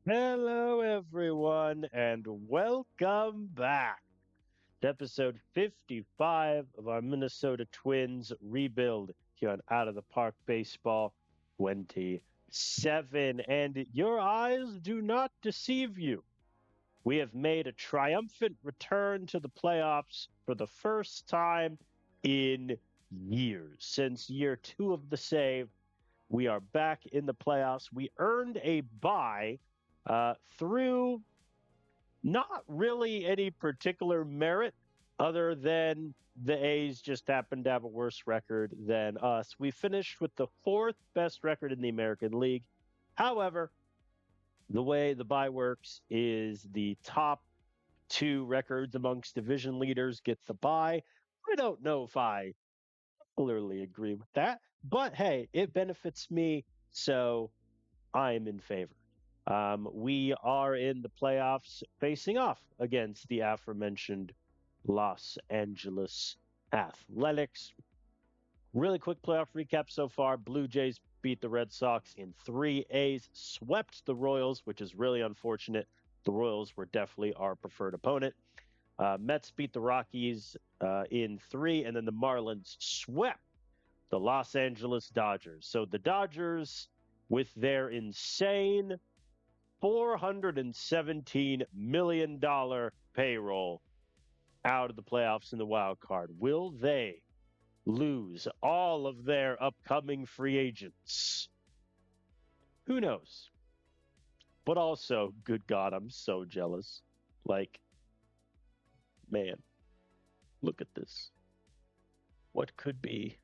Hello, everyone, and welcome back to episode 55 of our Minnesota Twins rebuild here on Out of the Park Baseball 27. And your eyes do not deceive you. We have made a triumphant return to the playoffs for the first time in years. Since year two of the save, we are back in the playoffs. We earned a bye through not really any particular merit other than the A's just happened to have a worse record than us. We finished with the fourth best record in the American League. However, the way the bye works is the top two records amongst division leaders get the bye. I don't know if I clearly agree with that, but hey, it benefits me, so I'm in favor. We are in the playoffs facing off against the aforementioned Los Angeles Athletics. Really quick playoff recap so far. Blue Jays beat the Red Sox in three. A's swept the Royals, which is really unfortunate. The Royals were definitely our preferred opponent. Mets beat the Rockies in three, and then the Marlins swept the Los Angeles Dodgers. So the Dodgers, with their insane $417 million payroll out of the playoffs in the wild card. Will they lose all of their upcoming free agents? Who knows? But also, good God, I'm so jealous. Like, man, look at this. What could be?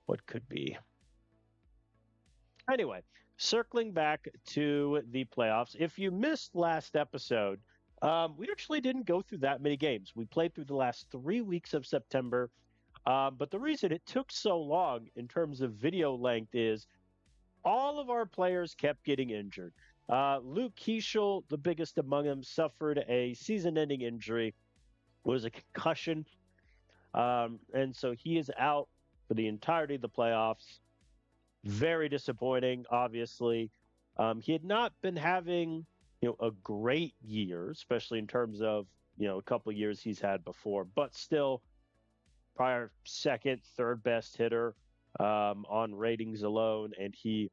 What could be? Anyway, circling back to the playoffs, if you missed last episode, we actually didn't go through that many games. We played through the last 3 weeks of September. But the reason it took so long in terms of video length is all of our players kept getting injured. Luke Keeschel, the biggest among them, suffered a season ending injury, was a concussion. And so he is out for the entirety of the playoffs. Very disappointing, obviously. He had not been having, a great year, especially in terms of, a couple of years he's had before, but still probably our second, third best hitter on ratings alone, and he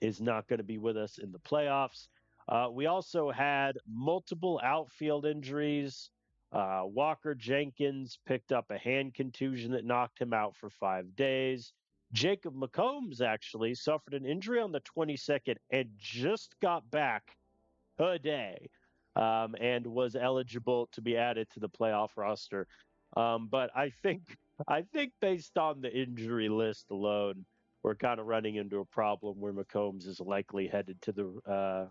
is not going to be with us in the playoffs. We also had multiple outfield injuries. Walker Jenkins picked up a hand contusion that knocked him out for 5 days. Jacob McCombs actually suffered an injury on the 22nd and just got back today and was eligible to be added to the playoff roster. But I think based on the injury list alone, we're kind of running into a problem where McCombs is likely headed to the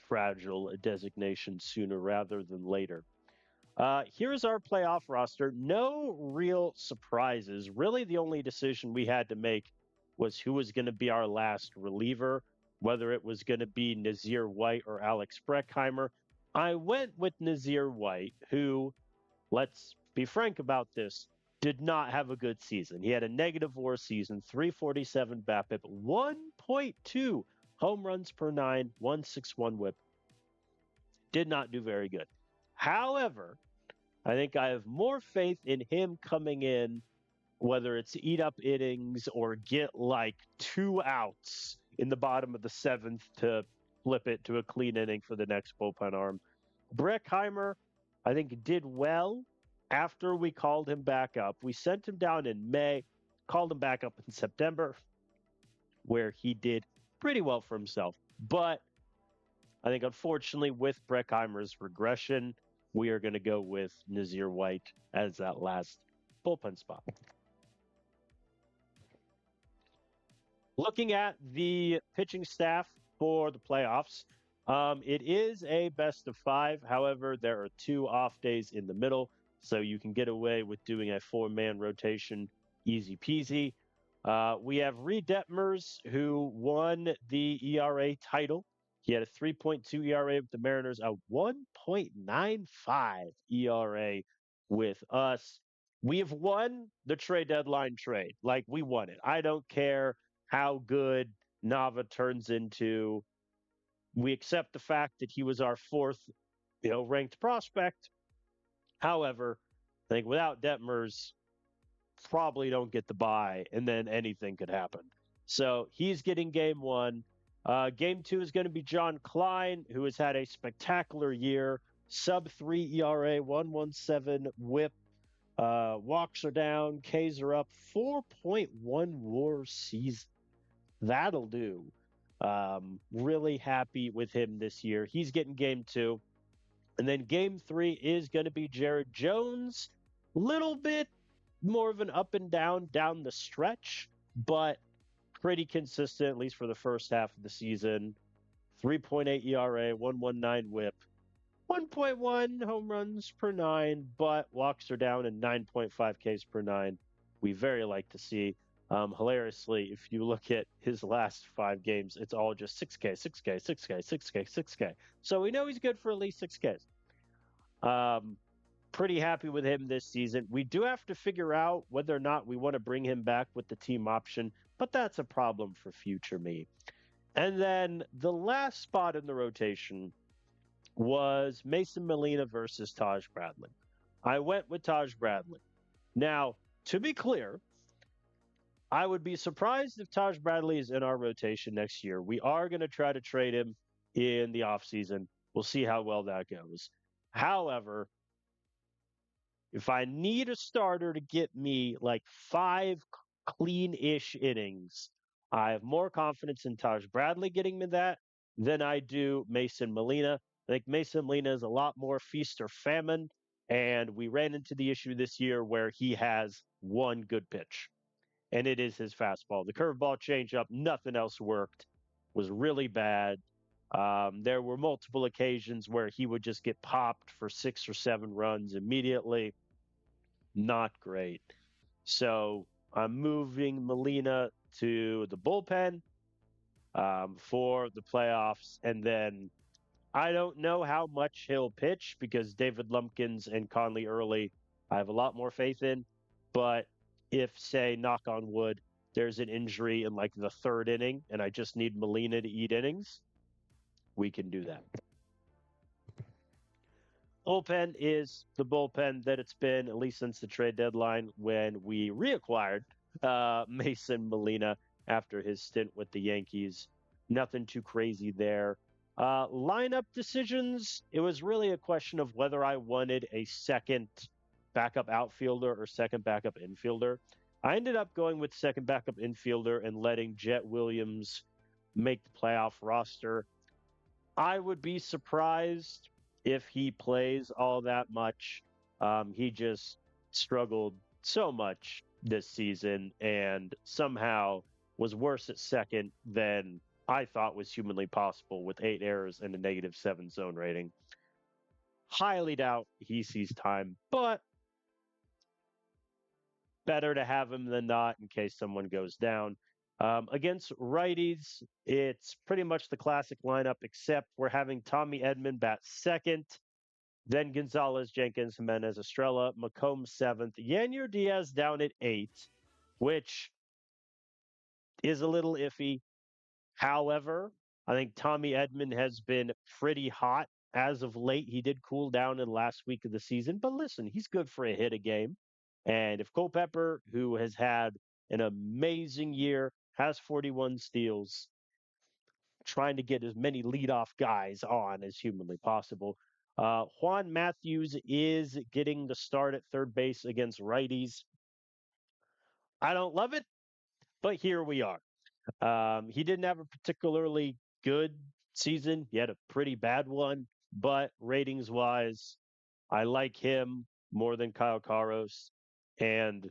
fragile designation sooner rather than later. Here's our playoff roster. No real surprises. Really, the only decision we had to make was who was going to be our last reliever, whether it was going to be Nazir White or Alex Breckheimer. I went with Nazir White, who, let's be frank about this, did not have a good season. He had a negative WAR season, 347 BABIP, 1.2 home runs per nine, 161 whip. Did not do very good. However, I think I have more faith in him coming in, whether it's eat up innings or get like 2 outs in the bottom of the seventh to flip it to a clean inning for the next bullpen arm. Breckheimer, I think, did well after we called him back up. We sent him down in May, called him back up in September, where he did pretty well for himself. But I think, unfortunately, with Breckheimer's regression, we are going to go with Nazir White as that last bullpen spot. Looking at the pitching staff for the playoffs, it is a best of five. However, there are 2 off days in the middle, so you can get away with doing a 4-man rotation easy peasy. We have Reed Detmers, who won the ERA title. He had a 3.2 ERA with the Mariners, a 1.95 ERA with us. We have won the trade deadline trade. Like, we won it. I don't care how good Nava turns into. We accept the fact that he was our fourth, ranked prospect. However, I think without Detmers, probably don't get the buy, and then anything could happen. So he's getting game one. Game two is going to be John Klein, who has had a spectacular year. Sub 3 ERA, 117 whip. Walks are down, Ks are up, 4.1 WAR season. That'll do. Really happy with him this year. He's getting game two. And then game three is going to be Jared Jones. Little bit more of an up and down the stretch, but pretty consistent, at least for the first half of the season. 3.8 ERA, 119 whip, 1.1 home runs per nine, but walks are down and 9.5 Ks per nine. We very like to see. Hilariously, if you look at his last 5 games, it's all just 6K, 6K, 6K, 6K, 6K. So we know he's good for at least 6Ks. Pretty happy with him this season. We do have to figure out whether or not we want to bring him back with the team option, but that's a problem for future me. And then the last spot in the rotation was Mason Molina versus Taj Bradley. I went with Taj Bradley. Now, to be clear, I would be surprised if Taj Bradley is in our rotation next year. We are going to try to trade him in the offseason. We'll see how well that goes. However, if I need a starter to get me like 5 clean-ish innings, I have more confidence in Taj Bradley getting me that than I do Mason Molina. I think Mason Molina is a lot more feast or famine, and we ran into the issue this year where he has one good pitch, and it is his fastball. The curveball changeup, nothing else worked, was really bad. There were multiple occasions where he would just get popped for 6 or 7 runs immediately. Not great. So I'm moving Molina to the bullpen for the playoffs. And then I don't know how much he'll pitch because David Lumpkins and Conley Early, I have a lot more faith in. But if, say, knock on wood, there's an injury in like the third inning and I just need Molina to eat innings, we can do that. Bullpen is the bullpen that it's been, at least since the trade deadline when we reacquired Mason Molina after his stint with the Yankees. Nothing too crazy there. Lineup decisions, it was really a question of whether I wanted a second backup outfielder or second backup infielder. I ended up going with second backup infielder and letting Jet Williams make the playoff roster. I would be surprised if he plays all that much. He just struggled so much this season and somehow was worse at second than I thought was humanly possible with 8 errors and a -7 zone rating. Highly doubt he sees time, but better to have him than not in case someone goes down. Against righties, it's pretty much the classic lineup, except we're having Tommy Edman bat second, then Gonzalez, Jenkins, Jimenez, Estrella, McComb seventh, Yanier Diaz down at 8, which is a little iffy. However, I think Tommy Edman has been pretty hot as of late. He did cool down in the last week of the season, but listen, he's good for a hit a game. And if Culpepper, who has had an amazing year, has 41 steals, trying to get as many leadoff guys on as humanly possible. Juan Matthews is getting the start at third base against righties. I don't love it, but here we are. He didn't have a particularly good season. He had a pretty bad one, but ratings wise, I like him more than Kyle Karos. And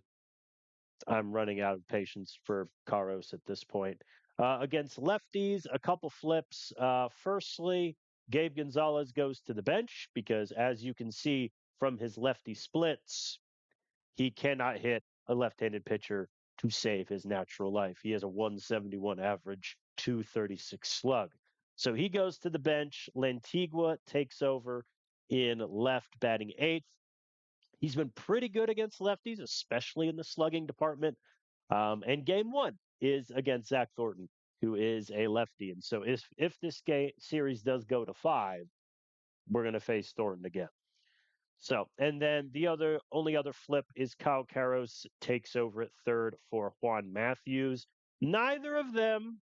I'm running out of patience for Karos at this point. Against lefties, a couple flips. Firstly, Gabe Gonzalez goes to the bench because, as you can see from his lefty splits, he cannot hit a left-handed pitcher to save his natural life. He has a 171 average, 236 slug. So he goes to the bench. Lantigua takes over in left, batting eighth. He's been pretty good against lefties, especially in the slugging department. And game one is against Zach Thornton. who is a lefty. And so if this series does go to 5, we're going to face Thornton again. So, and then the only other flip is Kyle Karros takes over at third for Juan Matthews. Neither of them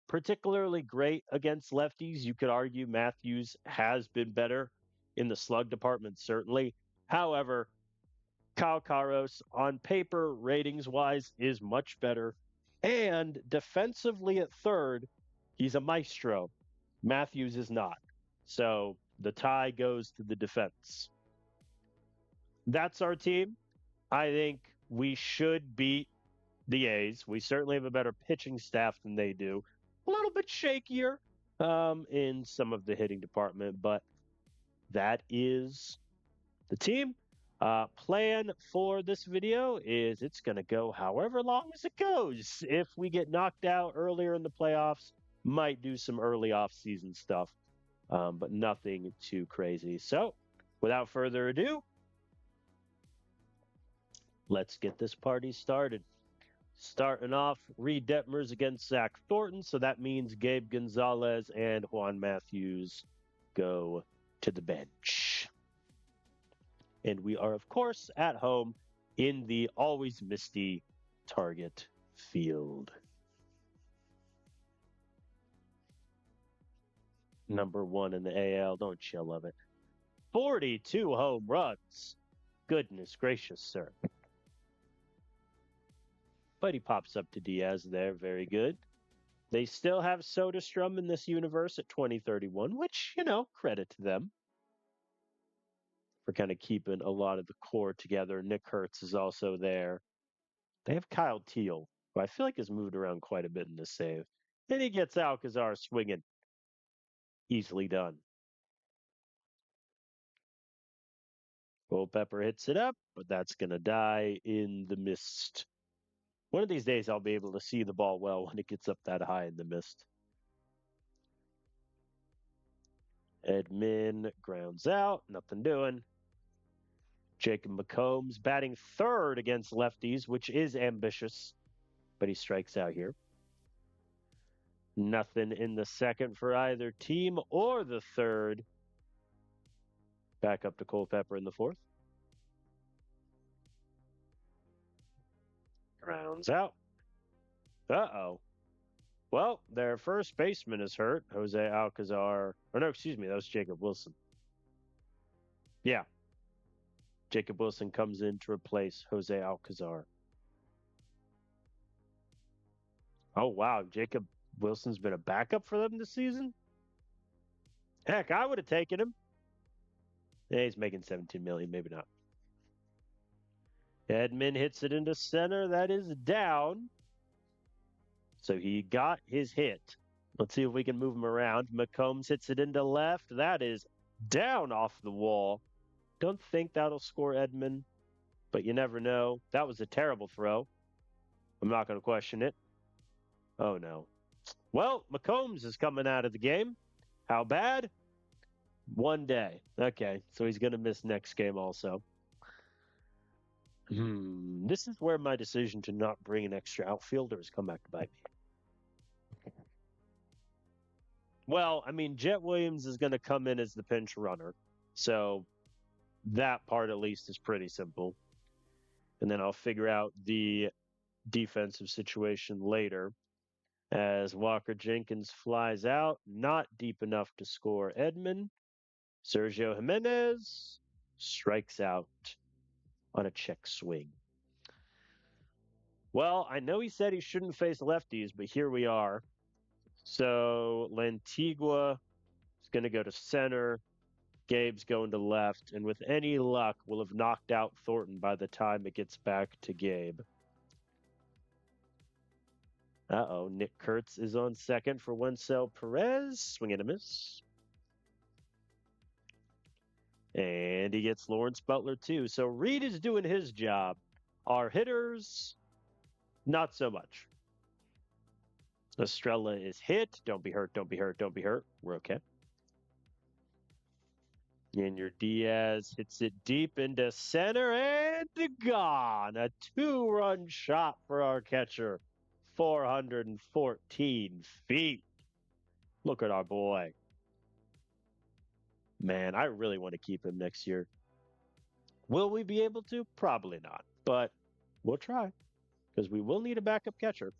particularly great against lefties. You could argue Matthews has been better in the slug department, certainly. However, Kyle Karros, on paper, ratings wise, is much better. And defensively at third, he's a maestro. Matthews is not. So the tie goes to the defense. That's our team. I think we should beat the A's. We certainly have a better pitching staff than they do. A little bit shakier in some of the hitting department, but that is the team. Plan for this video is it's going to go however long as it goes. If we get knocked out earlier in the playoffs, might do some early off-season stuff, but nothing too crazy. So, without further ado, let's get this party started. Starting off, Reed Detmers against Zach Thornton. So that means Gabe Gonzalez and Juan Matthews go to the bench. And we are, of course, at home in the always misty Target Field. Number 1 in the AL. Don't you love it? 42 home runs. Goodness gracious, sir. But he pops up to Diaz there. Very good. They still have Soderstrom in this universe at 2031, which, credit to them for kind of keeping a lot of the core together. Nick Hertz is also there. They have Kyle Teal, who I feel like has moved around quite a bit in this save. And he gets Alcazar swinging. Easily done. Culpepper hits it up, but that's going to die in the mist. One of these days, I'll be able to see the ball well when it gets up that high in the mist. Edman grounds out. Nothing doing. Jacob McCombs batting third against lefties, which is ambitious, but he strikes out here. Nothing in the second for either team or the third. Back up to Culpepper in the fourth. Grounds out. Uh-oh. Well, their first baseman is hurt. Jose Alcazar. Or no, excuse me, that was Jacob Wilson. Yeah. Jacob Wilson comes in to replace Jose Alcazar. Oh, wow. Jacob Wilson's been a backup for them this season? Heck, I would have taken him. Yeah, he's making $17 million, maybe not. Edman hits it into center. That is down. So he got his hit. Let's see if we can move him around. McCombs hits it into left. That is down off the wall. Don't think that'll score Edman, but you never know. That was a terrible throw. I'm not going to question it. Oh, no. Well, McCombs is coming out of the game. How bad? 1 day. Okay, so he's going to miss next game also. This is where my decision to not bring an extra outfielder has come back to bite me. Well, I mean, Jet Williams is going to come in as the pinch runner. So that part, at least, is pretty simple. And then I'll figure out the defensive situation later. As Walker Jenkins flies out, not deep enough to score Edman. Sergio Jimenez strikes out on a check swing. Well, I know he said he shouldn't face lefties, but here we are. So Lantigua is going to go to center. Gabe's going to left. And with any luck, we'll have knocked out Thornton by the time it gets back to Gabe. Uh-oh, Nick Kurtz is on second for Wencel Perez. Swing and a miss. And he gets Lawrence Butler, too. So Reed is doing his job. Our hitters, not so much. Estrella is hit. Don't be hurt, don't be hurt, don't be hurt. We're okay. And your Diaz hits it deep into center and gone. A 2-run shot for our catcher. 414 feet. Look at our boy. Man, I really want to keep him next year. Will we be able to? Probably not, but we'll try because we will need a backup catcher.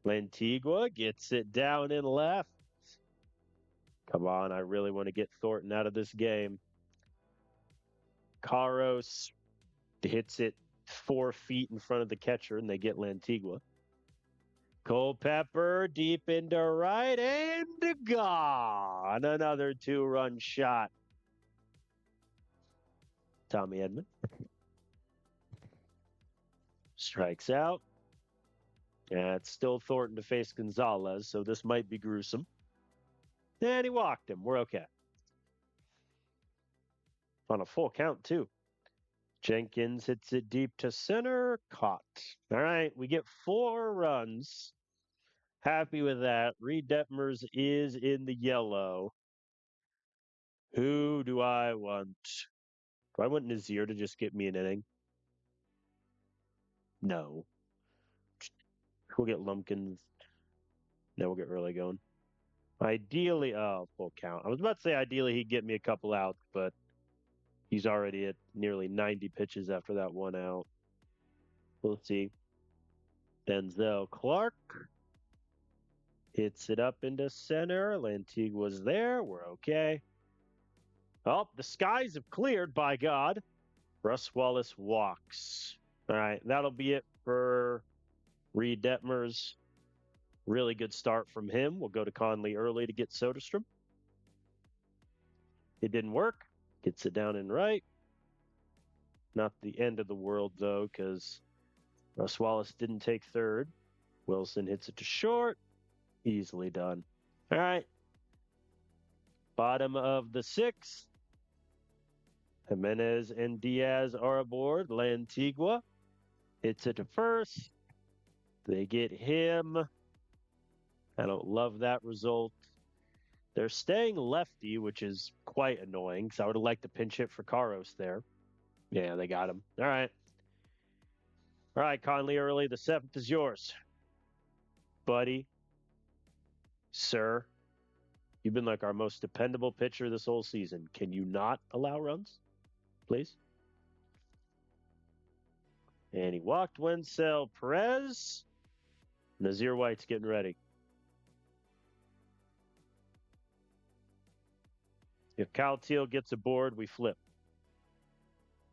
Lantigua gets it down and left. Come on, I really want to get Thornton out of this game. Caros hits it 4 feet in front of the catcher, and they get Lantigua. Culpepper deep into right and gone. Another 2-run shot. Tommy Edman strikes out. Yeah, it's still Thornton to face Gonzalez, so this might be gruesome. And he walked him. We're okay. On a full count, too. Jenkins hits it deep to center. Caught. All right, we get 4 runs. Happy with that. Reed Detmers is in the yellow. Who do I want? Do I want Nazir to just get me an inning? No. We'll get Lumpkins. No, we'll get early going. Ideally, full count. I was about to say ideally he'd get me a couple outs, but he's already at nearly 90 pitches after that 1 out. We'll see. Denzel Clark hits it up into center. Lantigua's there. We're okay. Oh, the skies have cleared, by God. Russ Wallace walks. All right, that'll be it for Reed Detmers. Really good start from him. We'll go to Conley early to get Soderstrom. It didn't work. Gets it down and right. Not the end of the world, though, because Russ Wallace didn't take third. Wilson hits it to short. Easily done. All right. Bottom of the 6th. Jimenez and Diaz are aboard. Lantigua hits it to first. They get him. I don't love that result. They're staying lefty, which is quite annoying because I would have liked to pinch hit for Caros there. Yeah, they got him. All right. All right, Conley early. The 7th is yours. Buddy. Sir. You've been like our most dependable pitcher this whole season. Can you not allow runs? Please. And he walked Wenceel Perez. Nazir White's getting ready. If Kyle Teal gets aboard, we flip.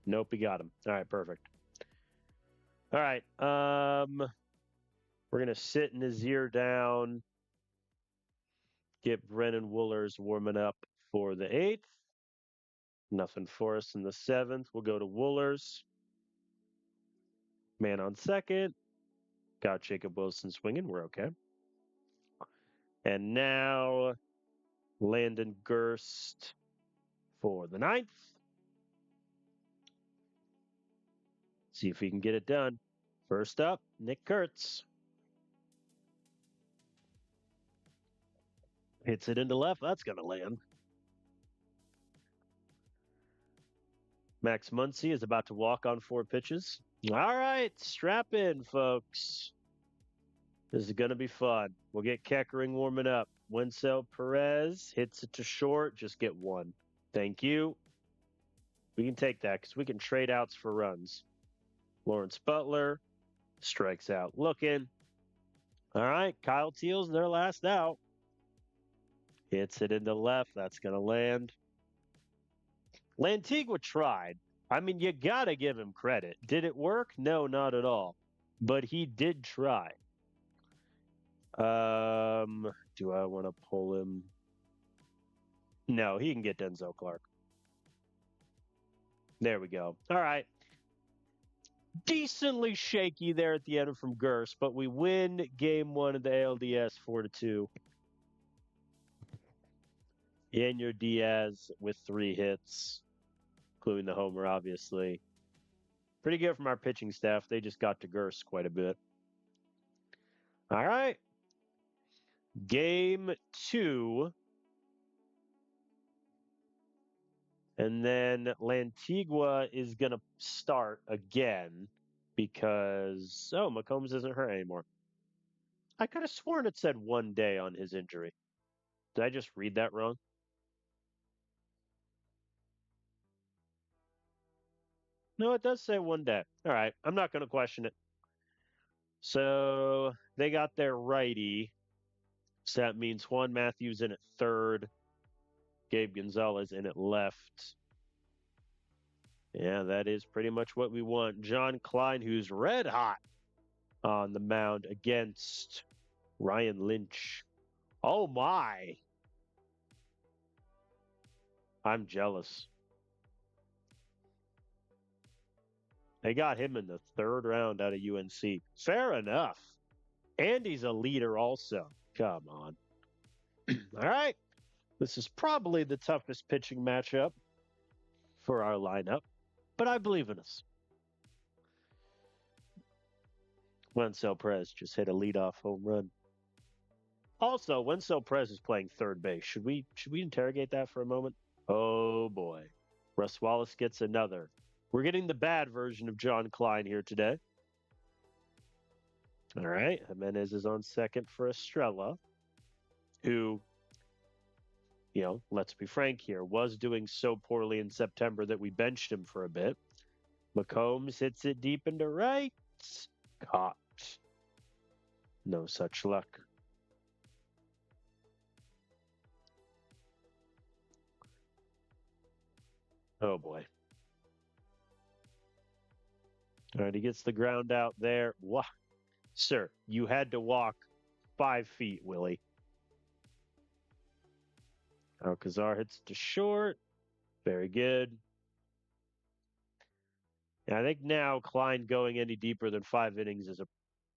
Nope, he got him. All right, perfect. All right. We're going to sit Nazir down. Get Brennan Woolers warming up for the 8th. Nothing for us in the 7th. We'll go to Woolers. Man on second. Got Jacob Wilson swinging. We're okay. And now Landon Gerst for the 9th. See if he can get it done. First up, Nick Kurtz. Hits it into left. That's going to land. Max Muncy is about to walk on 4 pitches. All right, strap in, folks. This is going to be fun. We'll get Keckering warming up. Wenceel Perez hits it to short. Just get 1. Thank you. We can take that because we can trade outs for runs. Lawrence Butler strikes out looking. All right, Kyle Teal's their last out. Hits it into left. That's going to land. Lantigua tried. I mean, you got to give him credit. Did it work? No, not at all. But he did try. Do I want to pull him? No, he can get Denzel Clark. There we go. All right. Decently shaky there at the end from Gerst, but we win game 1 of the ALDS 4-2. Yanier Diaz with 3 hits, including the homer, obviously. Pretty good from our pitching staff. They just got to Gerst quite a bit. All right. Game 2. And then Lantigua is going to start again. because, oh, McCombs isn't hurt anymore. I could have sworn it said 1 day on his injury. Did I just read that wrong? No, it does say 1 day. All right. I'm not going to question it. So they got their righty. So that means Juan Matthews in at third, Gabe Gonzalez in at left. Yeah, that is pretty much what we want. John Klein, who's red hot on the mound against Ryan Lynch. Oh, my. I'm jealous. They got him in the third round out of UNC. Fair enough. And he's a leader also. Come on. All right. This is probably the toughest pitching matchup for our lineup, but I believe in us. Wencel Perez just hit a leadoff home run. Also, Wencel Perez is playing third base. Should we interrogate that for a moment? Oh boy. Russ Wallace gets another. We're getting the bad version of John Klein here today. All right. Jimenez is on second for Estrella, who, let's be frank here, was doing so poorly in September that we benched him for a bit. McCombs hits it deep into right. Caught. No such luck. Oh boy. All right, he gets the ground out there. Wow. Sir, you had to walk 5 feet, Willie. Alcazar hits to short. Very good. And I think now Klein going any deeper than 5 innings is a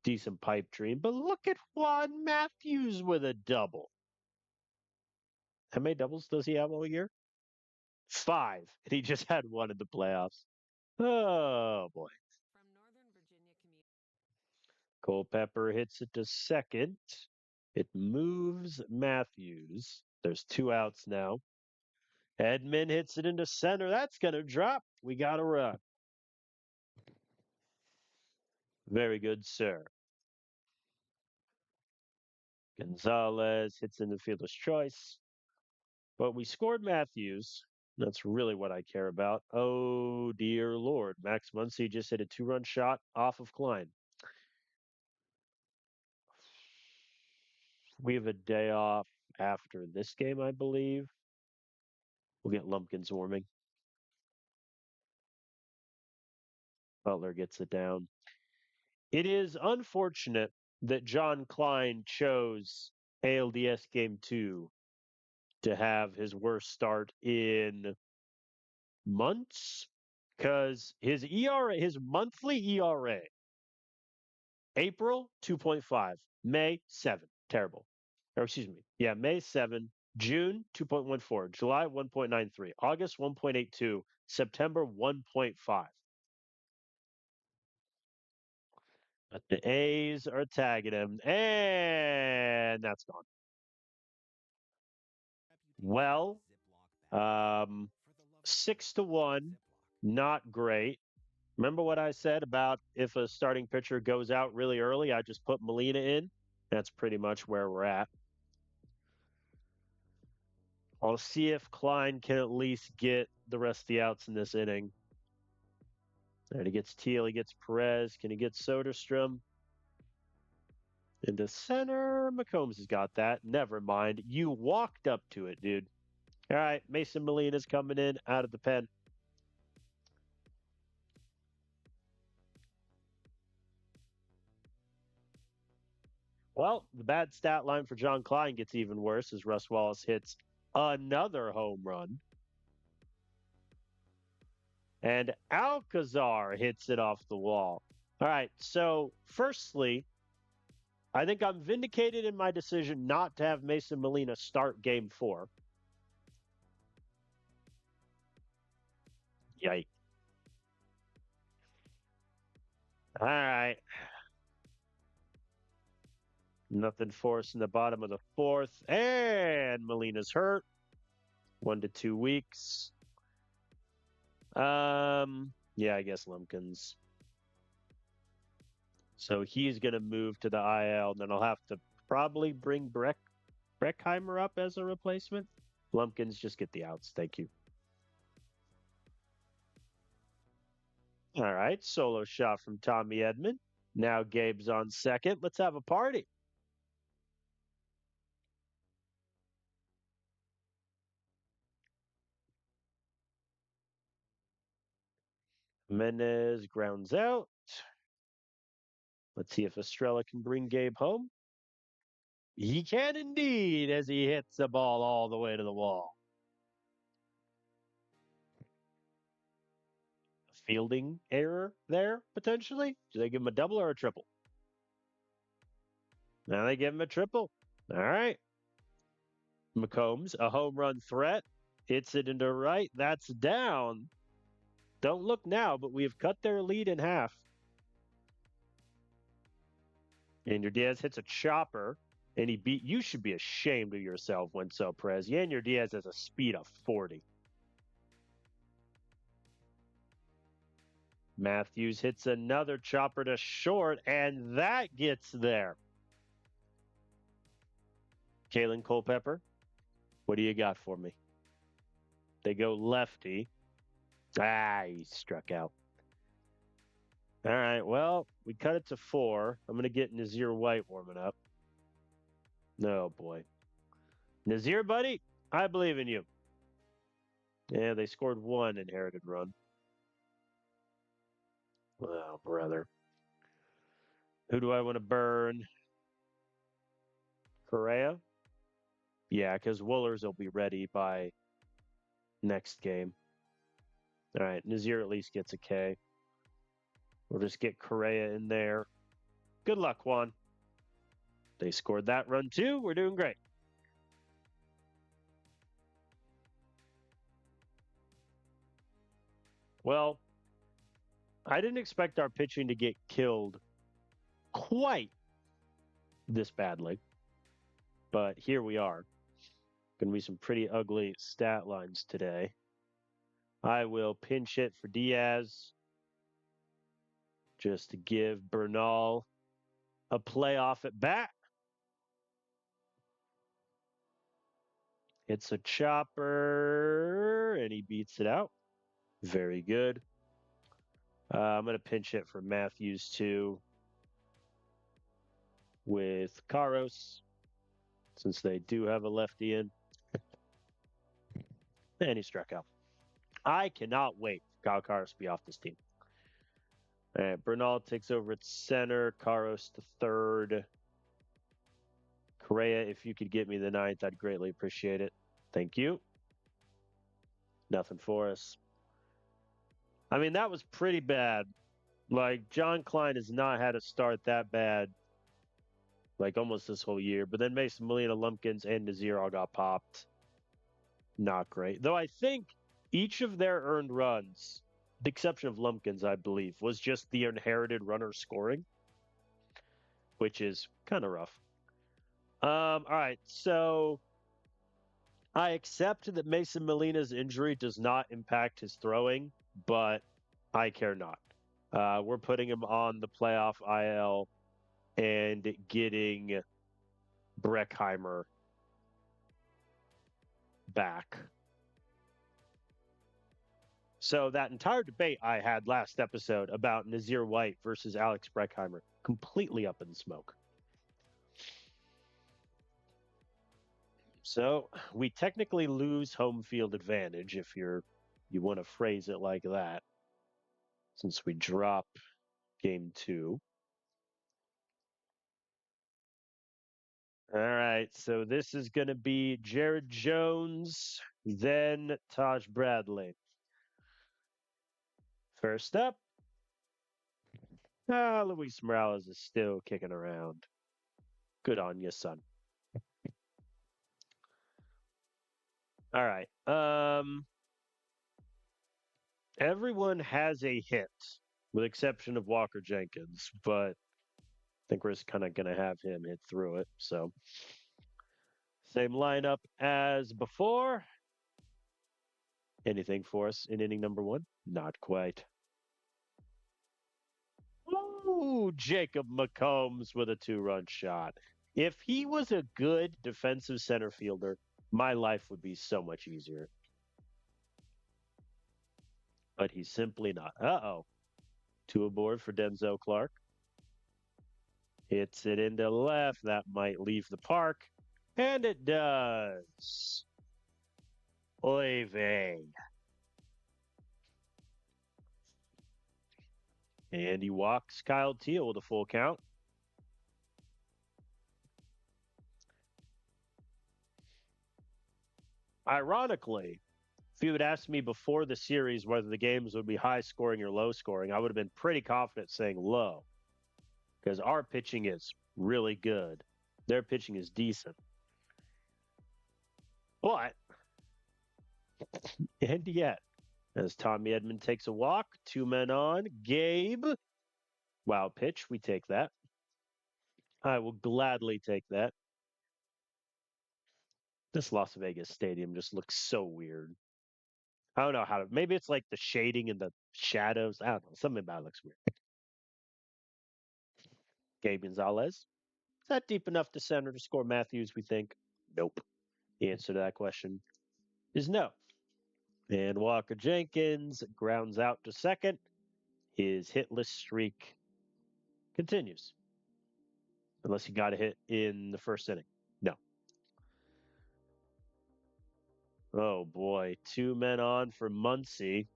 decent pipe dream. But look at Juan Matthews with a double. How many doubles does he have all year? 5. And he just had 1 in the playoffs. Oh, boy. Culpepper hits it to second. It moves Matthews. There's 2 outs now. Edman hits it into center. That's going to drop. We got a run. Very good, sir. Gonzalez hits into fielder's choice. But we scored Matthews. That's really what I care about. Oh, dear Lord. Max Muncy just hit a 2-run shot off of Klein. We have a day off after this game, I believe. We'll get Lumpkins warming. Butler gets it down. It is unfortunate that John Klein chose ALDS Game 2 to have his worst start in months, because his ERA, his monthly ERA, April 2.5, May 7, terrible. Or excuse me, yeah, May 7, June 2.14, July 1.93, August 1.82, September 1.5. But the A's are tagging him, and that's gone. Well, 6-1, not great. Remember what I said about if a starting pitcher goes out really early, I just put Molina in? That's pretty much where we're at. I'll see if Klein can at least get the rest of the outs in this inning. And he gets Teal, he gets Perez. Can he get Soderstrom? Into center. McCombs has got that. Never mind. You walked up to it, dude. All right, Mason Molina's coming in out of the pen. Well, the bad stat line for John Klein gets even worse as Russ Wallace hits another home run. And Alcazar hits it off the wall. All right, so firstly, I think I'm vindicated in my decision not to have Mason Molina start Game 4. Yikes. All right. Nothing for us in the bottom of the 4th. And Molina's hurt. 1 to 2 weeks. Yeah, I guess Lumpkins. So he's going to move to the IL, and then I'll have to probably bring Breckheimer up as a replacement. Lumpkins, just get the outs. Thank you. All right, solo shot from Tommy Edman. Now Gabe's on second. Let's have a party. Menez grounds out. Let's see if Estrella can bring Gabe home. He can indeed as he hits the ball all the way to the wall. Fielding error there, potentially? Do they give him a double or a triple? Now they give him a triple. All right. McCombs, a home run threat. Hits it into right. That's down. Don't look now, but we have cut their lead in half. Yanier Diaz hits a chopper, and he beat. You should be ashamed of yourself, Wenzel Perez. Yanier Diaz has a speed of 40. Matthews hits another chopper to short, and that gets there. Kalen Culpepper, what do you got for me? They go lefty. He struck out. All right, well, we cut it to 4. I'm going to get Nazir White warming up. Oh, boy. Nazir, buddy, I believe in you. Yeah, they scored 1 inherited run. Oh, brother. Who do I want to burn? Correa? Yeah, because Woolers will be ready by next game. All right, Nazir at least gets a K. We'll just get Correa in there. Good luck, Juan. They scored that run too. We're doing great. Well, I didn't expect our pitching to get killed quite this badly, but here we are. Going to be some pretty ugly stat lines today. I will pinch hit for Diaz just to give Bernal a playoff at bat. It's a chopper, and he beats it out. Very good. I'm going to pinch hit for Matthews too with Caros, since they do have a lefty in. And he struck out. I cannot wait for Kyle Caros to be off this team. All right, Bernal takes over at center, Caros to third. Correa, if you could get me the 9th, I'd greatly appreciate it. Thank you. Nothing for us. I mean, that was pretty bad. Like, John Klein has not had a start that bad, like, almost this whole year. But then Mason Molina, Lumpkins, and Nazir all got popped. Not great. Though I think each of their earned runs, the exception of Lumpkins, I believe, was just the inherited runner scoring, which is kind of rough. All right, so I accept that Mason Molina's injury does not impact his throwing, but I care not. We're putting him on the playoff IL and getting Breckheimer back. So that entire debate I had last episode about Nazir White versus Alex Breckheimer, completely up in smoke. So we technically lose home field advantage if you want to phrase it like that, since we drop game 2. All right, so this is going to be Jared Jones, then Taj Bradley. First up, Luis Morales is still kicking around. Good on you, son. All right. Everyone has a hit, with exception of Walker Jenkins, but I think we're just kind of going to have him hit through it. So, same lineup as before. Anything for us in inning number 1? Not quite. Ooh, Jacob McCombs with a 2-run shot. If he was a good defensive center fielder, my life would be so much easier. But he's simply not. Uh-oh. 2 aboard for Denzel Clark. Hits it into left. That might leave the park. And it does. Oy vey. And he walks Kyle Teal with a full count. Ironically, if you had asked me before the series whether the games would be high scoring or low scoring, I would have been pretty confident saying low because our pitching is really good. Their pitching is decent. But, and yet, as Tommy Edman takes a walk, 2 men on, Gabe. Wow, pitch. We take that. I will gladly take that. This Las Vegas stadium just looks so weird. I don't know how to. Maybe it's like the shading and the shadows. I don't know. Something about it looks weird. Gabe Gonzalez. Is that deep enough to center to score Matthews, we think? Nope. The answer to that question is no. And Walker Jenkins grounds out to second. His hitless streak continues. Unless he got a hit in the first inning. No. Oh boy. 2 men on for Muncy.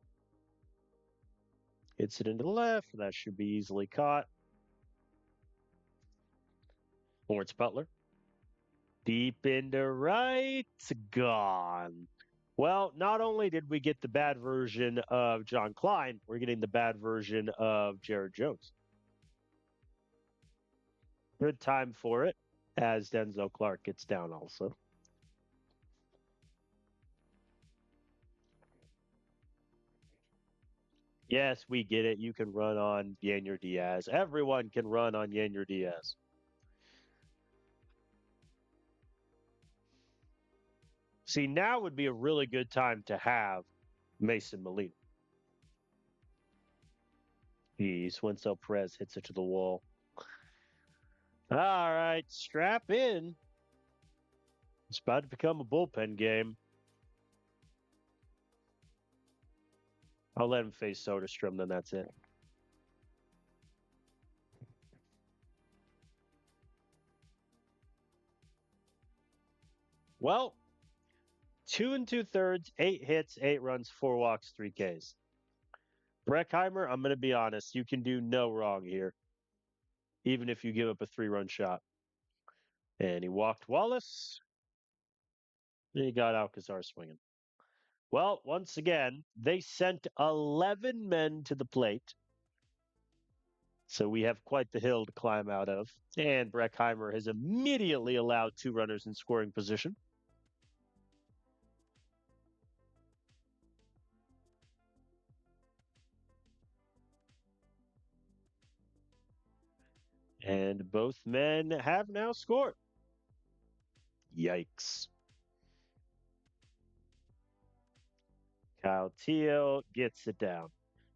Hits it into the left. That should be easily caught. Lawrence Butler. Deep into right. Gone. Well, not only did we get the bad version of John Klein, we're getting the bad version of Jared Jones. Good time for it, as Denzel Clark gets down also. Yes, we get it. You can run on Yainer Diaz. Everyone can run on Yainer Diaz. See, now would be a really good time to have Mason Molina. Swinso Perez hits it to the wall. All right, strap in. It's about to become a bullpen game. I'll let him face Soderstrom, then that's it. Well, 2 2/3, 8 hits, 8 runs, 4 walks, 3 Ks. Breckheimer, I'm going to be honest, you can do no wrong here, even if you give up a 3-run shot. And he walked Wallace. And he got Alcazar swinging. Well, once again, they sent 11 men to the plate. So we have quite the hill to climb out of. And Breckheimer has immediately allowed 2 runners in scoring position. And both men have now scored. Yikes. Kyle Teal gets it down.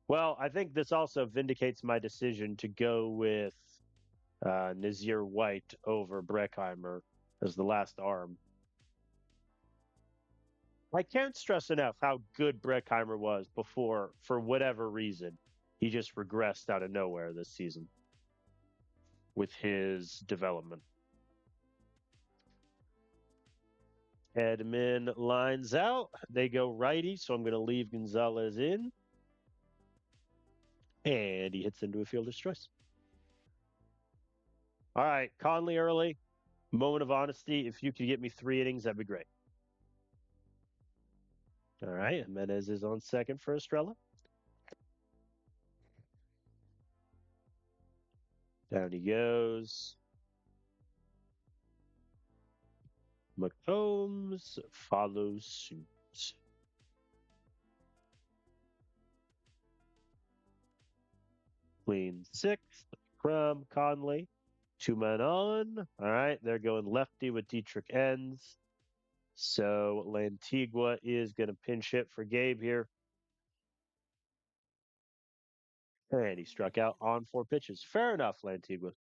Well, I think this also vindicates my decision to go with Nazir White over Breckheimer as the last arm. I can't stress enough how good Breckheimer was before, for whatever reason. He just regressed out of nowhere this season with his development. Edman lines out. They go righty, so I'm going to leave Gonzalez in. And he hits into a fielder's choice. All right, Conley early. Moment of honesty. If you could get me 3 innings, that'd be great. All right, Jimenez is on second for Estrella. Down he goes. McCombs follows suit. Clean 6th from Conley. 2 men on. All right, they're going lefty with Dietrich Enns. So Lantigua is going to pinch hit for Gabe here. And he struck out on 4 pitches. Fair enough, Lantigua.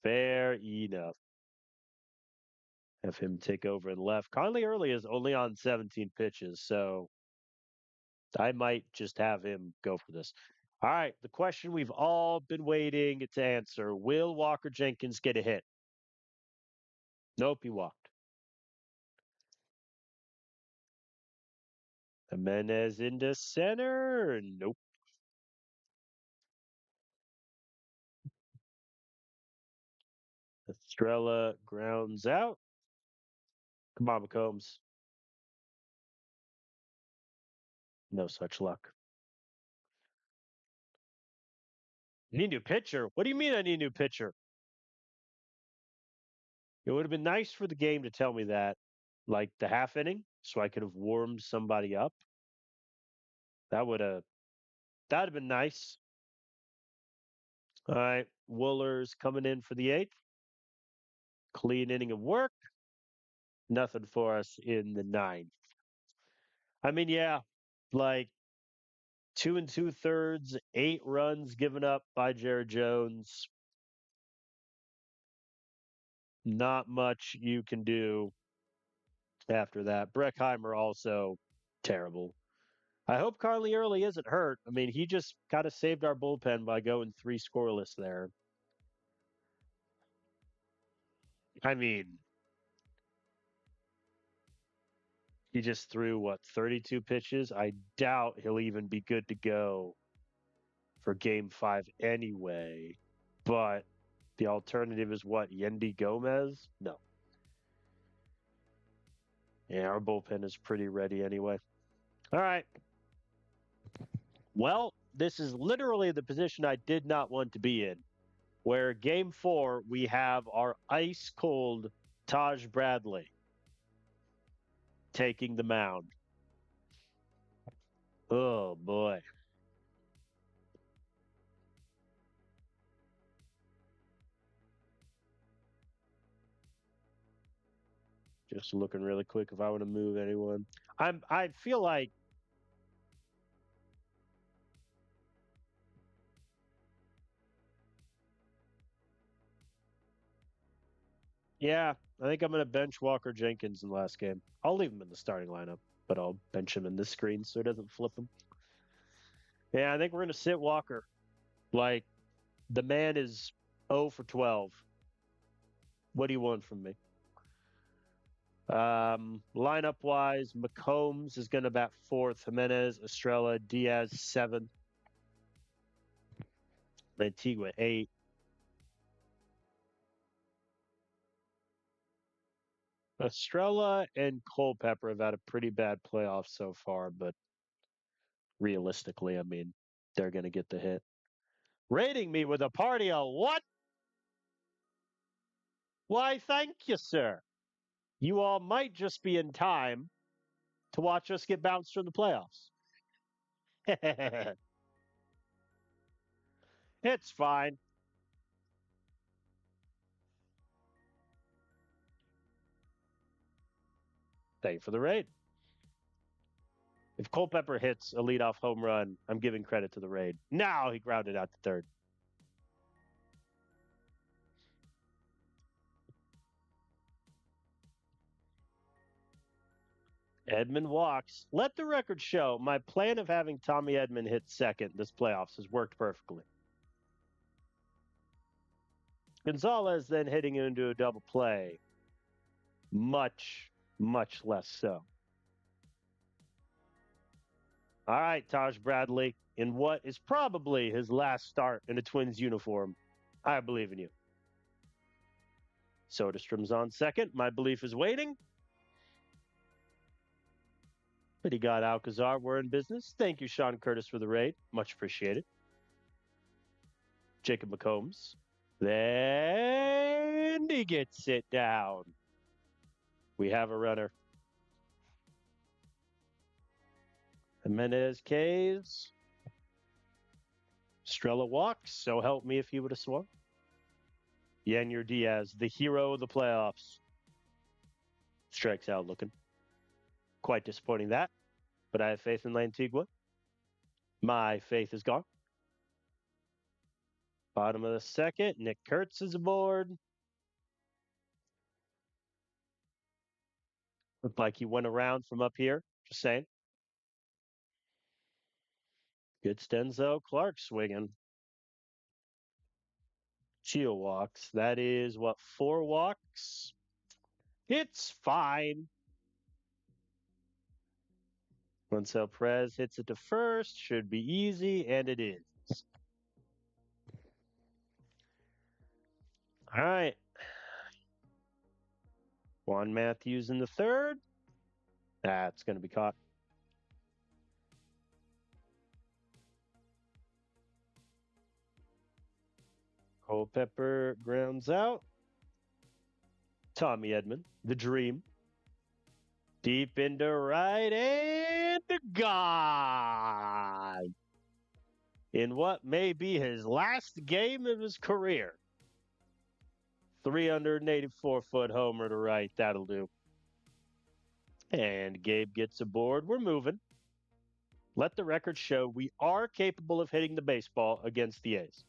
Fair enough. Have him take over and left. Conley Early is only on 17 pitches, so I might just have him go for this. All right, the question we've all been waiting to answer. Will Walker Jenkins get a hit? Nope, he walked. Jimenez into center. Nope. Estrella grounds out. Come on, McCombs. No such luck. Need a new pitcher? What do you mean I need a new pitcher? It would have been nice for the game to tell me that, like the half inning, so I could have warmed somebody up. That'd have been nice. All right, Woolers coming in for the 8th. Clean inning of work. Nothing for us in the 9th. I mean, yeah, like 2 2/3, 8 runs given up by Jared Jones. Not much you can do after that. Breckheimer also terrible. I hope Carly Early isn't hurt. I mean, he just kind of saved our bullpen by going 3 scoreless there. I mean, he just threw, 32 pitches? I doubt he'll even be good to go for game 5 anyway. But the alternative is what? Yendy Gomez? No. Yeah, our bullpen is pretty ready anyway. All right. Well, this is literally the position I did not want to be in, where game 4, we have our ice cold Taj Bradley taking the mound. Oh, boy. Just looking really quick if I want to move anyone. I feel like yeah, I think I'm going to bench Walker Jenkins in the last game. I'll leave him in the starting lineup, but I'll bench him in this screen so it doesn't flip him. Yeah, I think we're going to sit Walker. Like, the man is 0 for 12. What do you want from me? Lineup wise, McCombs is going to bat 4th. Jimenez, Estrella, Diaz 7th. Lantigua 8. Estrella and Culpepper have had a pretty bad playoff so far, but realistically, I mean, they're going to get the hit. Rating me with a party of what? Why, thank you, sir. You all might just be in time to watch us get bounced from the playoffs. It's fine. Thank you for the raid. If Culpepper hits a leadoff home run, I'm giving credit to the raid. Now he grounded out to 3rd. Edman walks. Let the record show my plan of having Tommy Edman hit 2nd this playoffs has worked perfectly. Gonzalez then hitting into a double play. Much, much less so. All right, Taj Bradley, in what is probably his last start in a Twins uniform, I believe in you. Soderstrom's on 2nd. My belief is waiting. But he got Alcazar. We're in business. Thank you, Sean Curtis, for the raid. Much appreciated. Jacob McCombs. Then he gets it down. We have a runner. Jimenez K's. Estrella walks. So help me if he would have swung. Yenyer Diaz, the hero of the playoffs. Strikes out looking. Quite disappointing that, but I have faith in Lantigua. My faith is gone. Bottom of the second, Nick Kurtz is aboard. Looked like he went around from up here. Just saying. Good Stenzo Clark swinging. Geo walks. That is what, 4 walks? It's fine. Marcel Perez hits it to first. Should be easy, and it is. All right. Juan Matthews in the third. That's going to be caught. Culpepper grounds out. Tommy Edman, the dream. Deep into right and gone. In what may be his last game of his career. 384-foot homer to right. That'll do. And Gabe gets aboard. We're moving. Let the record show we are capable of hitting the baseball against the A's.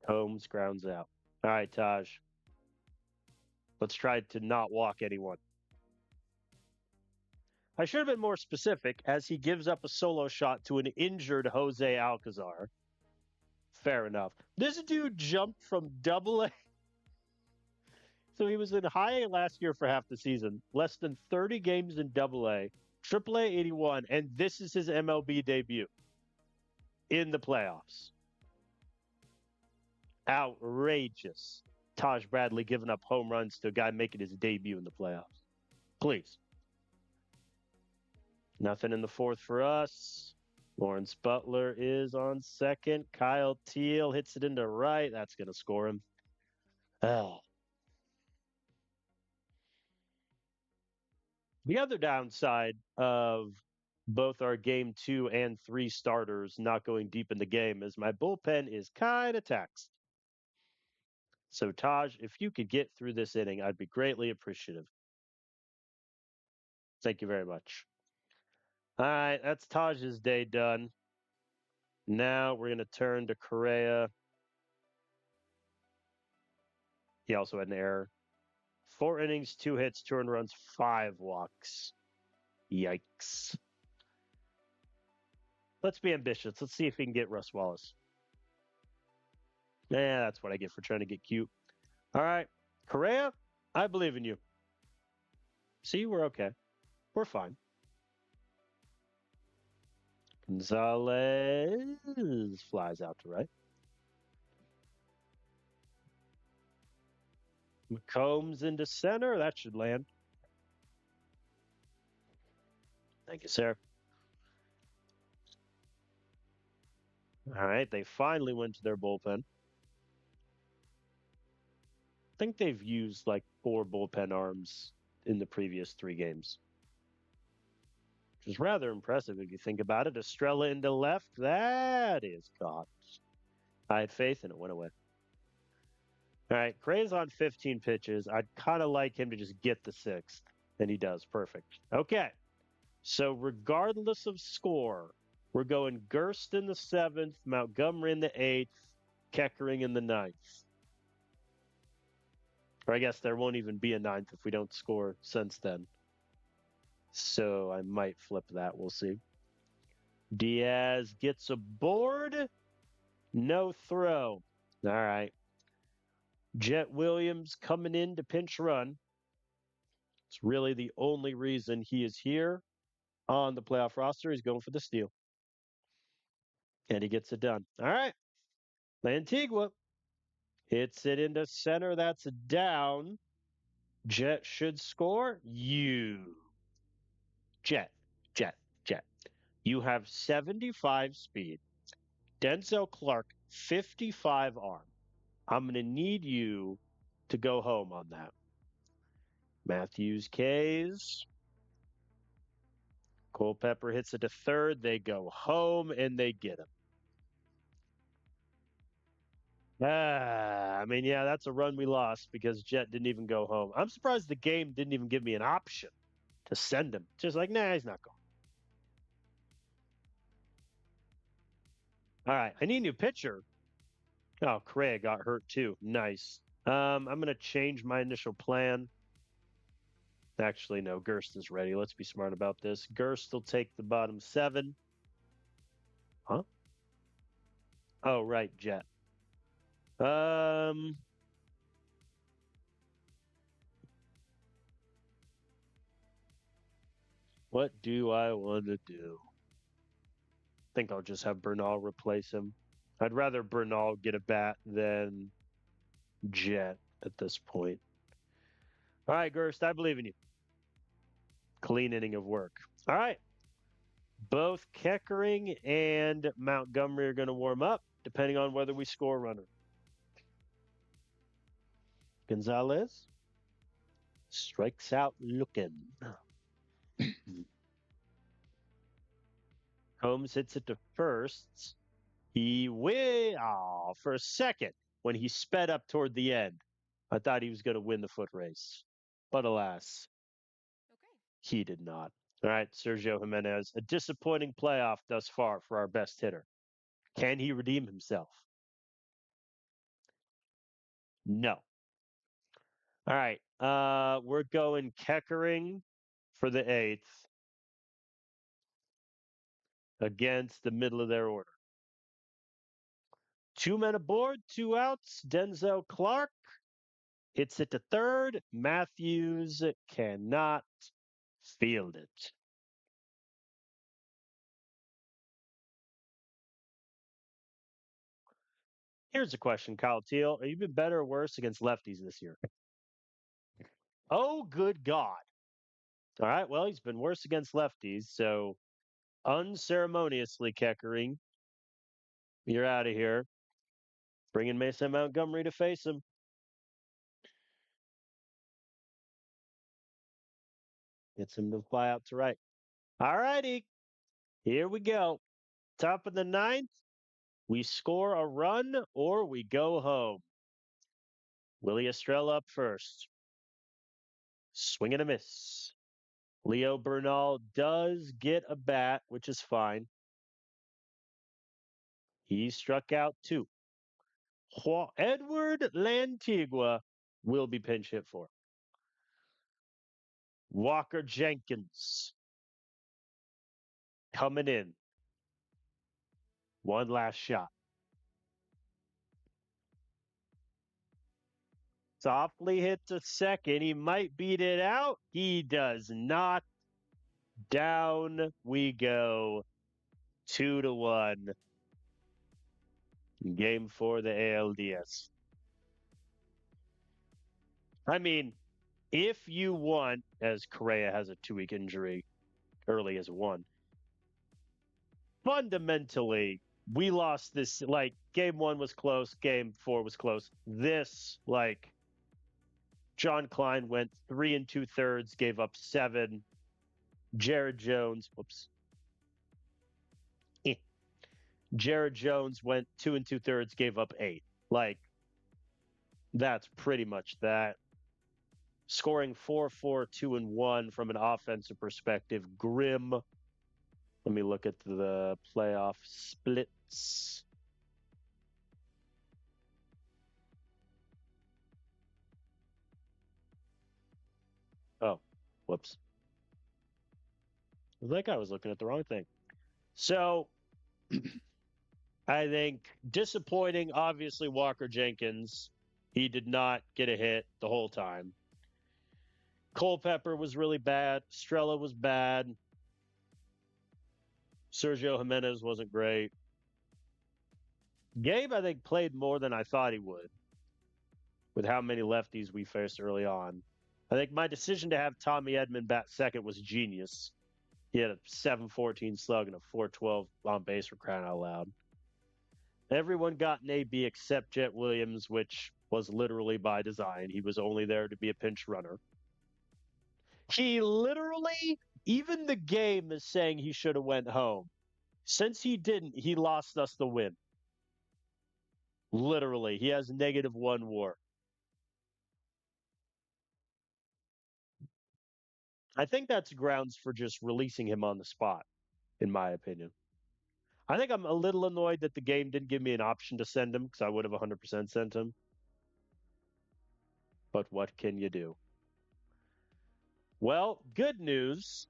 Holmes grounds out. All right, Taj. Let's try to not walk anyone. I should have been more specific as he gives up a solo shot to an injured Jose Alcazar. Fair enough. This dude jumped from double A. So he was in high A last year for half the season, less than 30 games in double A, triple A 81, and this is his MLB debut in the playoffs. Outrageous. Taj Bradley giving up home runs to a guy making his debut in the playoffs. Please. Nothing in the fourth for us. Lawrence Butler is on second. Kyle Teal hits it into right. That's going to score him. Oh. The other downside of both our game 2 and 3 starters not going deep in the game is my bullpen is kind of taxed. So, Taj, if you could get through this inning, I'd be greatly appreciative. Thank you very much. All right, that's Taj's day done. Now we're going to turn to Correa. He also had an error. 4 innings, 2 hits, 2 earned runs, 5 walks. Yikes. Let's be ambitious. Let's see if we can get Russ Wallace. Yeah, that's what I get for trying to get cute. All right. Correa, I believe in you. See, we're okay. We're fine. Gonzalez flies out to right. McCombs into center. That should land. Thank you, sir. All right. They finally went to their bullpen. I think they've used like 4 bullpen arms in the previous 3 games, which is rather impressive if you think about it. Estrella into left. That is caught. I had faith and it went away. All right. Correa's on 15 pitches. I'd kind of like him to just get the 6th, and he does. Perfect. Okay. So regardless of score, we're going Gerst in the 7th, Montgomery in the 8th, Keckering in the 9th. Or I guess there won't even be a 9th if we don't score since then. So I might flip that. We'll see. Diaz gets aboard. No throw. All right. Jet Williams coming in to pinch run. It's really the only reason he is here on the playoff roster. He's going for the steal. And he gets it done. All right. Lantigua hits it into center. That's down. Jet should score. Jet. You have 75 speed. Denzel Clark, 55 arm. I'm going to need you to go home on that. Matthews K's. Culpepper hits it to third. They go home and they get him. Yeah, that's a run we lost because Jet didn't even go home. I'm surprised the game didn't even give me an option to send him. Just like, nah, he's not going. All right, I need a new pitcher. Oh, Craig got hurt too. Nice. I'm gonna change my initial plan. Actually, no, Gerst is ready. Let's be smart about this. Gerst will take the bottom 7. Huh? Oh, right, Jet. Um, what do I want to do? I think I'll just have Bernal replace him. I'd rather Bernal get a bat than Jet at this point. All right, Gerst, I believe in you. Clean inning of work. All right. Both Keckering and Montgomery are going to warm up, depending on whether we score a runner. Gonzalez strikes out looking. Holmes hits it to first. He for a second when he sped up toward the end. I thought he was going to win the foot race, but alas, he did not. All right, Sergio Jimenez, a disappointing playoff thus far for our best hitter. Can he redeem himself? No. All right, we're going Keckering for the 8th against the middle of their order. 2 men aboard, 2 outs. Denzel Clark hits it to third. Matthews cannot field it. Here's a question, Kyle Teal. Have you been better or worse against lefties this year? Oh, good God. All right. Well, he's been worse against lefties. So unceremoniously, Keckering, you're out of here. Bringing Mason Montgomery to face him. Gets him to fly out to right. All righty. Here we go. Top of the 9th. We score a run or we go home. Willie Estrella up first. Swing and a miss. Leo Bernal does get a bat, which is fine. He struck out 2. Edward Lantigua will be pinch hit for. Walker Jenkins coming in. One last shot. Softly hit to second. He might beat it out. He does not. Down we go. 2-1. Game 4 the ALDS. I mean, if you want, as Correa has a 2-week injury early as 1, fundamentally, we lost this. Like, game 1 was close, game 4 was close. This, like, John Klein went 3 2/3, gave up 7. Jared Jones, Jared Jones went 2 2/3, gave up 8. Like, that's pretty much that. Scoring 4-4, 2-1 from an offensive perspective. Grim. Let me look at the playoff splits. Oh, whoops. I think I was looking at the wrong thing. So, I think disappointing, obviously, Walker Jenkins. He did not get a hit the whole time. Culpepper was really bad. Strella was bad. Sergio Jimenez wasn't great. Gabe, I think, played more than I thought he would with how many lefties we faced early on. I think my decision to have Tommy Edman bat second was genius. He had a 7.14 slug and a 4.12 on base for crying out loud. Everyone got an AB except Jet Williams, which was literally by design. He was only there to be a pinch runner. He literally, even the game is saying he should have went home. Since he didn't, he lost us the win. Literally, he has -1 WAR. I think that's grounds for just releasing him on the spot, in my opinion. I think I'm a little annoyed that the game didn't give me an option to send him because I would have 100% sent him. But what can you do? Well, good news.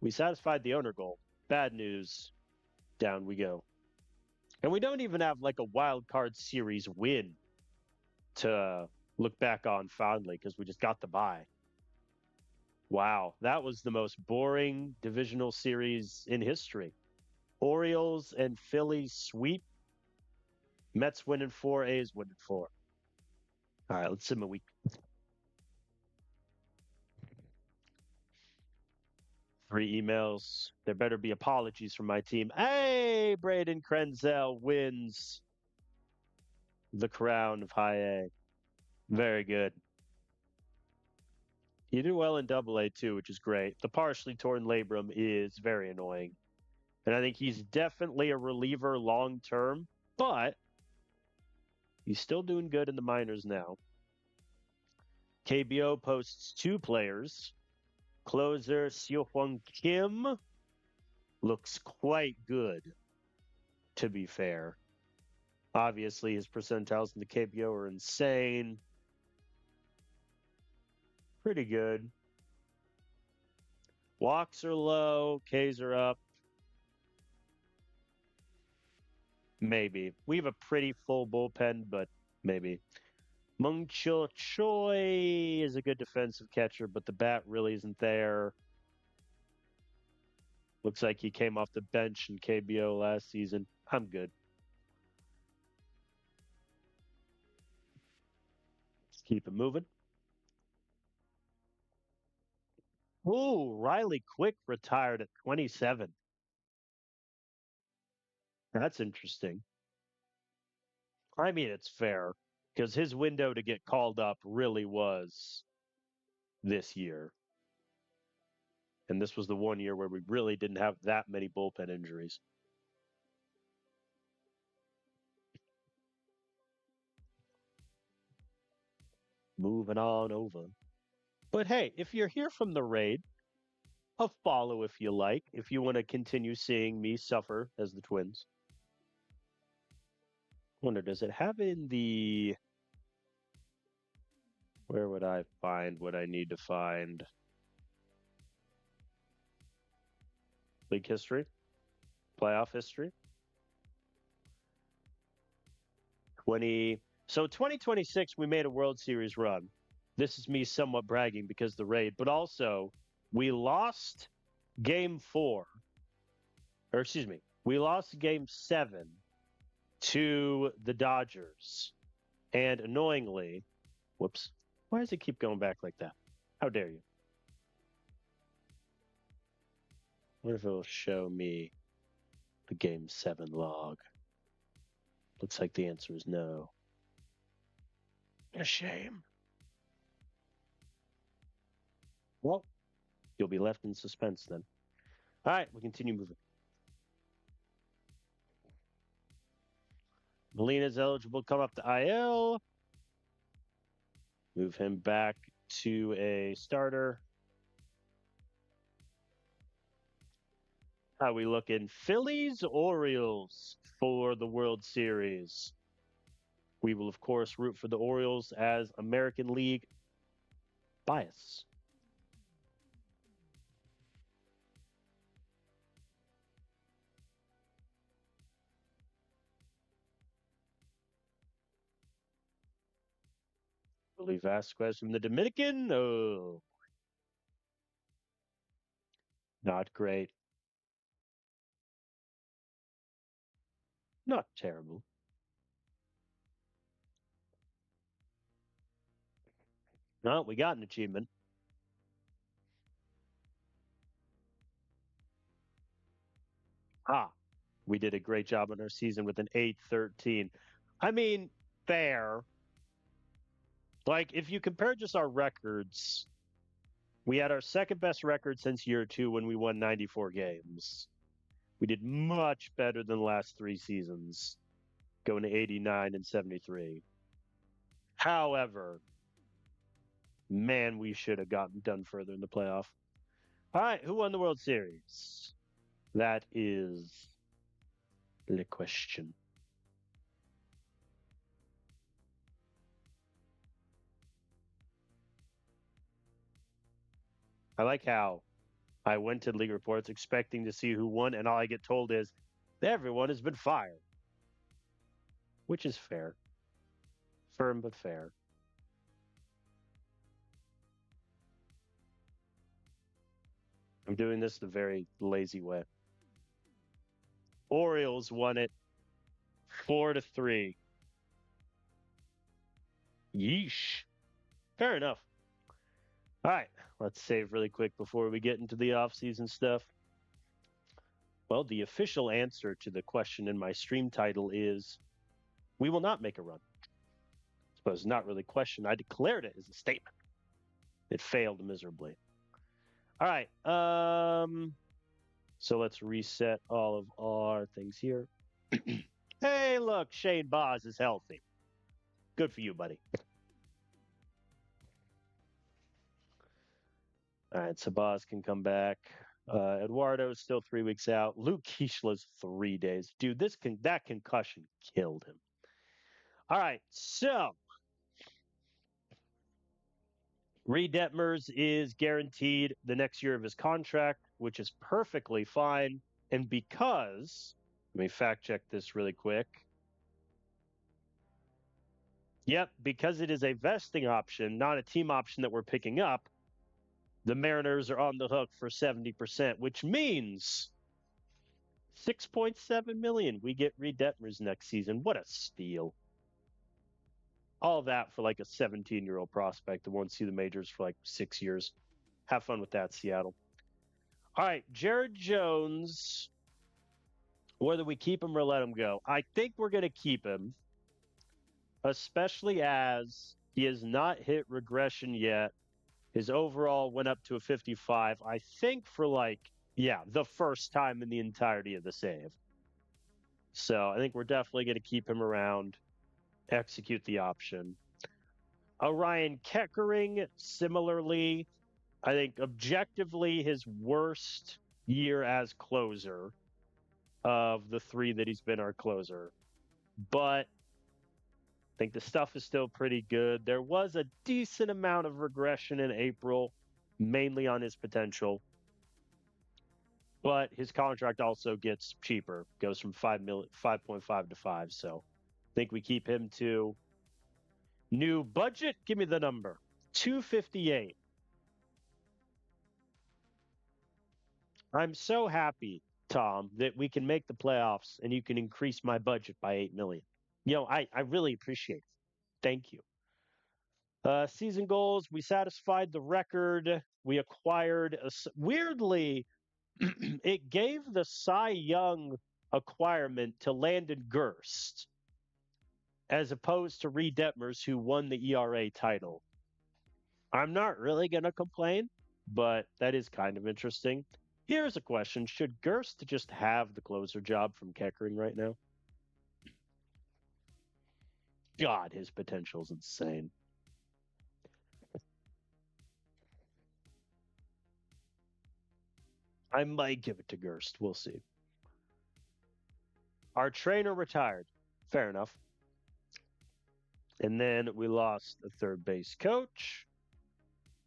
We satisfied the owner goal. Bad news. Down we go. And we don't even have like a wild card series win to look back on fondly because we just got the bye. Wow, that was the most boring divisional series in history. Orioles and Phillies sweep. Mets winning 4, A's winning 4. All right, let's sim a week. Three emails. There better be apologies from my team. Hey, Braden Krenzel wins the crown of high A. Very good. You do well in double A too, which is great. The partially torn labrum is very annoying. And I think he's definitely a reliever long term, but he's still doing good in the minors now. KBO posts 2 players. Closer Seohwon Kim looks quite good, to be fair. Obviously, his percentiles in the KBO are insane. Pretty good. Walks are low, Ks are up. Maybe. We have a pretty full bullpen, but maybe. Mung Chil Choi is a good defensive catcher, but the bat really isn't there. Looks like he came off the bench in KBO last season. I'm good. Let's keep it moving. Ooh, Riley Quick retired at 27. That's interesting. I mean, it's fair because his window to get called up really was this year. And this was the one year where we really didn't have that many bullpen injuries. Moving on over. But hey, if you're here from the raid, a follow if you like, if you want to continue seeing me suffer as the Twins. Wonder, does it have in the... Where would I find what I need to find? League history? Playoff history? 2026, we made a World Series run. This is me somewhat bragging because the raid, but also we lost game 4, or excuse me, we lost game 7 to the Dodgers. And annoyingly, whoops, why does it keep going back like that? How dare you? What if it'll show me the game 7 log? Looks like the answer is no. A shame. Well, you'll be left in suspense then. All right, we continue moving. Molina's eligible to come up to IL. Move him back to a starter. How we looking? Phillies, Orioles for the World Series. We will, of course, root for the Orioles as American League bias. Willie Vasquez from the Dominican. Oh, not great. Not terrible. No, we got an achievement. We did a great job on our season with an 8-13. I mean, fair. Like, if you compare just our records, we had our second best record since year 2 when we won 94 games. We did much better than the last 3 seasons, going to 89 and 73. However, man, we should have gotten done further in the playoff. All right, who won the World Series? That is the question. I like how I went to League Reports expecting to see who won, and all I get told is everyone has been fired, which is fair. Firm but fair. I'm doing this the very lazy way. Orioles won it 4-3. Yeesh. Fair enough. All right, let's save really quick before we get into the off-season stuff. Well, the official answer to the question in my stream title is we will not make a run. I suppose not really a question. I declared it as a statement. It failed miserably. All right. So let's reset all of our things here. Hey, look, Shane Baz is healthy. Good for you, buddy. All right, so Baz can come back. Eduardo's still 3 weeks out. Luke Keishla's 3 days. Dude, that concussion killed him. All right, so Reed Detmers is guaranteed the next year of his contract, which is perfectly fine. And because, let me fact check this really quick. Yep, because it is a vesting option, not a team option that we're picking up, the Mariners are on the hook for 70%, which means $6.7 million. We get Reed Detmers next season. What a steal. All that for like a 17-year-old prospect that won't see the majors for like 6 years. Have fun with that, Seattle. All right, Jared Jones, whether we keep him or let him go, I think we're going to keep him, especially as he has not hit regression yet. His overall went up to a 55, I think, for the first time in the entirety of the save. So I think we're definitely going to keep him around, execute the option. Orion Keckering, similarly, I think objectively his worst year as closer of the 3 that he's been our closer. But I think the stuff is still pretty good. There was a decent amount of regression in April, mainly on his potential. But his contract also gets cheaper, goes from 5.5 to 5. So I think we keep him to new budget. Give me the number 258. I'm so happy, Tom, that we can make the playoffs and you can increase my budget by $8 million. I really appreciate it. Thank you. Season goals, we satisfied the record. We acquired, weirdly, it gave the Cy Young acquirement to Landon Gerst as opposed to Reed Detmers, who won the ERA title. I'm not really going to complain, but that is kind of interesting. Here's a question. Should Gerst just have the closer job from Keckering right now? God, his potential is insane. I might give it to Gerst. We'll see. Our trainer retired. Fair enough. And then we lost a third base coach.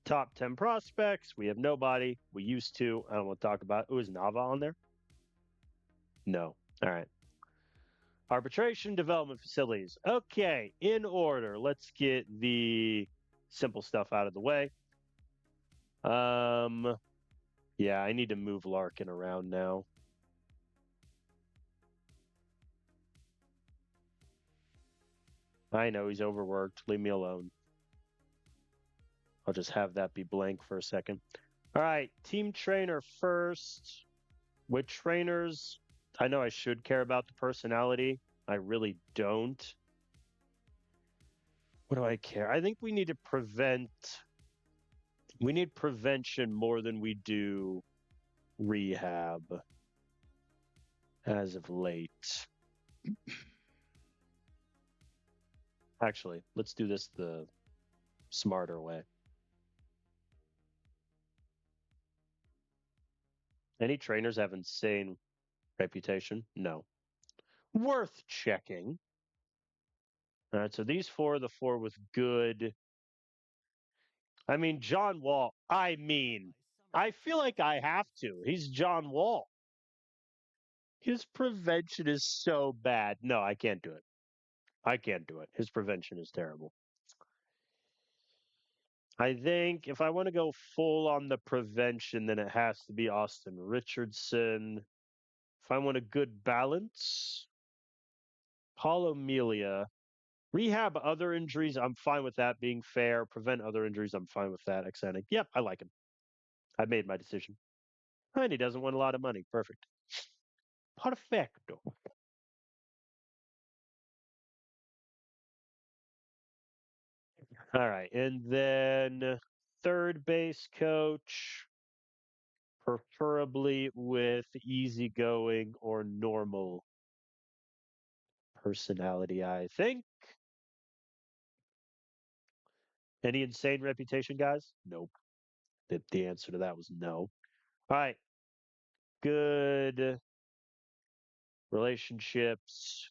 Top 10 prospects. We have nobody. We used to. I don't want to talk about it. Was Nava on there? No. All right. Arbitration development facilities. Okay, in order. Let's get the simple stuff out of the way. Yeah, I need to move Larkin around now. I know he's overworked. Leave me alone. I'll just have that be blank for a second. All right, team trainer first. With trainers, I know I should care about the personality. I really don't. What do I care? I think we need to we need prevention more than we do rehab as of late. Actually, let's do this the smarter way. Any trainers have insane reputation? No. Worth checking. All right, so these four are the four with good. I mean, John Wall. I feel like I have to. He's John Wall. His prevention is so bad. No, I can't do it. I can't do it. His prevention is terrible. I think if I want to go full on the prevention, then it has to be Austin Richardson. If I want a good balance, Paul Amelia. Rehab other injuries, I'm fine with that being fair. Prevent other injuries, I'm fine with that. Extending. Yep, I like him. I made my decision. And he doesn't want a lot of money. Perfect. Perfecto. All right. And then third base coach, preferably with easygoing or normal personality, I think. Any insane reputation, guys? Nope. The answer to that was no. All right. Good relationships.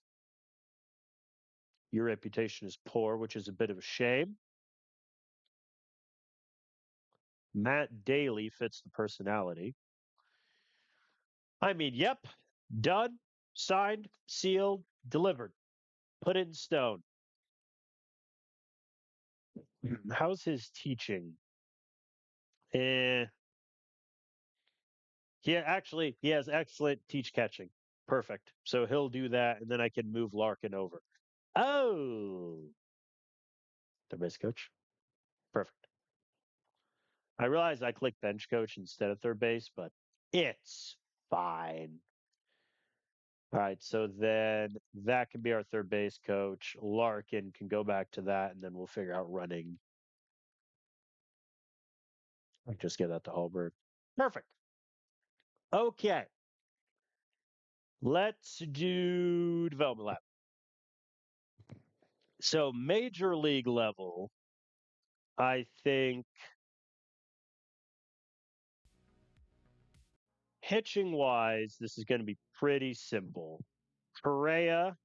Your reputation is poor, which is a bit of a shame. Matt Daly fits the personality. I mean, yep. Done, signed, sealed, delivered. Put it in stone. How's his teaching? Eh. He has excellent teach catching. Perfect. So he'll do that, and then I can move Larkin over. Oh, the base coach. Perfect. I realize I clicked bench coach instead of third base, but it's fine. All right, so then that can be our third base coach. Larkin can go back to that, and then we'll figure out running. I just get that to Hallberg. Perfect. Okay. Let's do development lab. So major league level, I think pitching wise, this is going to be pretty simple. Correa,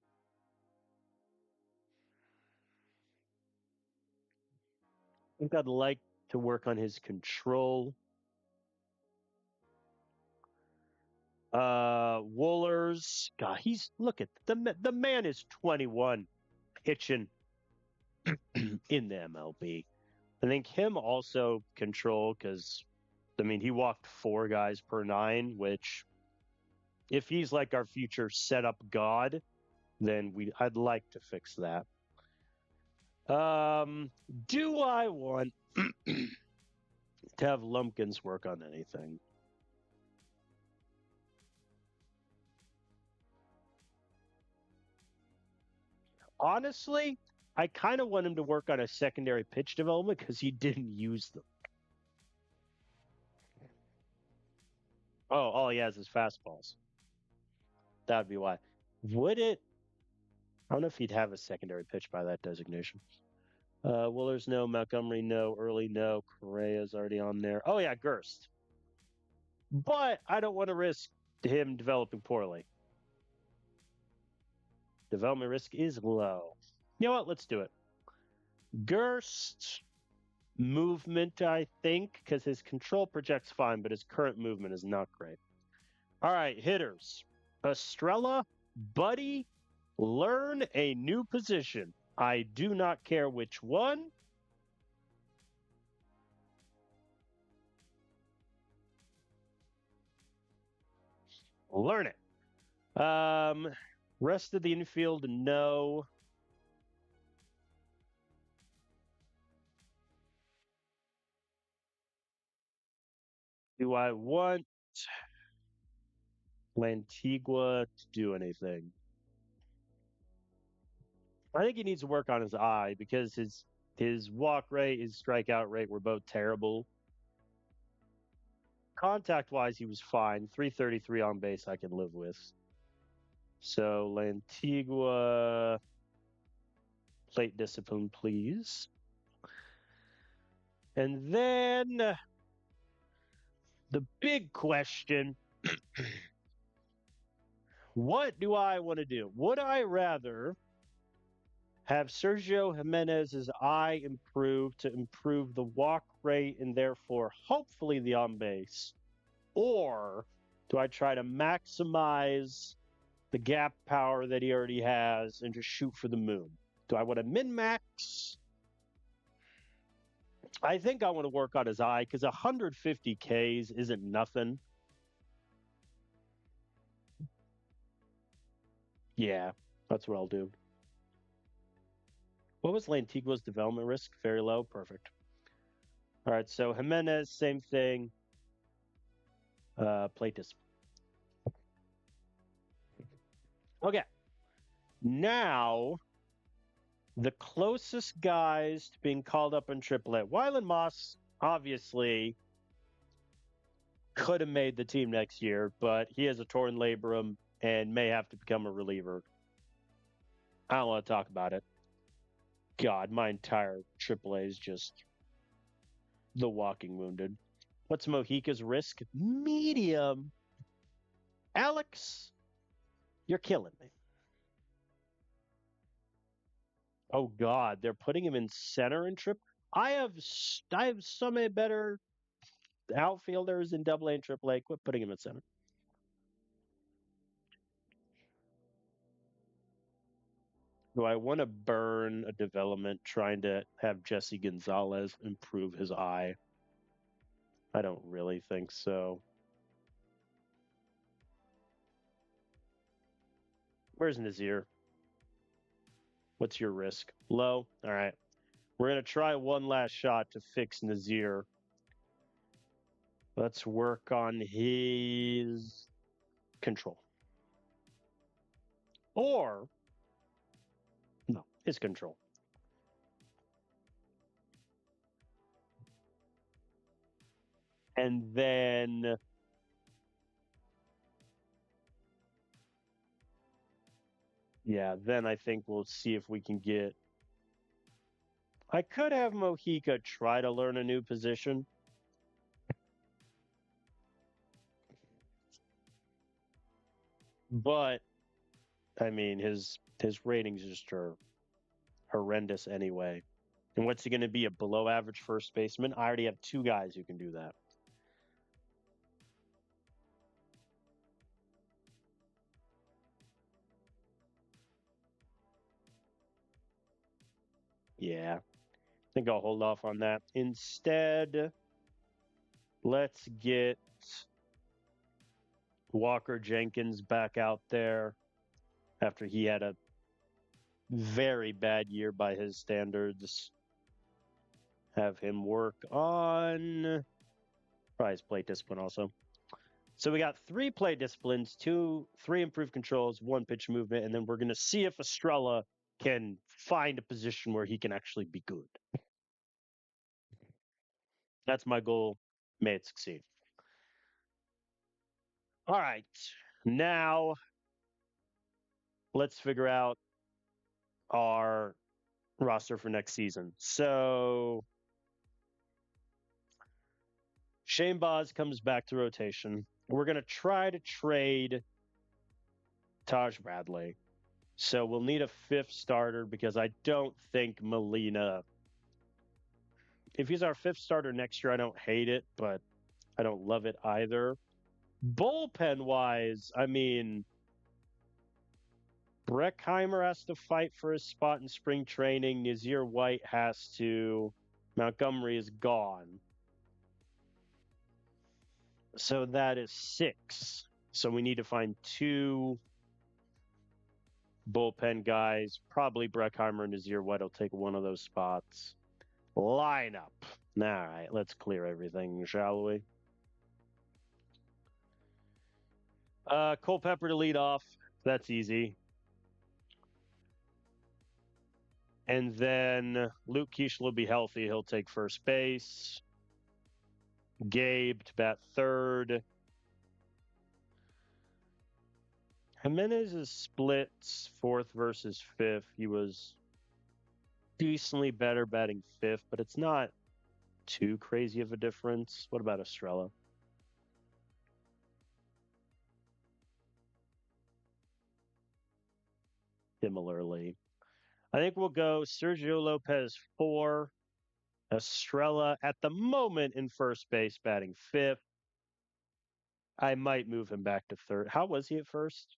I think I'd like to work on his control. Woolers, God, look at the man is 21 pitching in the MLB. I think him also control because I mean he walked four guys per nine, which if he's like our future setup god, then I'd like to fix that. Do I want to have Lumpkins work on anything? Honestly, I kind of want him to work on a secondary pitch development because he didn't use them. Oh, all he has is fastballs. That would be why. Would it? I don't know if he'd have a secondary pitch by that designation. Woolers, no. Montgomery, no. Early, no. Correa's already on there. Oh, yeah, Gerst. But I don't want to risk him developing poorly. Development risk is low. You know what? Let's do it. Gerst movement, I think, because his control projects fine, but his current movement is not great. All right, hitters. Estrella, Buddy, learn a new position. I do not care which one. Learn it. Rest of the infield, no. Do I want Lantigua to do anything? I think he needs to work on his eye because his walk rate, his strikeout rate were both terrible. Contact wise, he was fine. 333 on base, I can live with. So Lantigua, plate discipline, please. And then the big question What do I want to do? Would I rather have Sergio Jimenez's eye improve to improve the walk rate and therefore hopefully the on base? Or do I try to maximize the gap power that he already has and just shoot for the moon? Do I want to min max? I think I want to work on his eye because 150 Ks isn't nothing. Yeah, that's what I'll do. What was Lantigua's development risk? Very low. Perfect. All right, so Jimenez, same thing. Plate discipline. Okay. Now, the closest guys to being called up in AAA. Wyland Moss, obviously, could have made the team next year, but he has a torn labrum and may have to become a reliever. I don't want to talk about it. God, my entire AAA is just the walking wounded. What's Mojica's risk? Medium. Alex, you're killing me. Oh God, they're putting him in center in trip. I have so many better outfielders in Double A and Triple A. Quit putting him in center. Do I want to burn a development trying to have Jesse Gonzalez improve his eye? I don't really think so. Where's Nazir? What's your risk? Low? All right. We're going to try one last shot to fix Nazir. Let's work on his control. Or, no, his control. And then then I think we'll see if we can get. I could have Mojica try to learn a new position. But I mean his ratings just are horrendous anyway. And what's he going to be, a below average first baseman? I already have two guys who can do that. Yeah. I think I'll hold off on that. Instead, let's get Walker Jenkins back out there after he had a very bad year by his standards. Have him work on probably his plate discipline also. So we got 3 plate disciplines, 3 improved controls, 1 pitch movement, and then we're going to see if Estrella can find a position where he can actually be good. That's my goal. May it succeed. All right. Now let's figure out our roster for next season. So Shane Baz comes back to rotation. We're going to try to trade Taj Bradley. So we'll need a 5th starter because I don't think Molina. If he's our 5th starter next year, I don't hate it, but I don't love it either. Bullpen wise, I mean, Breckheimer has to fight for his spot in spring training. Nazir White has to. Montgomery is gone. So that is 6. So we need to find 2 bullpen guys. Probably Breckheimer and Nazir White will take one of those spots. Lineup. All right, let's clear everything, shall we? Culpepper to lead off. That's easy. And then Luke Keeschel will be healthy. He'll take first base. Gabe to bat 3rd. Jimenez is split 4th versus 5th. He was decently better batting 5th, but it's not too crazy of a difference. What about Estrella? similarly. I think we'll go Sergio Lopez 4, Estrella at the moment in first base, batting fifth. I might move him back to third. How was he at first?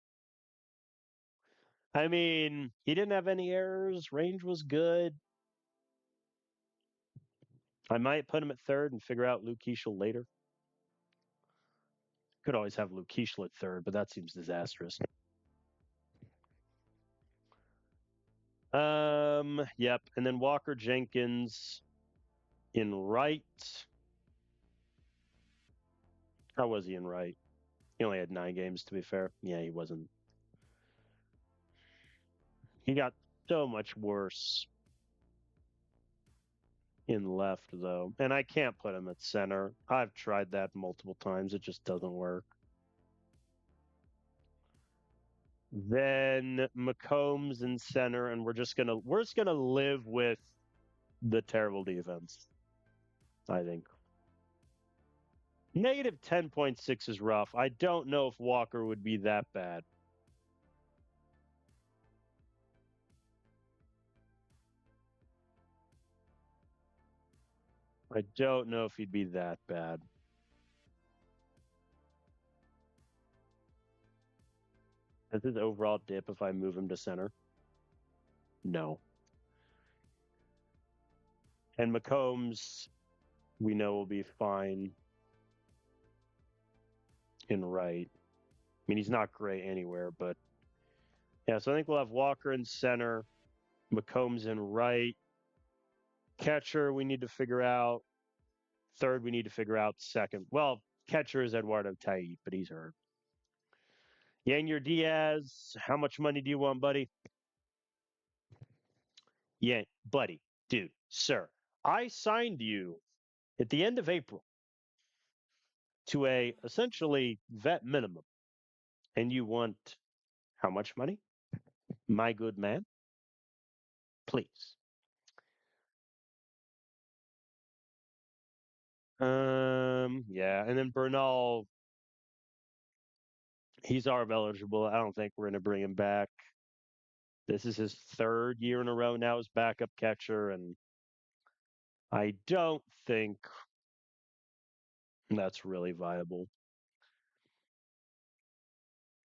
I mean, he didn't have any errors. Range was good. I might put him at third and figure out Luke Keeschel later. Could always have Luke Keeschel at third, but that seems disastrous. Yep. And then Walker Jenkins in right. How was he in right? He only had 9 games, to be fair. Yeah, he wasn't. He got so much worse in left, though. And I can't put him at center. I've tried that multiple times. It just doesn't work. Then McCombs in center, and we're just gonna live with the terrible defense, I think. Negative 10.6 is rough. I don't know if Walker would be that bad. I don't know if he'd be that bad. Does his overall dip if I move him to center? No. And McCombs, we know, will be fine in right. I mean, he's not great anywhere, but yeah, so I think we'll have Walker in center, McCombs in right. Catcher, we need to figure out. Third, we need to figure out. Second, well, catcher is Eduardo Tait, but he's hurt. Yanier Diaz, how much money do you want, buddy? Yeah, buddy, dude, sir. I signed you at the end of April to a essentially vet minimum, and you want how much money? My good man, please. Yeah, and then Bernal, he's ARB eligible. I don't think we're going to bring him back. This is his third year in a row now as backup catcher, and I don't think that's really viable.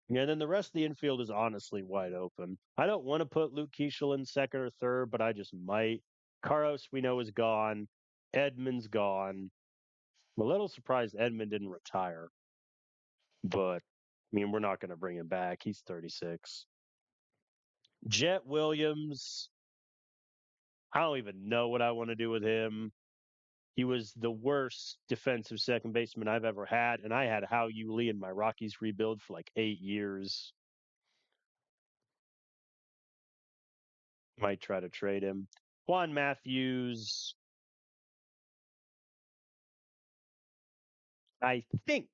Yeah, and then the rest of the infield is honestly wide open. I don't want to put Luke Keeschel in second or third, but I just might. Carlos, we know, is gone. Edman's gone. I'm a little surprised Edman didn't retire, but I mean, we're not going to bring him back. He's 36. Jet Williams, I don't even know what I want to do with him. He was the worst defensive second baseman I've ever had, and I had Hao Yu Lee in my Rockies rebuild for like 8 years. Might try to trade him. Juan Matthews, I think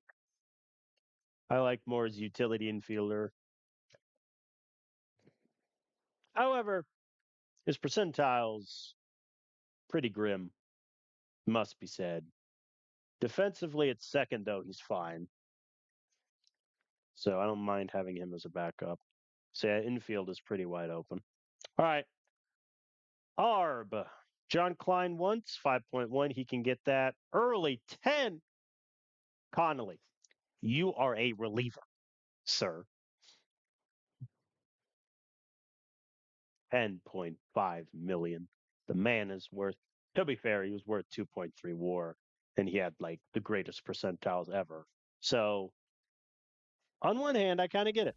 I like more as utility infielder. However, his percentiles pretty grim, must be said. Defensively at second, though, he's fine. So I don't mind having him as a backup. So yeah, infield is pretty wide open. All right. ARB. John Klein wants 5.1. He can get that early. 10. Connolly, you are a reliever, sir. 10.5 million. The man is worth, to be fair, he was worth 2.3 WAR, and he had like the greatest percentiles ever. So on one hand, I kind of get it.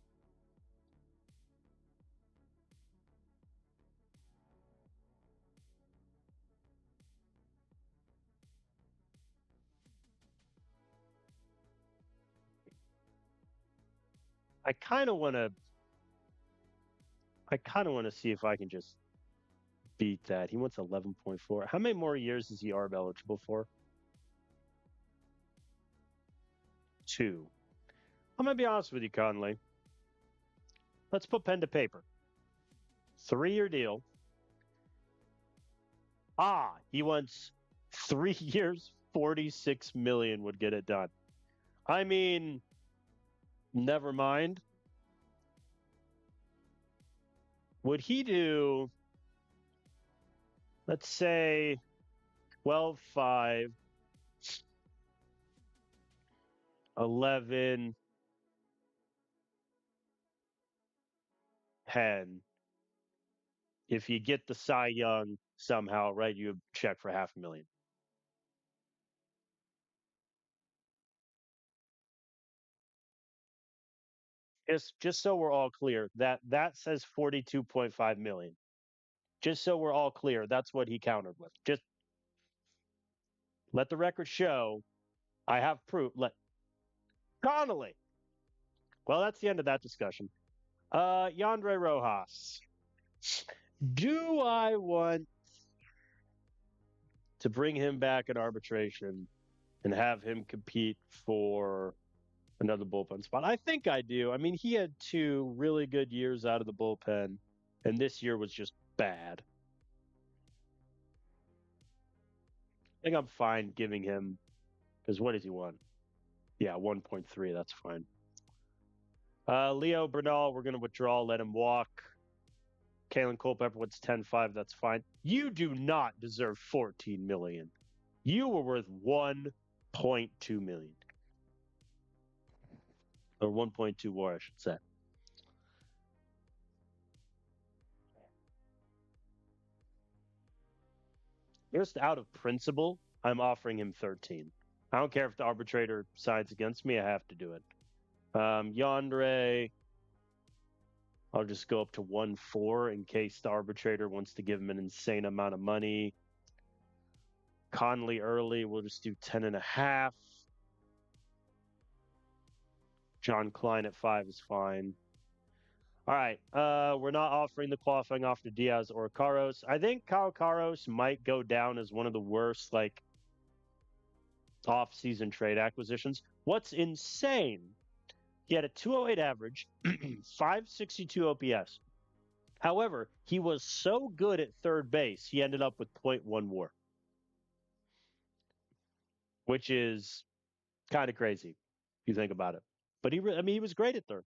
I kind of want to. I kind of want to see if I can just beat that. He wants 11.4. How many more years is he ARB eligible for? 2. I'm gonna be honest with you, Conley. Let's put pen to paper. 3-year deal. He wants 3 years, 46 million would get it done. I mean, never mind. would he do, let's say, 12-5, 11-10 if you get the Cy Young somehow, right? You check for $500,000. Just so we're all clear, that says 42.5 million. Just so we're all clear, that's what he countered with. Just let the record show I have proof. Let Connolly. Well, that's the end of that discussion. Yandre Rojas. Do I want to bring him back in arbitration and have him compete for another bullpen spot? I think I do. I mean, he had 2 really good years out of the bullpen, and this year was just bad. I think I'm fine giving him, because what does he want? Yeah, 1.3. That's fine. Leo Bernal, we're going to withdraw, let him walk. Kalen Culpepper wants 10.5. That's fine. You do not deserve 14 million. You were worth 1.2 million. Or 1.2 war, I should say. Just out of principle, I'm offering him 13. I don't care if the arbitrator sides against me, I have to do it. Yandre, I'll just go up to 1.4 in case the arbitrator wants to give him an insane amount of money. Conley early, we'll just do 10.5. John Klein at 5 is fine. All right. We're not offering the qualifying offer to Diaz or Caros. I think Kyle Caros might go down as one of the worst, like, off-season trade acquisitions. What's insane, he had a 208 average, 562 OPS. However, he was so good at third base, he ended up with 0.1 WAR, which is kind of crazy if you think about it. But he was great at third.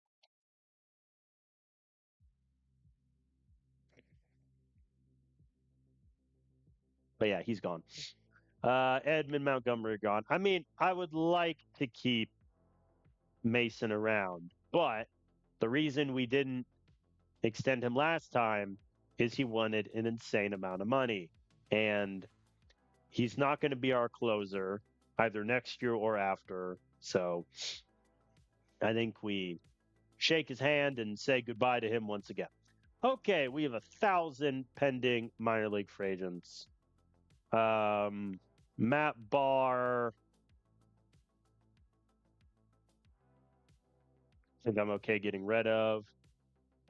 But yeah, he's gone. Edmund Montgomery gone. I mean, I would like to keep Mason around, but the reason we didn't extend him last time is he wanted an insane amount of money. And he's not going to be our closer either next year or after. So I think we shake his hand and say goodbye to him once again. Okay, we have 1,000 pending minor league free agents. Matt Barr. I think I'm okay getting rid of.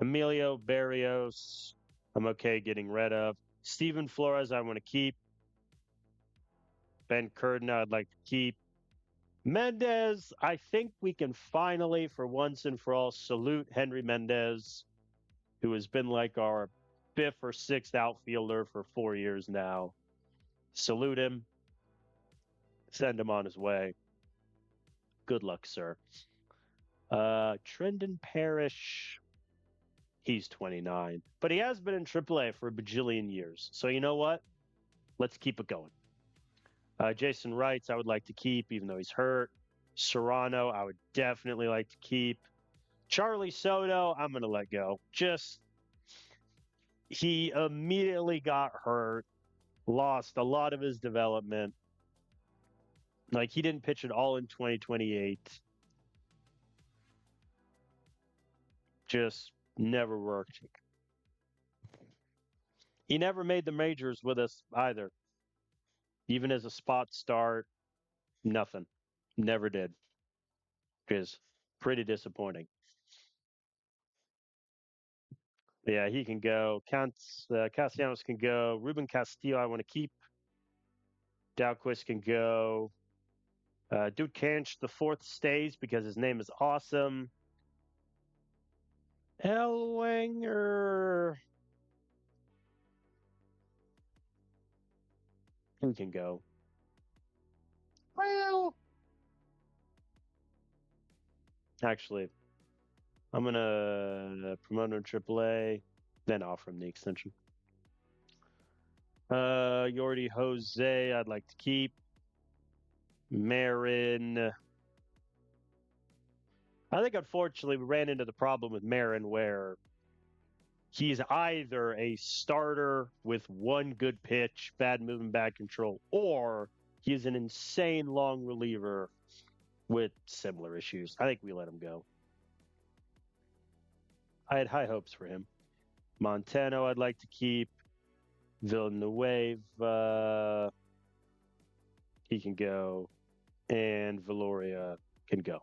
Emilio Barrios, I'm okay getting rid of. Steven Flores, I want to keep. Ben Curdon, I'd like to keep. Mendez, I think we can finally, for once and for all, salute Henry Mendez, who has been like our 5th or 6th outfielder for 4 years now. Salute him. Send him on his way. Good luck, sir. Trendon Parrish, he's 29, but he has been in AAA for a bajillion years. So you know what? Let's keep it going. Jason Wrights, I would like to keep, even though he's hurt. Serrano, I would definitely like to keep. Charlie Soto, I'm going to let go. He immediately got hurt, lost a lot of his development. Like, he didn't pitch at all in 2028. Just never worked. He never made the majors with us either. Even as a spot start, nothing. Never did. Which is pretty disappointing. Yeah, he can go. Castellanos can go. Ruben Castillo, I want to keep. Dalquist can go. Dude Canch, the 4th stays because his name is awesome. Elwanger. Who can go? Well, actually, I'm going to promote him to AAA. then offer him the extension. Yordi Jose, I'd like to keep. Marin. I think, unfortunately, we ran into the problem with Marin where he's either a starter with one good pitch, bad movement, bad control, or he's an insane long reliever with similar issues. I think we let him go. I had high hopes for him. Montano, I'd like to keep. Villanueva, he can go. And Valoria can go.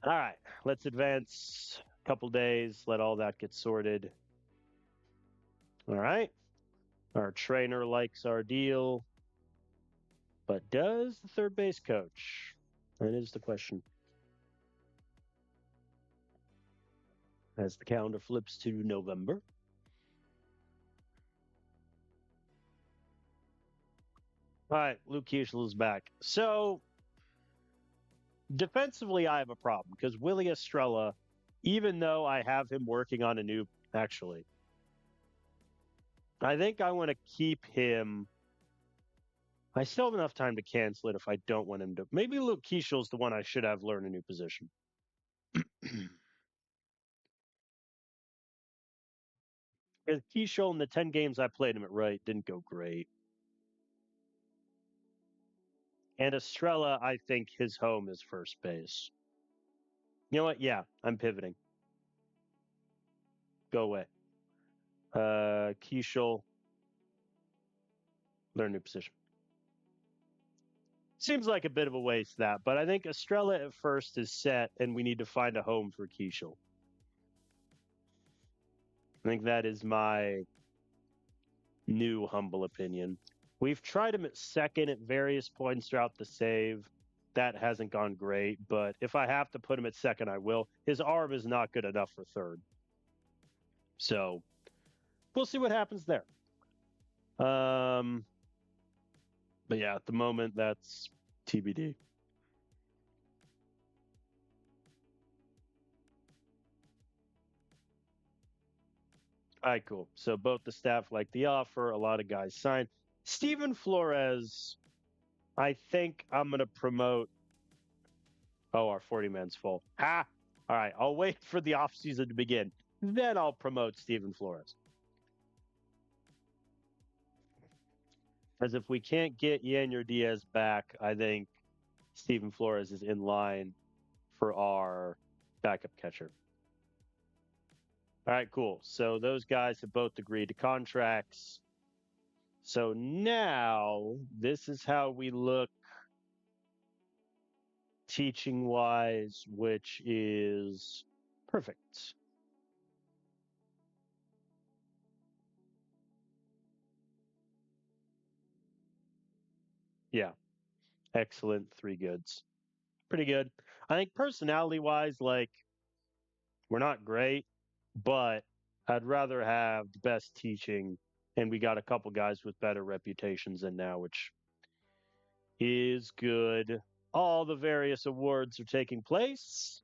All right, let's advance a couple days, let all that get sorted. All right. Our trainer likes our deal, but does the third base coach? That is the question. As the calendar flips to November. All right, Luke Keeschel is back. So, defensively, I have a problem because Willie Estrella, even though I have him working on a new, actually, I think I want to keep him. I still have enough time to cancel it if I don't want him to. Maybe Luke Keeschel's the one I should have learn a new position. Because Keeschel in the 10 games I played him at right didn't go great. And Estrella, I think his home is first base. You know what? Yeah, I'm pivoting. Go away. Keeschel, learn a new position. Seems like a bit of a waste, that, but I think Estrella at first is set, and we need to find a home for Keeschel. I think that is my new humble opinion. We've tried him at second at various points throughout the save. That hasn't gone great, but if I have to put him at second, I will. His arm is not good enough for third. So we'll see what happens there. But yeah, at the moment, that's TBD. All right, cool. So both the staff like the offer. A lot of guys signed. Steven Flores, I think I'm going to promote. Oh, our 40 man's full. Ha! All right, I'll wait for the offseason to begin. Then I'll promote Steven Flores. As if we can't get Yanyer Diaz back, I think Steven Flores is in line for our backup catcher. All right, cool. So those guys have both agreed to contracts. So now this is how we look teaching wise, which is perfect. Yeah. Excellent. 3 goods. Pretty good. I think personality wise, like, we're not great, but I'd rather have the best teaching. And we got a couple guys with better reputations than now, which is good. All the various awards are taking place.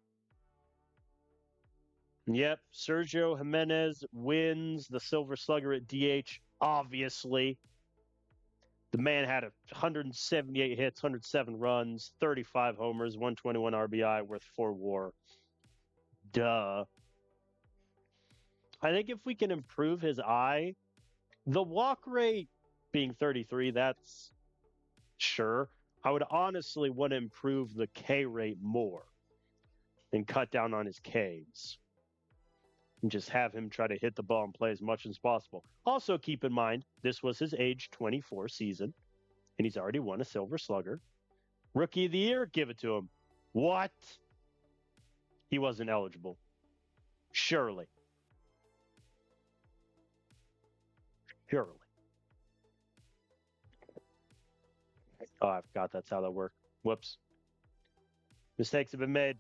Yep, Sergio Jimenez wins the Silver Slugger at DH, obviously. The man had 178 hits, 107 runs, 35 homers, 121 RBI, worth 4 WAR. Duh. I think if we can improve his eye, the walk rate being 33, that's sure. I would honestly want to improve the K rate more and cut down on his Ks and just have him try to hit the ball and play as much as possible. Also, keep in mind, this was his age 24 season, and he's already won a Silver Slugger. Rookie of the Year, give it to him. What? He wasn't eligible. Surely. Surely. Oh, I forgot that's how that worked. Whoops. Mistakes have been made.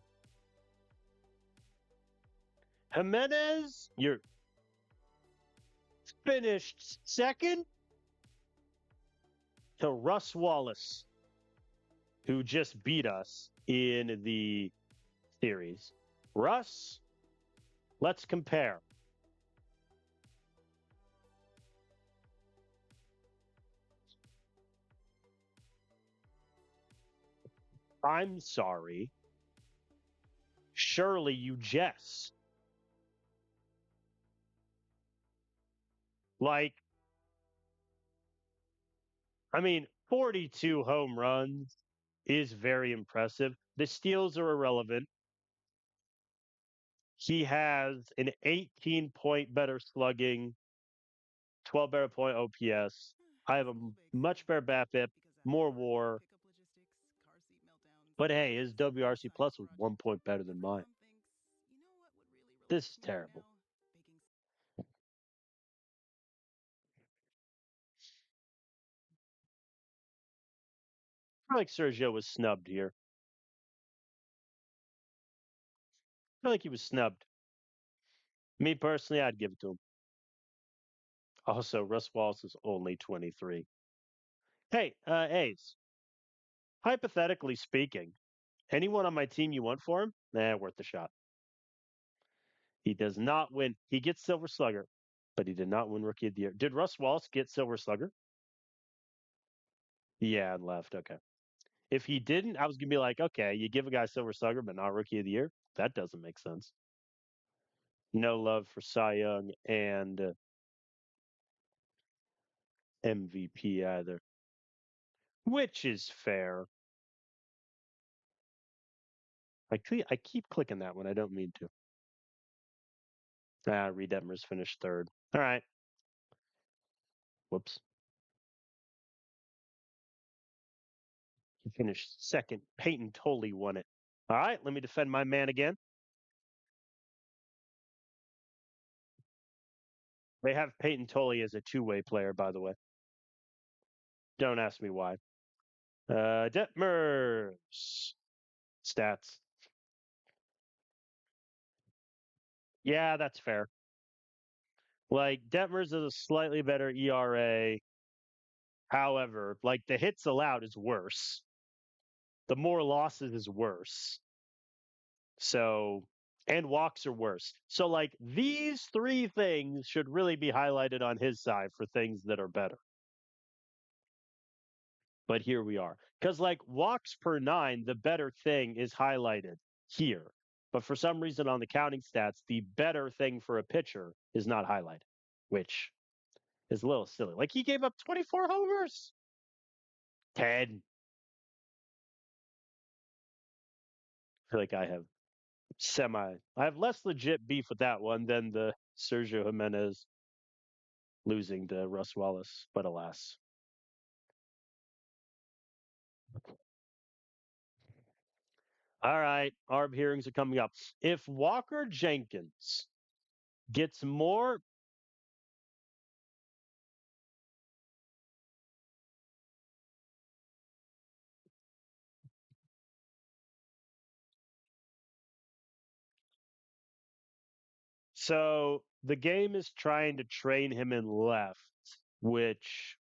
Jimenez, you're finished second to Russ Wallace, who just beat us in the series. Russ, let's compare. I'm sorry. Surely you jest. Like, I mean, 42 home runs is very impressive. The steals are irrelevant. He has an 18-point better slugging, 12 better point OPS. I have a much better BABIP, more WAR. But hey, his WRC plus was 1 point better than mine. This is terrible. I feel like Sergio was snubbed here. I feel like he was snubbed. Me personally, I'd give it to him. Also, Russ Wallace is only 23. Hey, A's. Hypothetically speaking, anyone on my team you want for him? Worth the shot. He does not win. He gets Silver Slugger, but he did not win Rookie of the Year. Did Russ Wallace get Silver Slugger? Yeah, and left. Okay. If he didn't, I was gonna be like, okay, you give a guy Silver Slugger, but not Rookie of the Year. That doesn't make sense. No love for Cy Young and MVP either, which is fair. I keep clicking that one. I don't mean to. Reed Detmers finished third. All right. Whoops. He finished second. Peyton Tolley won it. All right. Let me defend my man again. They have Peyton Tolley as a two-way player, by the way. Don't ask me why. Detmers stats. Yeah, that's fair. Like Detmers is a slightly better ERA. However, like the hits allowed is worse. The more losses is worse. So, and walks are worse. So, like these three things should really be highlighted on his side for things that are better. But here we are. Because, like, walks per nine, the better thing is highlighted here. But for some reason on the counting stats, the better thing for a pitcher is not highlighted, which is a little silly. Like, he gave up 24 homers. 10. I feel like I have less legit beef with that one than the Sergio Jimenez losing to Russ Wallace, but alas. All right, ARB hearings are coming up. If Walker Jenkins gets more. So the game is trying to train him in left, which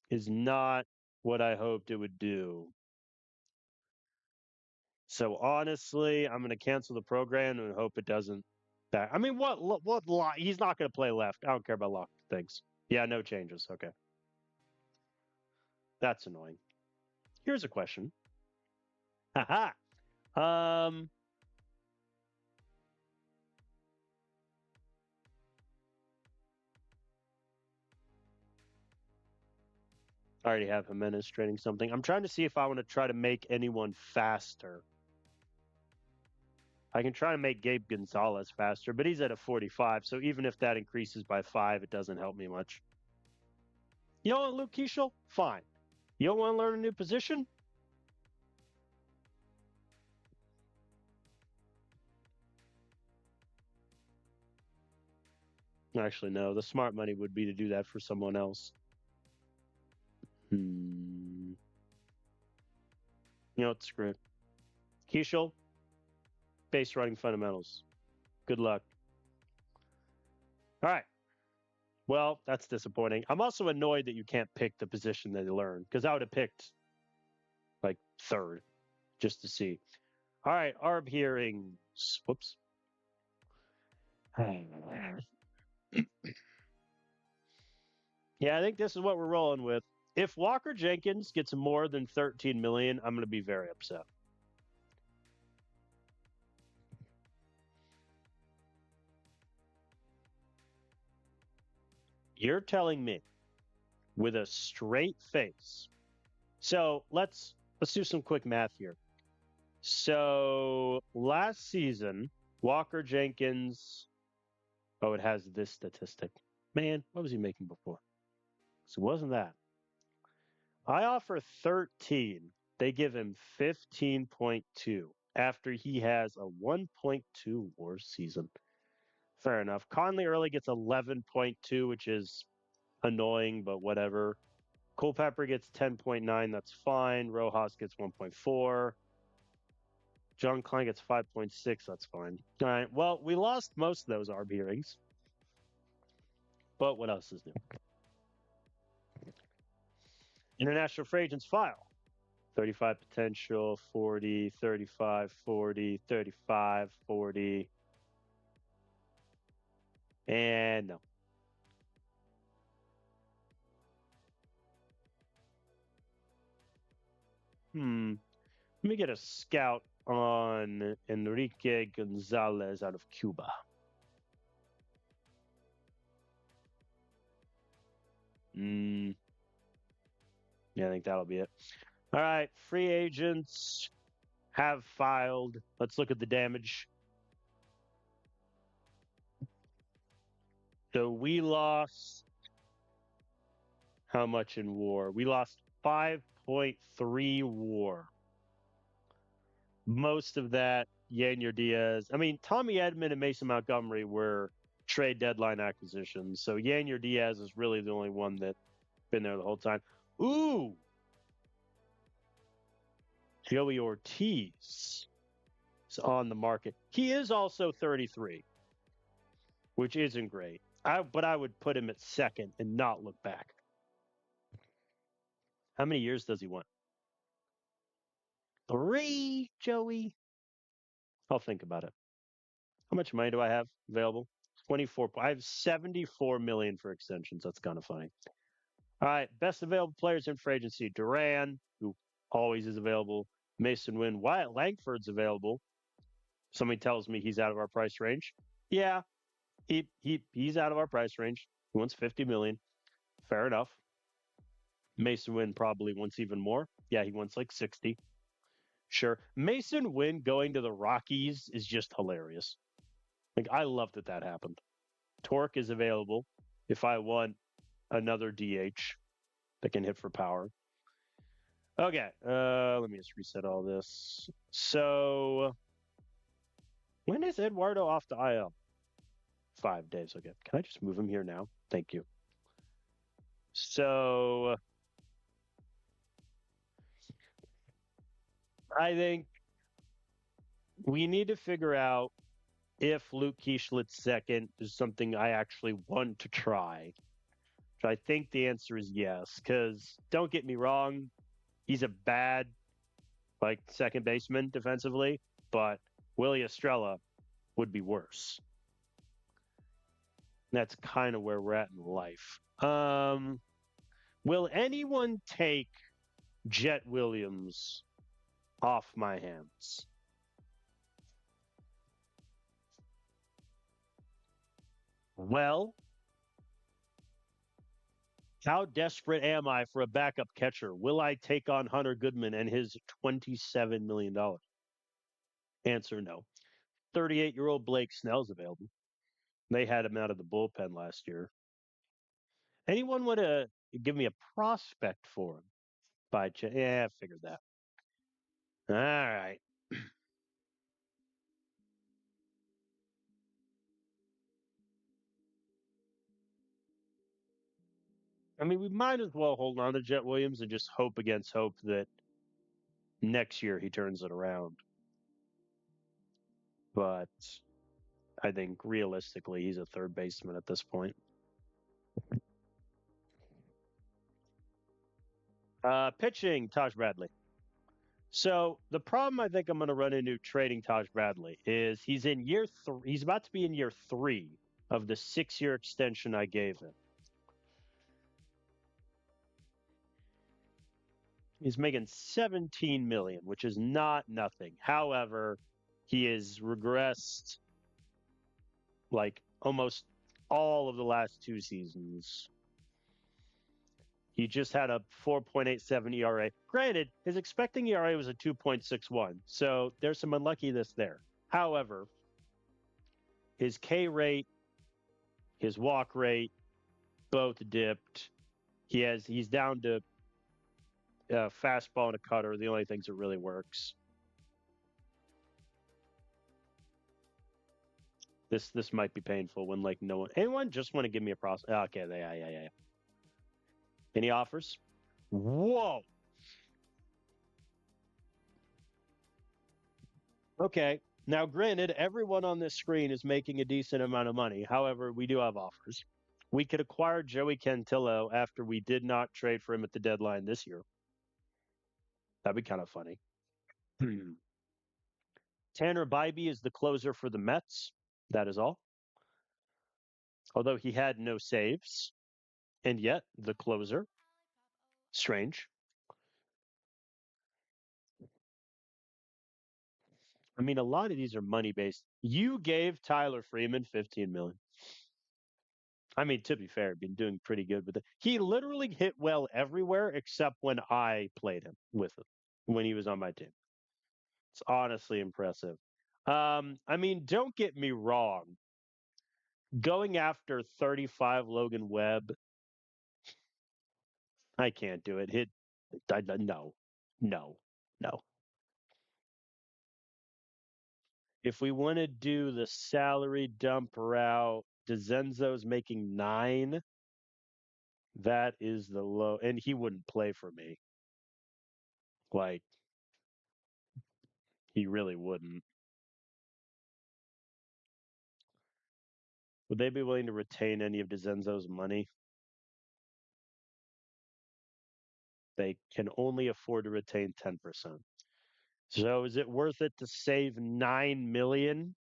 is not what I hoped it would do. So honestly, I'm going to cancel the program and hope it doesn't. I mean, what? He's not going to play left. I don't care about lock things. Yeah, no changes. Okay, that's annoying. Here's a question. Haha. Um, I already have Jimenez training something. I'm trying to see if I want to try to make anyone faster. I can try to make Gabe Gonzalez faster, but he's at a 45. So even if that increases by 5, it doesn't help me much. You know what, Luke Keeschel? Fine. You don't want to learn a new position? Actually, no. The smart money would be to do that for someone else. You know what? Screw it. Keeschel, base running fundamentals. Good luck. All right. Well, that's disappointing. I'm also annoyed that you can't pick the position that you learn because I would have picked like third just to see. All right, ARB hearings. Whoops. Yeah, I think this is what we're rolling with. If Walker Jenkins gets more than 13 million, I'm going to be very upset. You're telling me with a straight face. So let's do some quick math here. So last season, Walker Jenkins, oh, it has this statistic. Man, what was he making before? So it wasn't that. I offer 13. They give him 15.2 after he has a 1.2 WAR season. Fair enough. Conley early gets 11.2, which is annoying, but whatever. Culpepper gets 10.9. That's fine. Rojas gets 1.4. John Klein gets 5.6. That's fine. All right. Well, we lost most of those ARB hearings. But what else is new? International free agents file. 35 potential, 40, 35, 40, 35, 40. And no. Let me get a scout on Enrique Gonzalez out of Cuba. Yeah, I think that'll be it. All right, free agents have filed. Let's look at the damage. So we lost how much in WAR? We lost 5.3 WAR. Most of that, Yanier Diaz. I mean, Tommy Edman and Mason Montgomery were trade deadline acquisitions. So Yanier Diaz is really the only one that's been there the whole time. Ooh, Joey Ortiz is on the market. He is also 33, which isn't great. But I would put him at second and not look back. How many years does he want? 3, Joey. I'll think about it. How much money do I have available? 24. I have 74 million for extensions. That's kind of funny. All right, best available players in free agency: Duran, who always is available. Mason Wynn, Wyatt Langford's available. Somebody tells me he's out of our price range. Yeah, he's out of our price range. He wants 50 million. Fair enough. Mason Wynn probably wants even more. Yeah, he wants like 60. Sure. Mason Wynn going to the Rockies is just hilarious. Like, I love that happened. Torque is available if I want another DH that can hit for power. Okay, let me just reset all this. So, when is Eduardo off the IL? 5 days. Okay, can I just move him here now? Thank you. So, I think we need to figure out if Luke Kieschlitz second is something I actually want to try. So I think the answer is yes, because don't get me wrong, he's a bad second baseman defensively, but Willie Estrella would be worse. That's kind of where we're at in life. Will anyone take Jet Williams off my hands? Well, how desperate am I for a backup catcher? Will I take on Hunter Goodman and his $27 million? Answer no. 38-year-old Blake Snell's available. They had him out of the bullpen last year. Anyone want to give me a prospect for him? By chance? Yeah, I figured that. All right. I mean, we might as well hold on to Jet Williams and just hope against hope that next year he turns it around. But I think realistically, he's a third baseman at this point. Pitching, Taj Bradley. So the problem I think I'm going to run into trading Taj Bradley is he's in year 3. He's about to be in year 3 of the 6-year extension I gave him. He's making 17 million, which is not nothing. However, he has regressed like almost all of the last two seasons. He just had a 4.87 ERA. Granted, his expecting ERA was a 2.61, so there's some unluckiness there. However, his K rate, his walk rate, both dipped. He's down to fastball and a cutter, the only things that really works. This might be painful when like no one anyone just want to give me a process. Okay, yeah. Any offers? Whoa. Okay. Now, granted, everyone on this screen is making a decent amount of money. However, we do have offers. We could acquire Joey Cantillo after we did not trade for him at the deadline this year. That'd be kind of funny. Tanner Bybee is the closer for the Mets. That is all. Although he had no saves, and yet the closer. Strange. I mean, a lot of these are money based. You gave Tyler Freeman 15 million. I mean, to be fair, been doing pretty good with it. He literally hit well everywhere except when I played him with him when he was on my team. It's honestly impressive. I mean, don't get me wrong. Going after 35 Logan Webb, I can't do it. No, no, no. If we want to do the salary dump route, DeZenzo's making 9. That is the low, and he wouldn't play for me. Like, he really wouldn't. Would they be willing to retain any of DeZenzo's money? They can only afford to retain 10%. So is it worth it to save 9 million?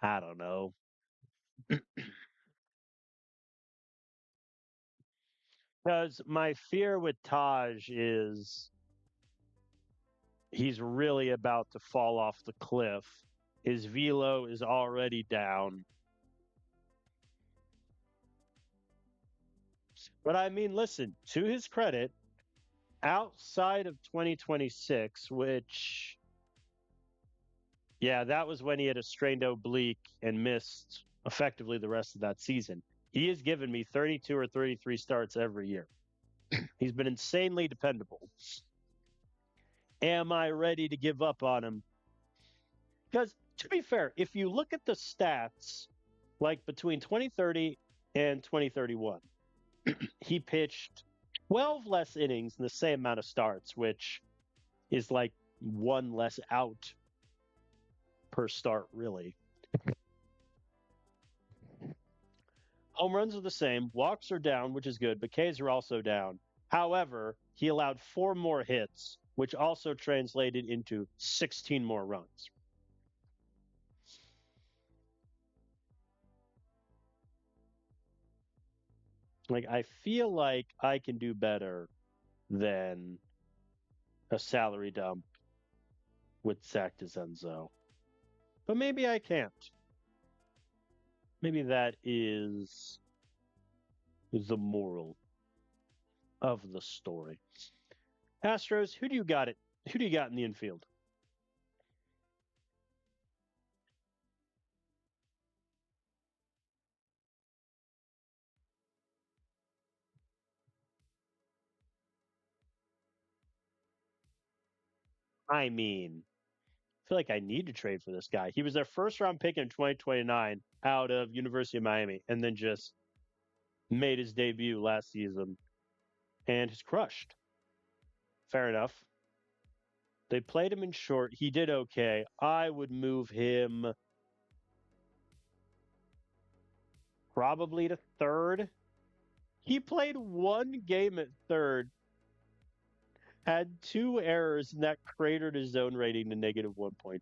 I don't know. Because my fear with Taj is he's really about to fall off the cliff. His velo is already down. But I mean, listen, to his credit, outside of 2026, which, yeah, that was when he had a strained oblique and missed effectively the rest of that season. He has given me 32 or 33 starts every year. He's been insanely dependable. Am I ready to give up on him? Because, to be fair, if you look at the stats, like between 2030 and 2031, he pitched 12 less innings and the same amount of starts, which is like one less out per start, really. Home runs are the same. Walks are down, which is good, but Ks are also down. However, he allowed 4 more hits, which also translated into 16 more runs. Like, I feel like I can do better than a salary dump with Zach DeZenzo. But maybe I can't. Maybe that is the moral of the story. Astros, who do you got it? Who do you got in the infield? I mean, I feel like I need to trade for this guy. He was their first round pick in 2029 out of University of Miami and then just made his debut last season and has crushed. Fair enough. They played him in short. He did okay. I would move him probably to third. He played one game at third, had 2 errors, and that cratered his zone rating to negative 1.2.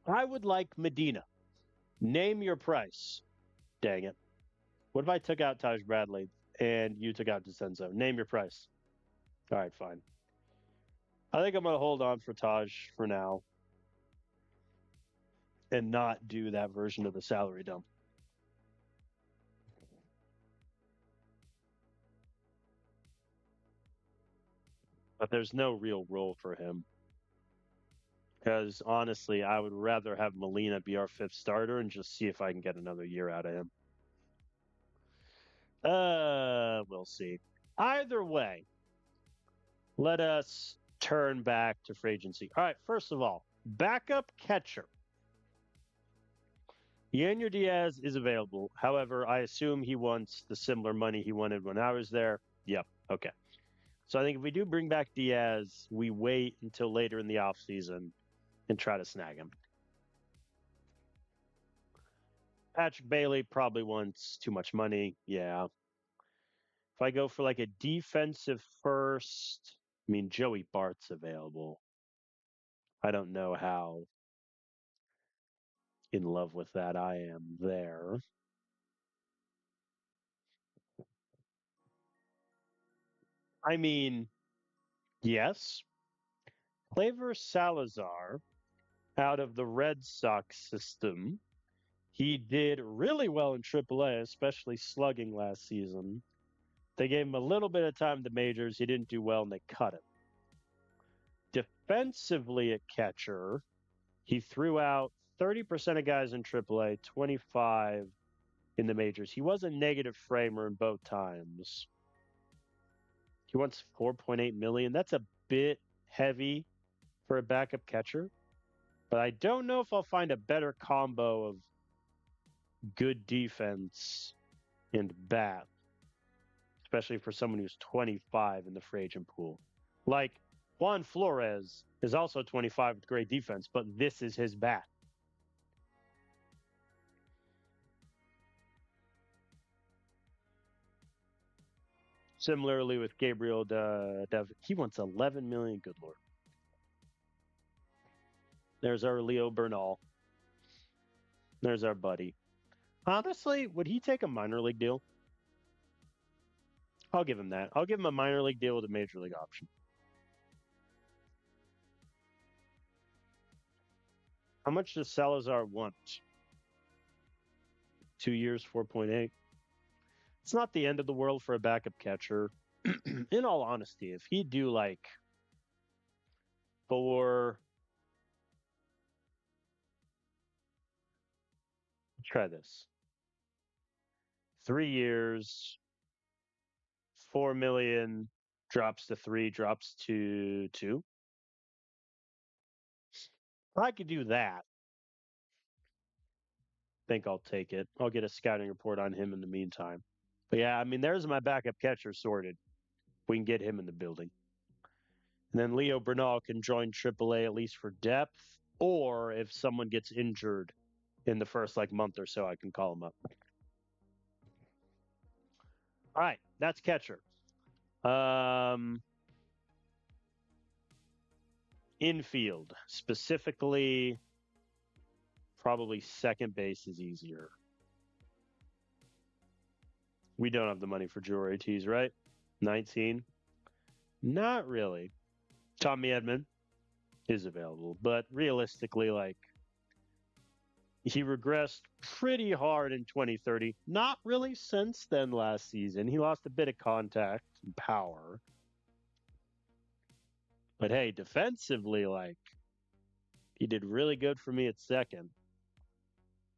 I would like Medina. Name your price. Dang it. What if I took out Taj Bradley and you took out DeCenzo. Name your price. All right, fine. I think I'm going to hold on for Taj for now and not do that version of the salary dump. But there's no real role for him. Because honestly, I would rather have Molina be our fifth starter and just see if I can get another year out of him. We'll see. Either way, let us turn back to free agency. All right, first of all, backup catcher. Yainer Diaz is available. However, I assume he wants the similar money he wanted when I was there. Yep. Okay. So I think if we do bring back Diaz, we wait until later in the offseason and try to snag him. Patrick Bailey probably wants too much money. Yeah. If I go for like a defensive first, I mean, Joey Bart's available. I don't know how in love with that I am there. I mean, yes. Claver Salazar out of the Red Sox system. He did really well in AAA, especially slugging last season. They gave him a little bit of time in the majors. He didn't do well, and they cut him. Defensively at catcher, he threw out 30% of guys in AAA, 25 in the majors. He was a negative framer in both times. He wants 4.8 million. That's a bit heavy for a backup catcher. But I don't know if I'll find a better combo of good defense and bat, especially for someone who's 25 in the free agent pool. Like Juan Flores is also 25 with great defense, but this is his bat. Similarly with Gabriel he wants 11 million. Good Lord. There's our Leo Bernal. There's our buddy. Honestly, would he take a minor league deal? I'll give him that. I'll give him a minor league deal with a major league option. How much does Salazar want? 2 years, 4.8. It's not the end of the world for a backup catcher. In all honesty, if he'd do like 4, try this. 3 years, 4 million, drops to 3, drops to 2. I could do that. Think I'll take it. I'll get a scouting report on him in the meantime. But yeah, I mean, there's my backup catcher sorted. We can get him in the building. And then Leo Bernal can join AAA at least for depth, or if someone gets injured in the first like month or so, I can call him up. All right, that's catcher. Infield, specifically, probably second base is easier. We don't have the money for Drew Ortiz, right? 19? Not really. Tommy Edman is available, but realistically, like, he regressed pretty hard in 2030. Not really since then last season. He lost a bit of contact and power. But hey, defensively, like, he did really good for me at second.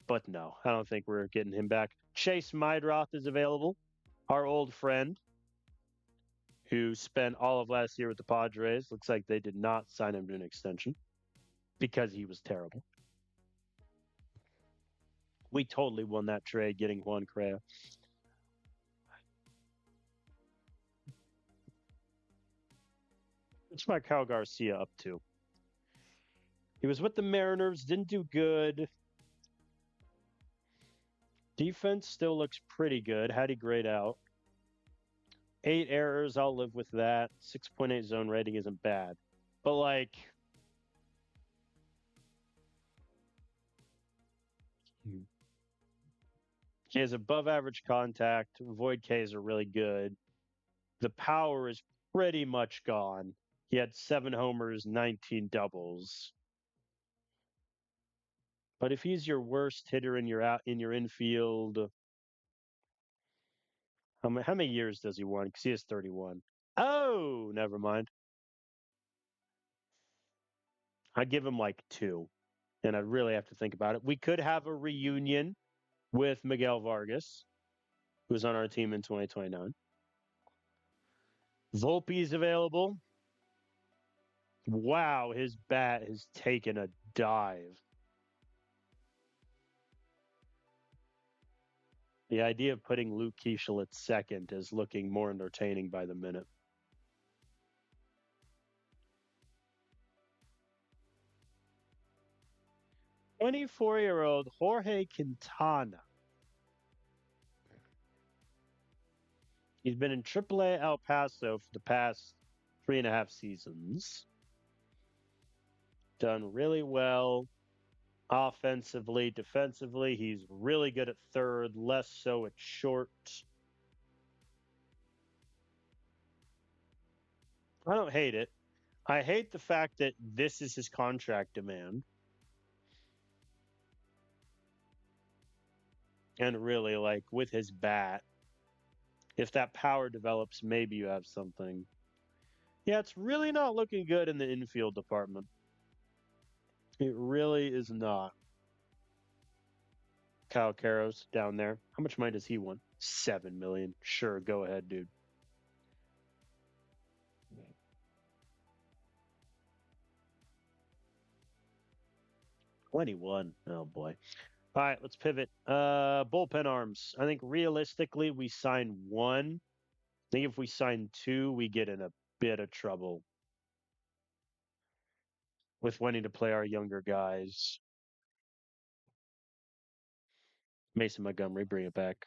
But no, I don't think we're getting him back. Chase Meidroth is available. Our old friend who spent all of last year with the Padres. Looks like they did not sign him to an extension because he was terrible. We totally won that trade getting Juan Correa. What's my Kyle Garcia up to? He was with the Mariners, didn't do good. Defense still looks pretty good. How'd he grade out? 8 errors, I'll live with that. 6.8 zone rating isn't bad. But like, He has above average contact. Void Ks are really good. The power is pretty much gone. He had 7 homers, 19 doubles. But if he's your worst hitter in your infield, how many years does he want? Because he has 31. Oh, never mind. I'd give him like 2, and I'd really have to think about it. We could have a reunion with Miguel Vargas, who's on our team in 2029. Volpe's available. Wow, his bat has taken a dive. The idea of putting Luke Keeschel at second is looking more entertaining by the minute. 24-year-old Jorge Quintana. He's been in AAA El Paso for the past 3.5 seasons. Done really well offensively, defensively. He's really good at third, less so at short. I don't hate it. I hate the fact that this is his contract demand. And really, like with his bat, if that power develops, maybe you have something. Yeah, it's really not looking good in the infield department. It really is not. Kyle Caros down there. How much money does he want? 7 million. Sure, go ahead, dude. $21. Oh boy. All right, let's pivot. Bullpen arms. I think realistically we sign 1. I think if we sign 2, we get in a bit of trouble with wanting to play our younger guys. Mason Montgomery, bring it back.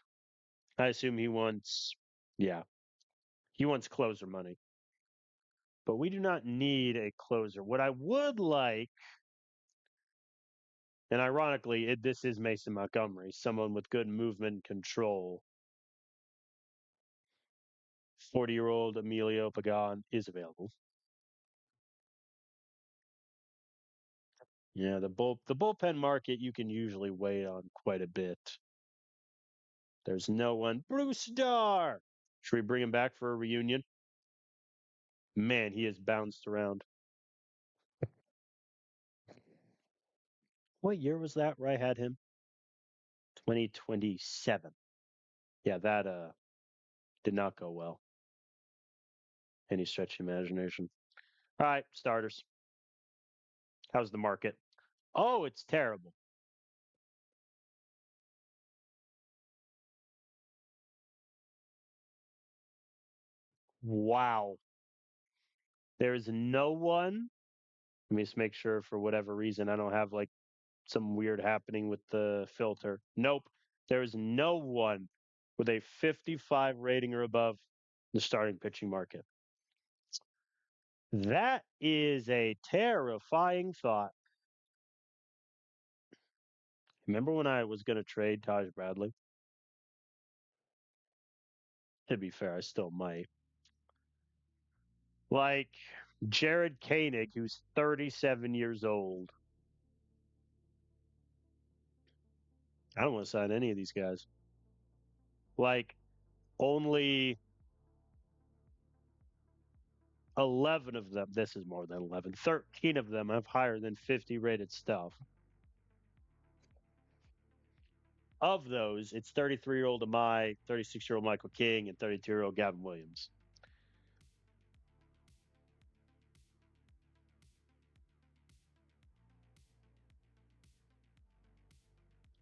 I assume he wants closer money. But we do not need a closer. What I would like, and ironically, this is Mason Montgomery, someone with good movement control. 40-year-old Emilio Pagan is available. Yeah, the bullpen market you can usually wait on quite a bit. There's no one. Bruce Dar. Should we bring him back for a reunion? Man, he has bounced around. What year was that where I had him? 2027. Yeah, that did not go well. Any stretch of imagination. All right, starters. How's the market? Oh, it's terrible. Wow. There's no one. Let me just make sure for whatever reason I don't have like some weird happening with the filter. Nope. There is no one with a 55 rating or above in the starting pitching market. That is a terrifying thought. Remember when I was going to trade Taj Bradley? To be fair, I still might. Like Jared Koenig, who's 37 years old. I don't want to sign any of these guys. Like only 11 of them, this is more than 11, 13 of them have higher than 50 rated stuff. Of those, it's 33-year-old Amai, 36-year-old Michael King, and 32-year-old Gavin Williams.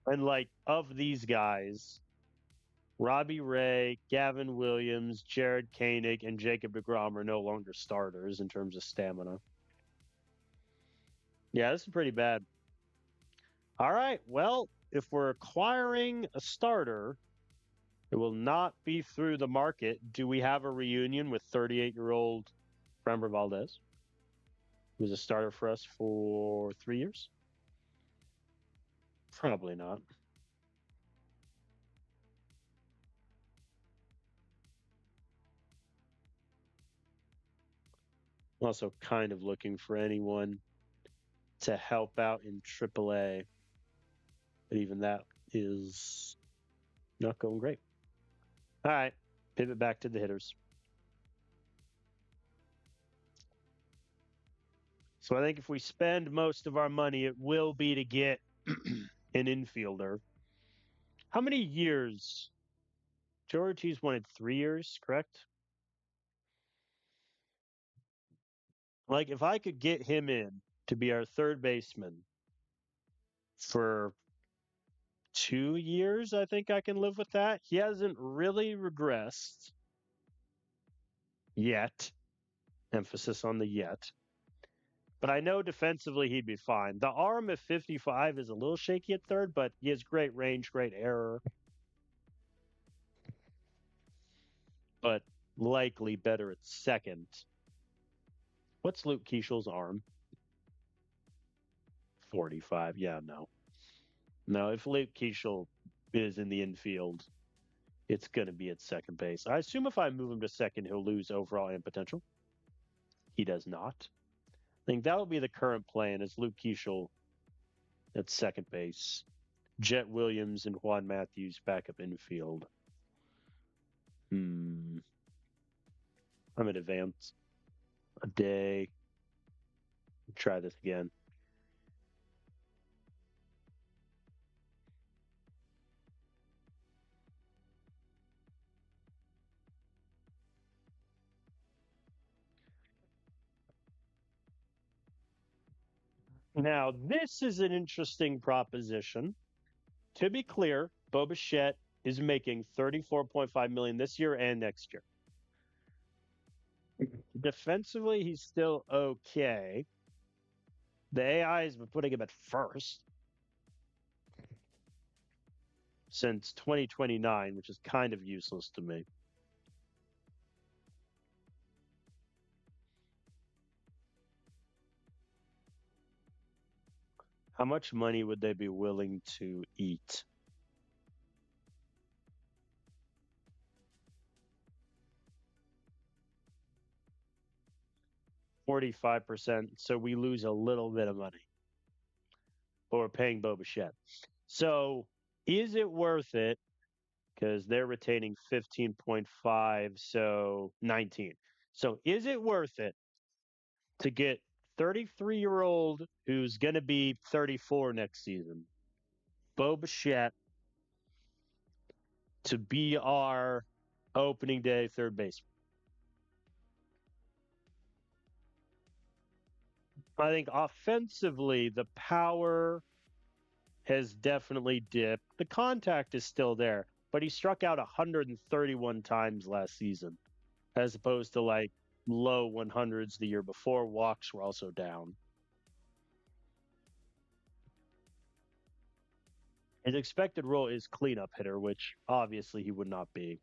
And like of these guys, Robbie Ray, Gavin Williams, Jared Koenig, and Jacob DeGrom are no longer starters in terms of stamina. Yeah, this is pretty bad. All right. Well, if we're acquiring a starter, it will not be through the market. Do we have a reunion with 38-year-old Framber Valdez, who was a starter for us for 3 years? Probably not. I'm also kind of looking for anyone to help out in AAA, but even that is not going great. All right, pivot back to the hitters. So I think if we spend most of our money, it will be to get an infielder. How many years? Joe Ortiz wanted 3 years, correct? Like, if I could get him in to be our third baseman for 2 years, I think I can live with that. He hasn't really regressed yet. Emphasis on the yet. But I know defensively he'd be fine. The arm at 55 is a little shaky at third, but he has great range, great error. But likely better at second. What's Luke Keeschel's arm? 45. Yeah, no. No, if Luke Keeschel is in the infield, it's going to be at second base. I assume if I move him to second, he'll lose overall and potential. He does not. I think that'll be the current plan is Luke Keeschel at second base, Jet Williams and Juan Matthews back up infield. I'm in advance. A day. Try this again. Now, this is an interesting proposition. To be clear, Bo Bichette is making $34.5 million this year and next year. Defensively, he's still okay. The AI has been putting him at first since 2029, which is kind of useless to me. How much money would they be willing to eat? $45%. So we lose a little bit of money. But we're paying Bo Bichette. So is it worth it? Because they're retaining 15.5, so 19. So is it worth it to get 33-year-old who's going to be 34 next season, Bo Bichette, to be our opening day third baseman? I think offensively, the power has definitely dipped. The contact is still there, but he struck out 131 times last season, as opposed to like low 100s the year before. Walks were also down. His expected role is cleanup hitter, which obviously he would not be.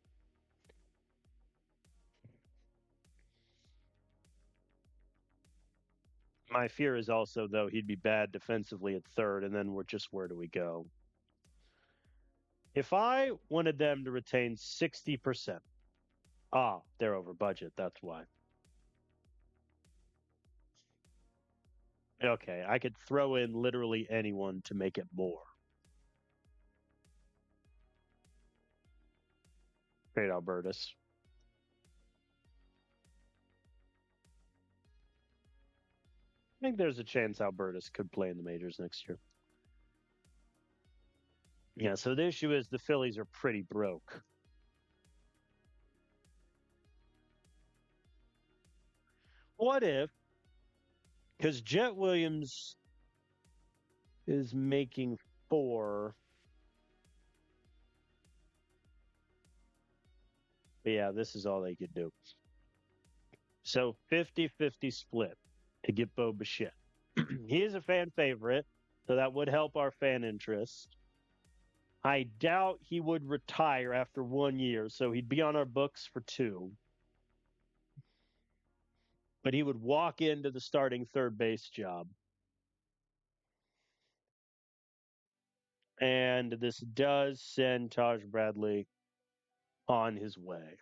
My fear is also, though, he'd be bad defensively at third, and then we're just where do we go? If I wanted them to retain 60%, they're over budget. That's why. Okay, I could throw in literally anyone to make it more. Great Albertus. I think there's a chance Albertus could play in the majors next year. Yeah, so the issue is the Phillies are pretty broke. What if, because Jet Williams is making 4. But yeah, this is all they could do. So 50-50 split to get Bo Bichette. He is a fan favorite, so that would help our fan interest. I doubt he would retire after 1 year, so he'd be on our books for 2. But he would walk into the starting third base job. And this does send Taj Bradley on his way.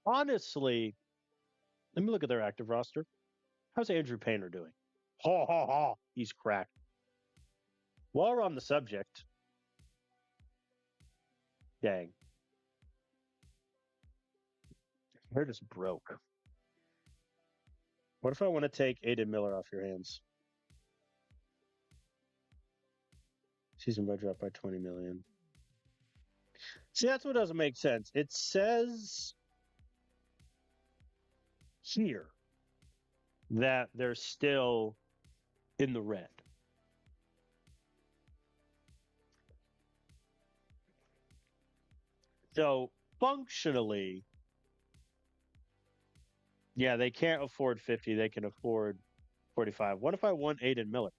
Honestly, let me look at their active roster. How's Andrew Painter doing? Ha ha ha. He's cracked. While we're on the subject, dang, they're just broke. What if I want to take Aiden Miller off your hands? Season budget up by 20 million. See, that's what doesn't make sense. It says here that they're still in the red. So functionally, yeah, they can't afford 50. They can afford 45. What if I want Aiden Miller?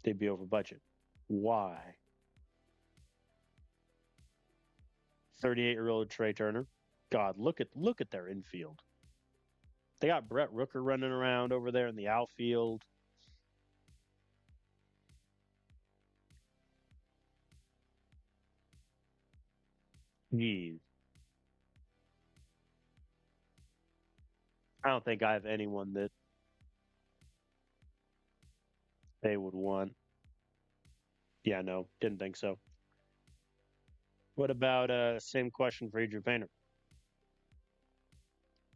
They'd be over budget. Why? 38-year-old Trey Turner. God, look at their infield. They got Brett Rooker running around over there in the outfield. Jeez. I don't think I have anyone that they would want. Yeah, no, didn't think so. What about same question for Adrian Painter?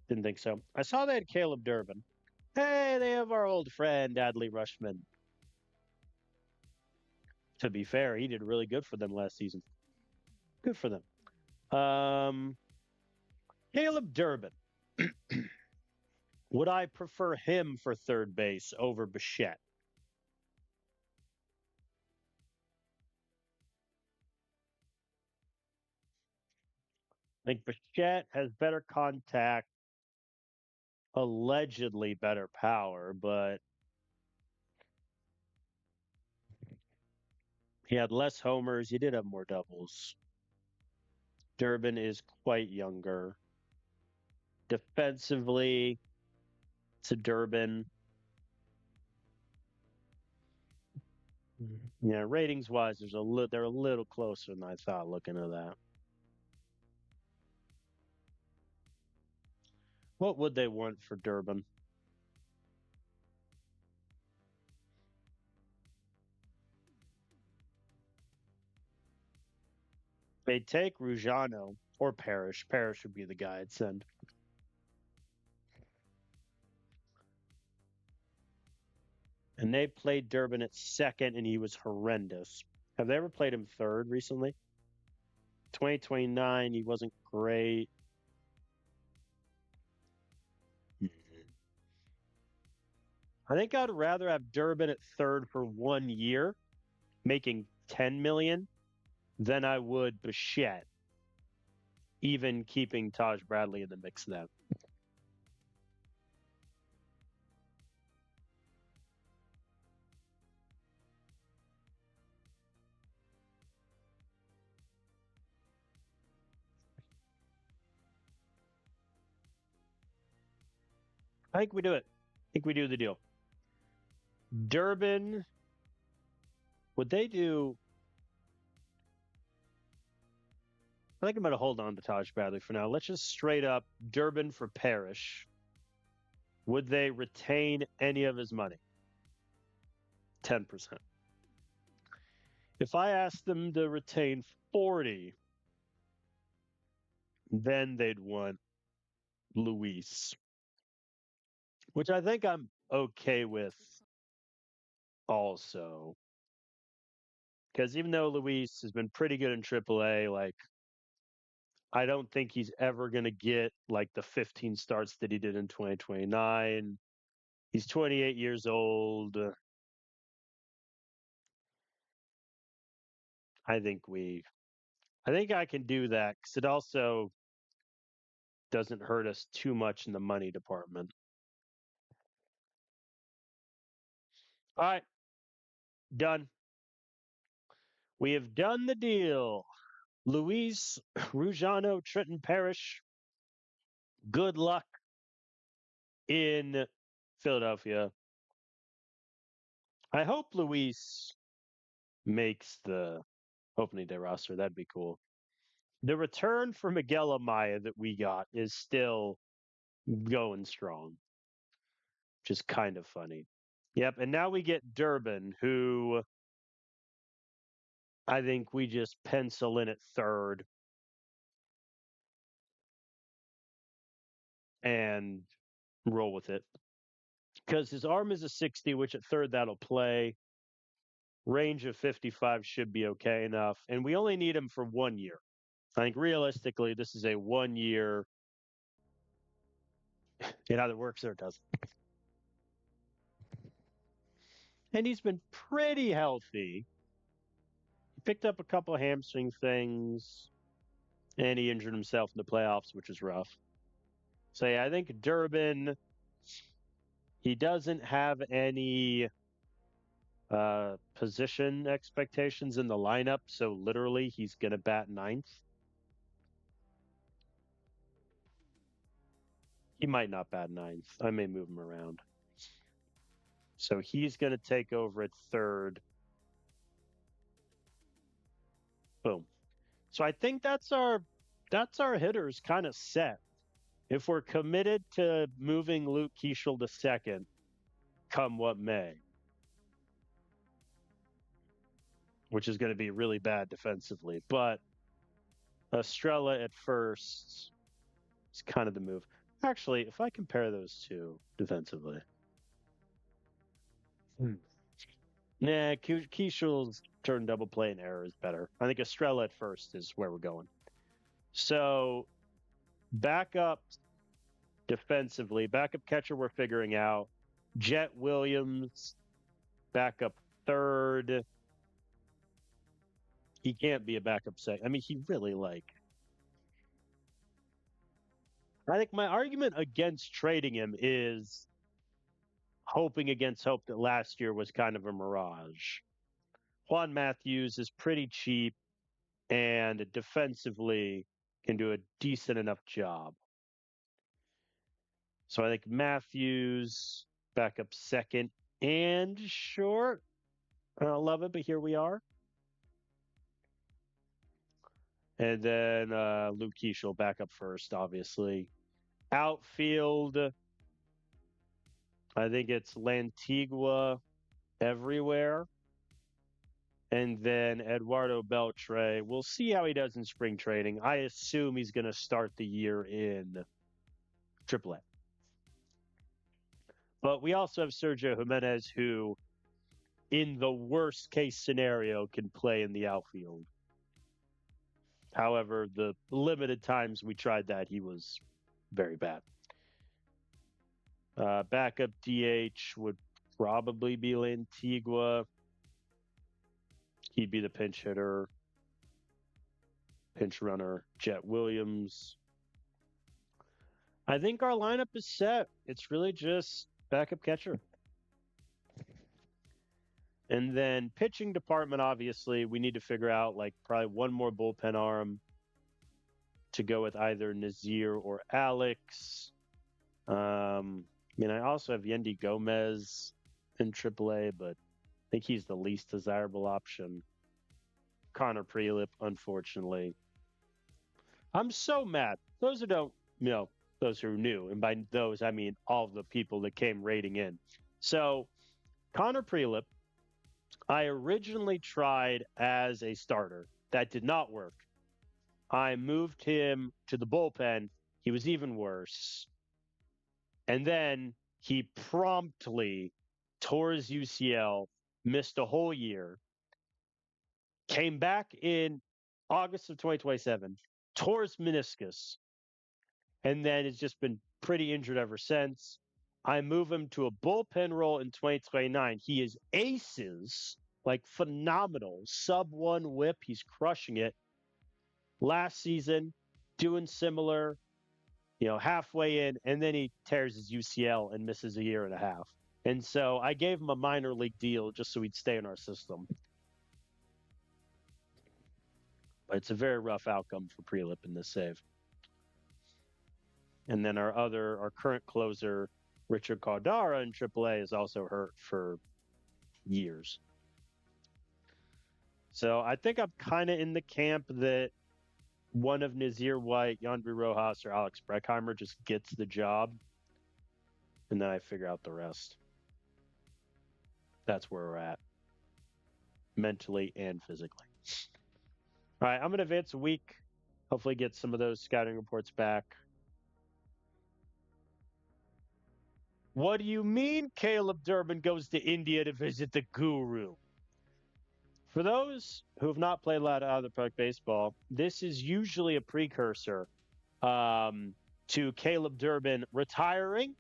Didn't think so. I saw they had Caleb Durbin. Hey, they have our old friend Adley Rushman. To be fair, he did really good for them last season. Good for them. Caleb Durbin. Would I prefer him for third base over Bichette? I think Bichette has better contact, allegedly better power, but he had less homers. He did have more doubles. Durbin is quite younger. Defensively, to Durbin. Yeah, ratings wise, they're a little closer than I thought looking at that. What would they want for Durbin? They take Rujano or Parrish. Parrish would be the guy I'd send. And they played Durbin at second, and he was horrendous. Have they ever played him third recently? 2029, he wasn't great. I think I'd rather have Durbin at third for 1 year, making 10 million, than I would Bichette, even keeping Taj Bradley in the mix then. I think we do it. I think we do the deal. Durbin, would they do? I think I'm going to hold on to Taj Bradley for now. Let's just straight up Durbin for Parrish. Would they retain any of his money? 10%. If I asked them to retain 40, then they'd want Luis, which I think I'm okay with also. Because even though Luis has been pretty good in AAA, like I don't think he's ever going to get like the 15 starts that he did in 2029. He's 28 years old. I think I think I can do that because it also doesn't hurt us too much in the money department. All right, done. We have done the deal. Luis, Rujano, Trenton Parrish, good luck in Philadelphia. I hope Luis makes the opening day roster. That'd be cool. the return for Miguel Amaya that we got is still going strong, which is kind of funny. Yep, and now we get Durbin, who I think we just pencil in at third and roll with it. Because his arm is a 60, which at third that'll play. Range of 55 should be okay enough. And we only need him for 1 year. I think realistically, this is a 1 year. It either works or it doesn't. And he's been pretty healthy. He picked up a couple of hamstring things, and he injured himself in the playoffs, which is rough. So yeah, I think Durbin, he doesn't have any position expectations in the lineup, so literally he's going to bat ninth. He might not bat ninth. I may move him around. So he's going to take over at third. Boom. So I think that's our hitters kind of set. If we're committed to moving Luke Keeschel to second, come what may, which is going to be really bad defensively. But Estrella at first is kind of the move. Actually, if I compare those two defensively, nah, Keeschel's turn double play and error is better. I think Estrella at first is where we're going. So backup defensively, backup catcher we're figuring out. Jet Williams, backup third. He can't be a backup second. I mean, he really I think my argument against trading him is hoping against hope that last year was kind of a mirage. Juan Matthews is pretty cheap and defensively can do a decent enough job. So I think Matthews, backup second and short. I don't love it, but here we are. And then Luke Keeschel back up first, obviously. Outfield, I think it's Lantigua everywhere. And then Eduardo Beltre. We'll see how he does in spring training. I assume he's going to start the year in AAA. But we also have Sergio Jimenez, who, in the worst case scenario, can play in the outfield. However, the limited times we tried that, he was very bad. Backup DH would probably be Lantigua. He'd be the pinch hitter, pinch runner, Jet Williams. I think our lineup is set. It's really just backup catcher. And then pitching department, obviously, we need to figure out probably one more bullpen arm to go with either Nazir or Alex. I also have Yendy Gomez in AAA, but I think he's the least desirable option. Connor Prelip, unfortunately. I'm so mad. Those who don't, those who are new, and by those I mean all the people that came rating in. So Connor Prelip, I originally tried as a starter. That did not work. I moved him to the bullpen. He was even worse. And then he promptly tore his UCL, missed a whole year, came back in August of 2027, tore his meniscus, and then has just been pretty injured ever since. I move him to a bullpen role in 2029. He is aces, phenomenal. Sub-1 whip. He's crushing it. Last season, doing similar, halfway in, and then he tears his UCL and misses a year and a half. And so I gave him a minor league deal just so he'd stay in our system. But it's a very rough outcome for Prelip in this save. And then our current closer, Richard Cardara in AAA, is also hurt for years. So I think I'm kind of in the camp that one of Nazir White, Yandri Rojas, or Alex Breckheimer just gets the job, and then I figure out the rest. That's where we're at, mentally and physically. All right, I'm going to advance a week. Hopefully get some of those scouting reports back. What do you mean Caleb Durbin goes to India to visit the guru? For those who have not played a lot of other park baseball, this is usually a precursor to Caleb Durbin retiring.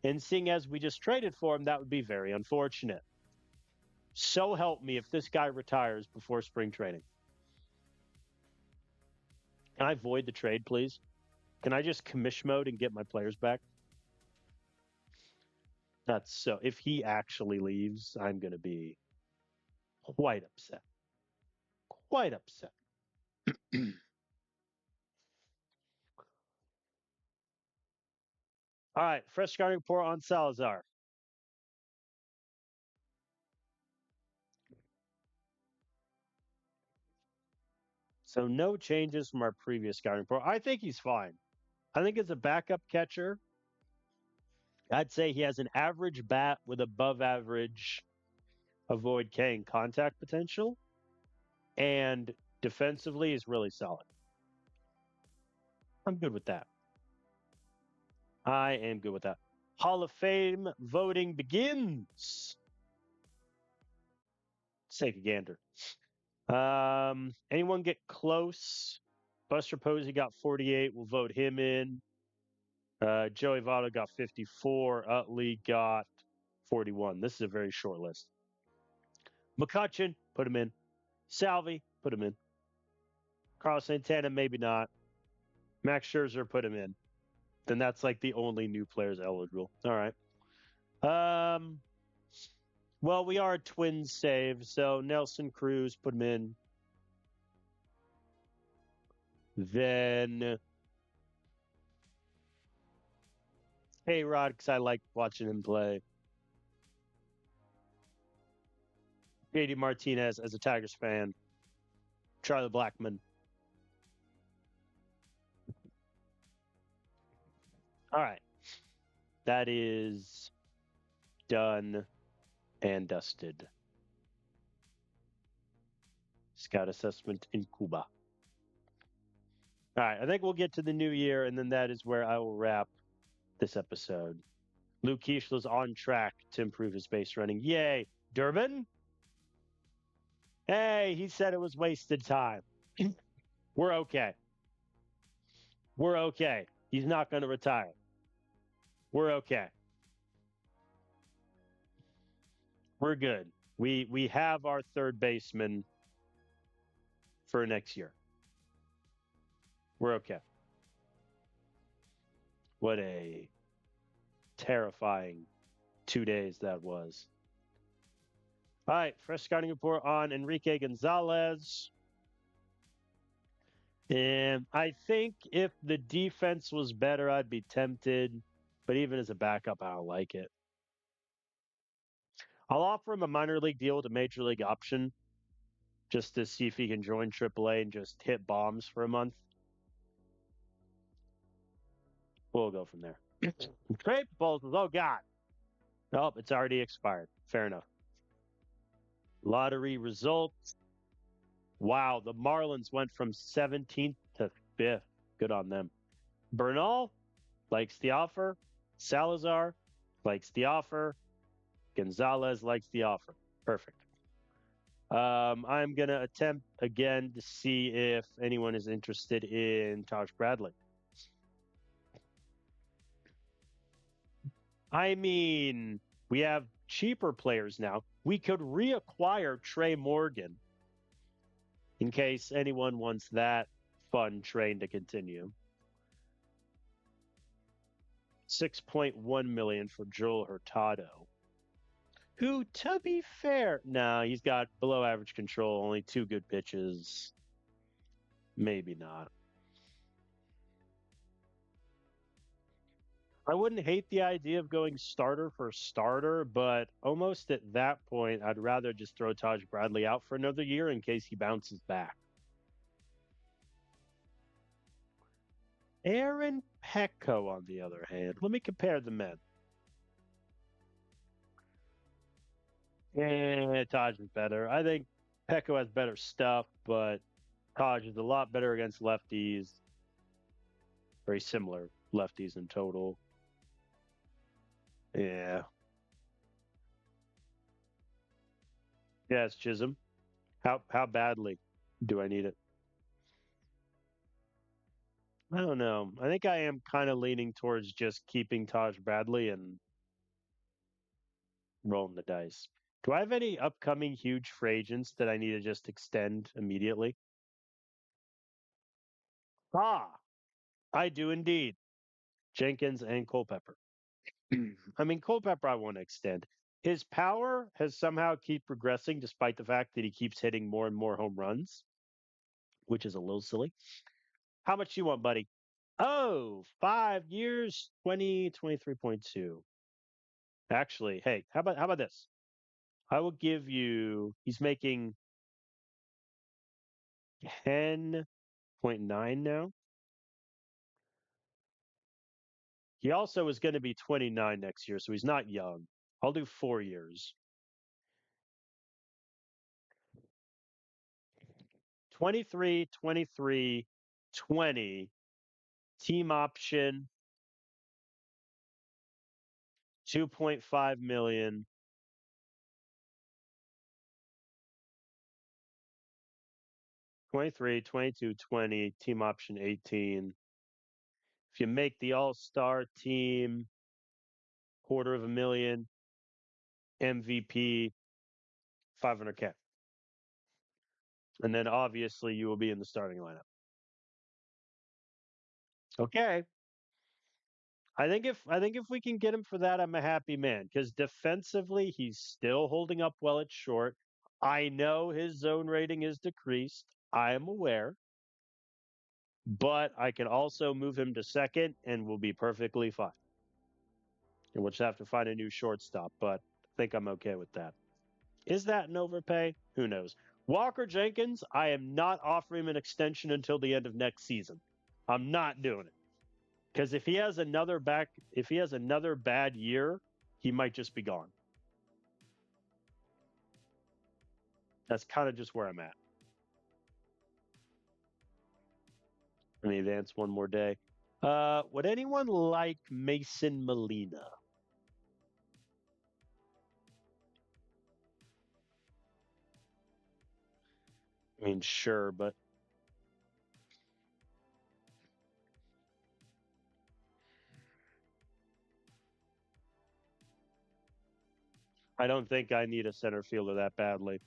And seeing as we just traded for him, that would be very unfortunate. So help me if this guy retires before spring training. Can I void the trade, please? Can I just commish mode and get my players back? That's so. If he actually leaves, I'm going to be quite upset. Quite upset. All right, fresh scouting report on Salazar. So no changes from our previous scouting report. I think he's fine. I think as a backup catcher, I'd say he has an average bat with above average avoid K and contact potential, and defensively is really solid. I'm good with that. I am good with that. Hall of Fame voting begins. Let's take a gander. Anyone get close? Buster Posey got 48. We'll vote him in. Joey Votto got 54. Utley got 41. This is a very short list. McCutchen, put him in. Salvi, put him in. Carlos Santana, maybe not. Max Scherzer, put him in. Then that's like the only new players eligible. All right. Well, we are a Twins save, so Nelson Cruz, put him in. Then A-Rod, because I like watching him play. JD Martinez as a Tigers fan. Charlie Blackmon. All right. That is done and dusted. Scout assessment in Cuba. All right. I think we'll get to the new year, and then that is where I will wrap this episode. Luke Keishla's on track to improve his base running. Yay. Durbin? Hey, he said it was wasted time. We're okay. We're okay. He's not going to retire. We're okay. We're good. We have our third baseman for next year. We're okay. What a terrifying 2 days that was. All right, fresh scouting report on Enrique Gonzalez. And I think if the defense was better, I'd be tempted. But even as a backup, I don't like it. I'll offer him a minor league deal with a major league option just to see if he can join AAA and just hit bombs for a month. We'll go from there. Trade proposals. Oh, God. Nope, it's already expired. Fair enough. Lottery results. Wow, the Marlins went from 17th to 5th. Good on them. Bernal likes the offer. Salazar likes the offer. Gonzalez likes the offer. Perfect. I'm going to attempt again to see if anyone is interested in Taj Bradley. I mean, we have cheaper players now. We could reacquire Trey Morgan in case anyone wants that fun train to continue. $6.1 million for Joel Hurtado, who, to be fair, he's got below average control, only 2 good pitches. Maybe not. I wouldn't hate the idea of going starter for starter, but almost at that point, I'd rather just throw Taj Bradley out for another year in case he bounces back. Aaron Petco, on the other hand, let me compare the men. Taj is better. I think Petco has better stuff, but Taj is a lot better against lefties. Very similar lefties in total. Yeah. Yeah, it's Chisholm. How badly do I need it? I don't know. I think I am kind of leaning towards just keeping Taj Bradley and rolling the dice. Do I have any upcoming huge free agents that I need to just extend immediately? Ah, I do indeed. Jenkins and Culpepper. I mean, Culpepper, I want to extend. His power has somehow keep progressing despite the fact that he keeps hitting more and more home runs, which is a little silly. How much you want, buddy? Oh, 5 years, 23.2. Actually, hey, how about this? I will give you he's making 10.9 now. He also is going to be 29 next year, so he's not young. I'll do 4 years. 23, 23, 20, team option, 2.5 million. 23, 22, 20, team option 18. If you make the all-star team, 250,000, MVP, 500K. And then obviously you will be in the starting lineup. Okay. I think if we can get him for that, I'm a happy man. Because defensively, he's still holding up well at short. I know his zone rating is decreased. I am aware. But I can also move him to second and we'll be perfectly fine. And we'll just have to find a new shortstop, but I think I'm okay with that. Is that an overpay? Who knows? Walker Jenkins, I am not offering him an extension until the end of next season. I'm not doing it. Because if he has another bad year, he might just be gone. That's kind of just where I'm at. Let me advance one more day. Would anyone like Mason Molina? I mean, sure, but I don't think I need a center fielder that badly.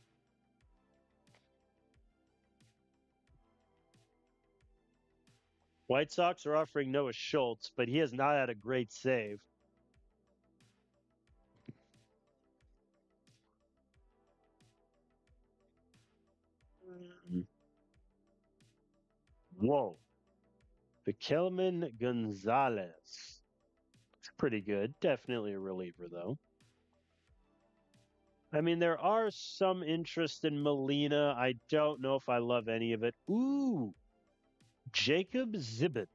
White Sox are offering Noah Schultz, but he has not had a great save. Whoa. Kelman Gonzalez. It's pretty good. Definitely a reliever, though. I mean, there are some interest in Molina. I don't know if I love any of it. Ooh, Jacob Zibit.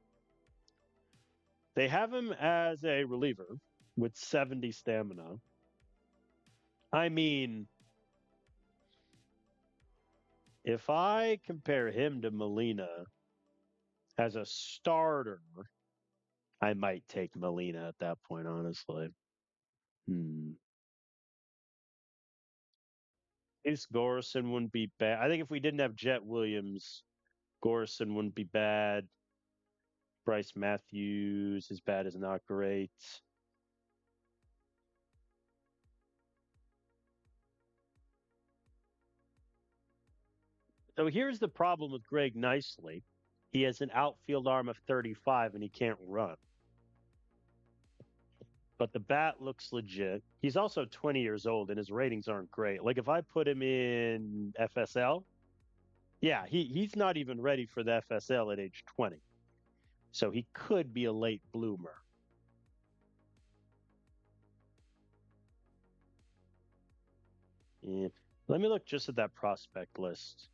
They have him as a reliever with 70 stamina. I mean, if I compare him to Molina as a starter, I might take Molina at that point, honestly. Hmm. Ace Gorson wouldn't be bad. I think if we didn't have Jet Williams, Gorson wouldn't be bad. Bryce Matthews, his bat is not great. So here's the problem with Greg Nicely. He has an outfield arm of 35 and he can't run. But the bat looks legit. He's also 20 years old and his ratings aren't great. Like if I put him in FSL, yeah, he's not even ready for the FSL at age 20. So he could be a late bloomer. Yeah. Let me look just at that prospect list.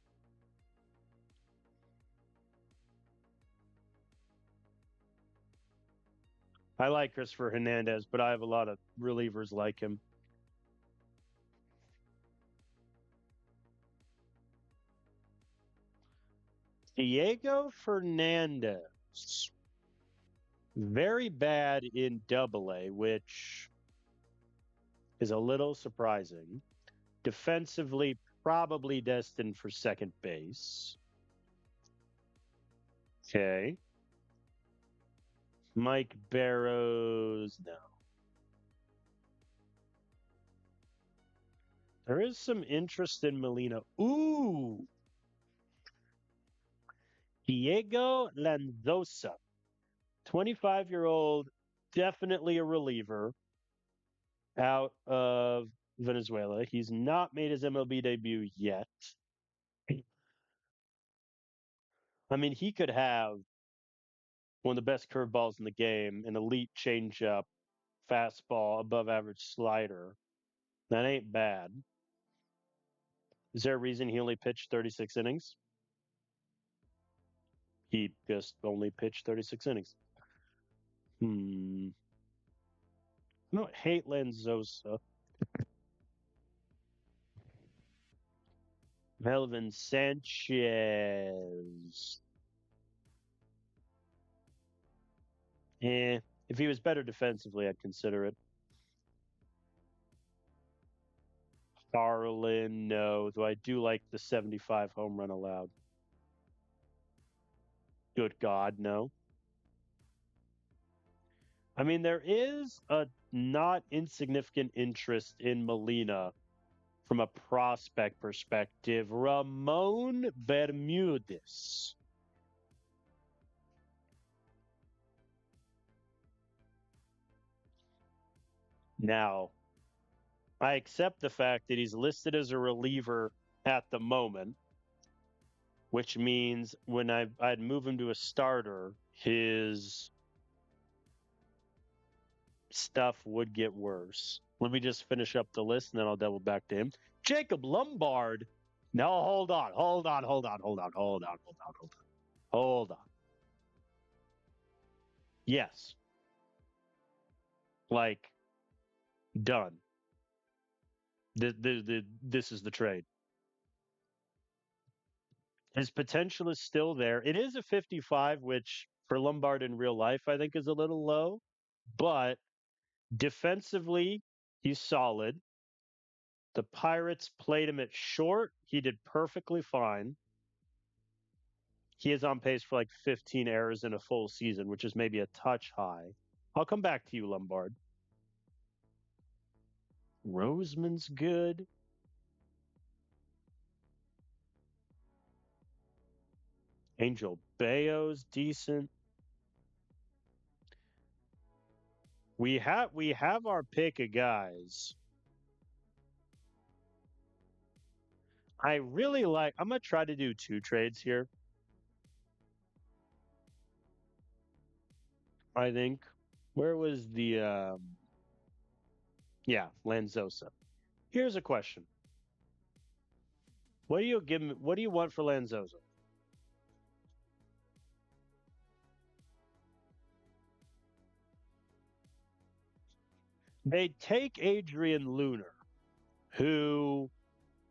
I like Christopher Hernandez, but I have a lot of relievers like him. Diego Fernandez, very bad in Double A, which is a little surprising. Defensively, probably destined for second base. Okay. Mike Barrows, no. There is some interest in Molina. Ooh, Diego Lanzosa, 25-year-old, definitely a reliever out of Venezuela. He's not made his MLB debut yet. I mean, he could have one of the best curveballs in the game, an elite changeup, fastball, above average slider. That ain't bad. Is there a reason he only pitched 36 innings? He just only pitched 36 innings. I don't hate Lanzosa. Melvin Sanchez. If he was better defensively, I'd consider it. Starlin, no. Though I do like the 75 home run allowed. Good God, no. I mean, there is a not insignificant interest in Molina from a prospect perspective. Ramon Bermudez. Now, I accept the fact that he's listed as a reliever at the moment, which means when I'd move him to a starter, his stuff would get worse. Let me just finish up the list and then I'll double back to him. Jacob Lombard. No, hold on. Yes. Like, done. This is the trade. His potential is still there. It is a 55, which for Lombard in real life, I think is a little low, but defensively, he's solid. The Pirates played him at short. He did perfectly fine. He is on pace for like 15 errors in a full season, which is maybe a touch high. I'll come back to you, Lombard. Roseman's good. Angel Bayo's decent. We have our pick of guys. I really like. I'm gonna try to do two trades here. I think. Where was the? Yeah, Lanzosa. Here's a question. What do you give me? What do you want for Lanzosa? They take Adrian Lunar, who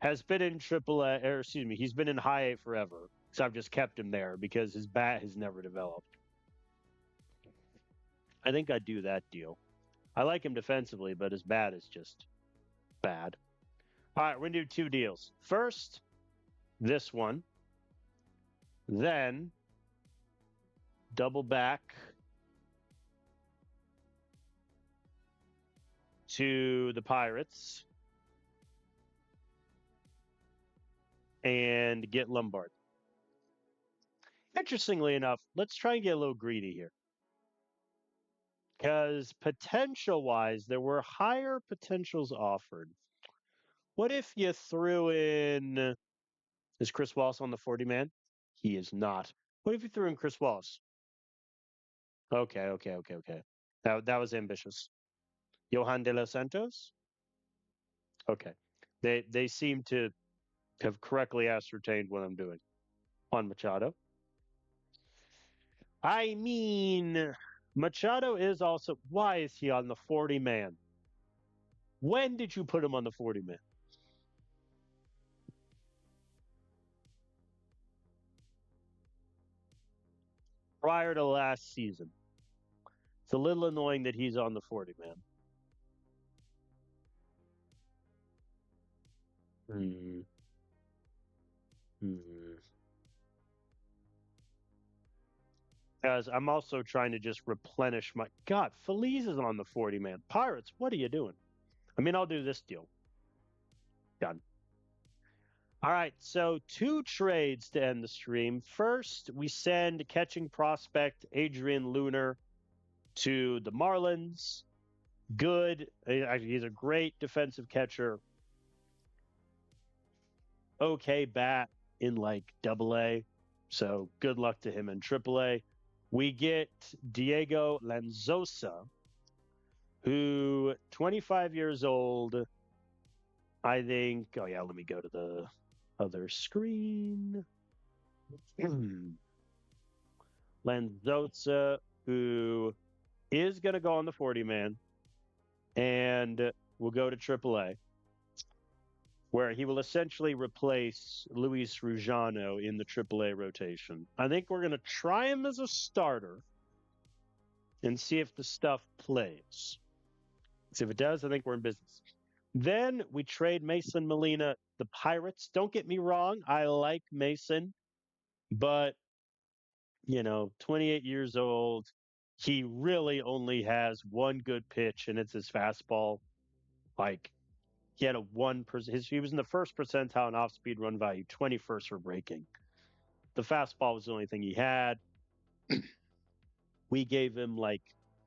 has been in AAA, or excuse me, he's been in High A forever. So I've just kept him there because his bat has never developed. I think I'd do that deal. I like him defensively, but his bat is just bad. All right, we're gonna do two deals. First, this one, then double back to the Pirates and get Lombard. Interestingly enough, let's try and get a little greedy here. Because potential wise, there were higher potentials offered. What if you threw in. Is Chris Wallace on the 40 man? He is not. What if you threw in Chris Wallace? Okay. That was ambitious. Johan De Los Santos? Okay. They seem to have correctly ascertained what I'm doing. Juan Machado. I mean, Machado is also. Why is he on the 40 man? When did you put him on the 40 man? Prior to last season. It's a little annoying that he's on the 40 man. Hmm. Hmm. As I'm also trying to just replenish my. God, Feliz is on the 40 man. Pirates, what are you doing? I mean, I'll do this deal. Done. All right, so two trades to end the stream. First, we send catching prospect Adrian Lunar to the Marlins. Good. He's a great defensive catcher. Okay bat in like double A. So good luck to him in triple A. We get Diego Lanzosa, who 25 years old. I think. Oh yeah, let me go to the other screen. Lanzosa, who is going to go on the 40 man and will go to AAA, where he will essentially replace Luis Rujano in the AAA rotation. I think we're going to try him as a starter and see if the stuff plays. So if it does, I think we're in business. Then we trade Mason Molina, the Pirates. Don't get me wrong, I like Mason, but 28 years old. He really only has one good pitch, and it's his fastball. Like he had a 1%. He was in the first percentile in off-speed run value, 21st for breaking. The fastball was the only thing he had. We gave him like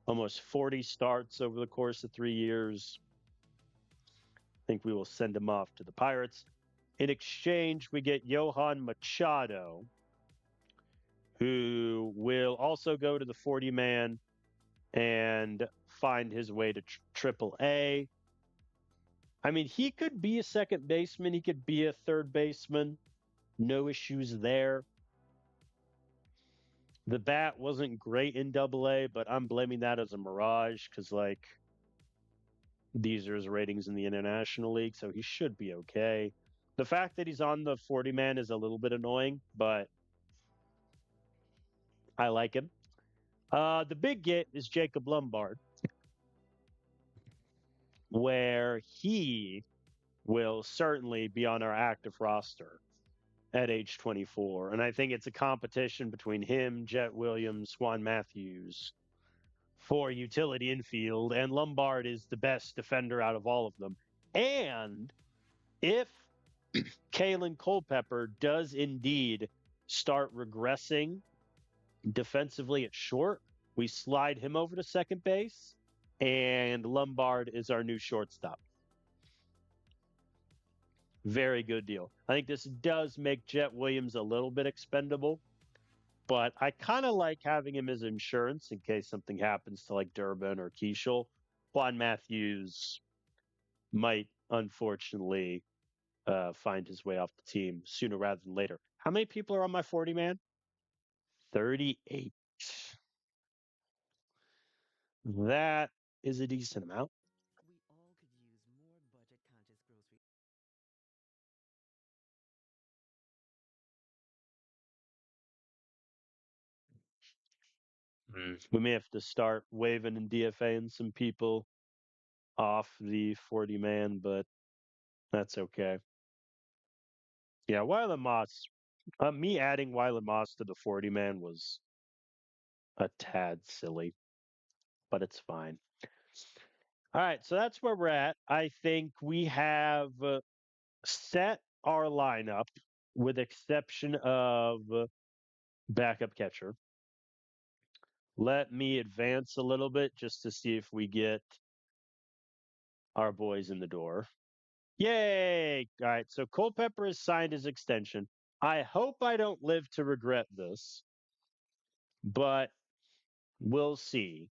almost 40 starts over the course of 3 years. I think we will send him off to the Pirates. In exchange, we get Johan Machado, who will also go to the 40 man and find his way to triple A. I mean, he could be a second baseman, he could be a third baseman. No issues there. The bat wasn't great in double A, but I'm blaming that as a mirage because, like, these are his ratings in the International League, so he should be okay. The fact that he's on the 40 man is a little bit annoying, but I like him. The big get is Jacob Lombard, where he will certainly be on our active roster at age 24. And I think it's a competition between him, Jet Williams, Juan Matthews for utility infield. And Lombard is the best defender out of all of them. And if Kalen Culpepper does indeed start regressing defensively at short, we slide him over to second base, and Lombard is our new shortstop. Very good deal. I think this does make Jet Williams a little bit expendable, but I kind of like having him as insurance in case something happens to like Durbin or Keishel. Juan Matthews might unfortunately find his way off the team sooner rather than later. How many people are on my 40 man? 38. That is a decent amount. We may have to start waving and DFAing some people off the 40 man, but that's okay. Yeah, Wyland Moss. Me adding Wyland Moss to the 40 man was a tad silly, but it's fine. All right, so that's where we're at. I think we have set our lineup with exception of backup catcher. Let me advance a little bit just to see if we get our boys in the door. Yay! All right, so Culpepper has signed his extension. I hope I don't live to regret this, but we'll see.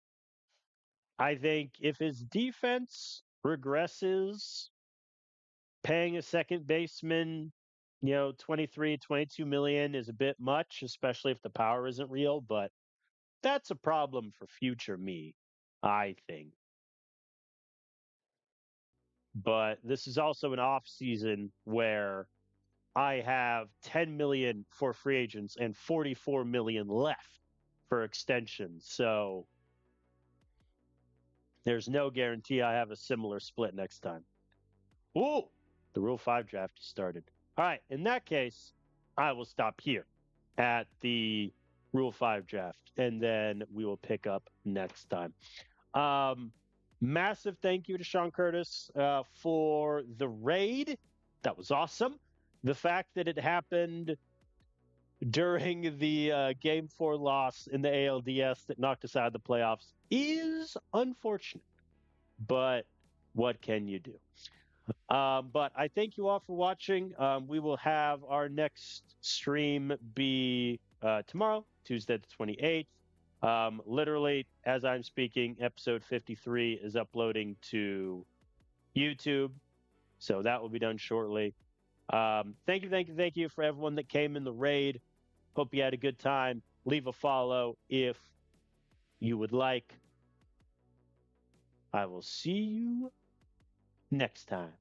I think if his defense regresses, paying a second baseman, 23, 22 million is a bit much, especially if the power isn't real. But That's a problem for future me, I think. But this is also an off season where I have 10 million for free agents and 44 million left for extensions. So there's no guarantee I have a similar split next time. Whoa, the Rule 5 draft has started. All right, in that case, I will stop here at the Rule 5 draft, and then we will pick up next time. Um, Massive thank you to Sean Curtis for the raid. That was awesome. The fact that it happened during the Game 4 loss in the ALDS that knocked us out of the playoffs is unfortunate, but what can you do? But I thank you all for watching. We will have our next stream be tomorrow, Tuesday the 28th. Literally, as I'm speaking, episode 53 is uploading to YouTube. So that will be done shortly. Thank you for everyone that came in the raid. Hope you had a good time. Leave a follow if you would like. I will see you next time.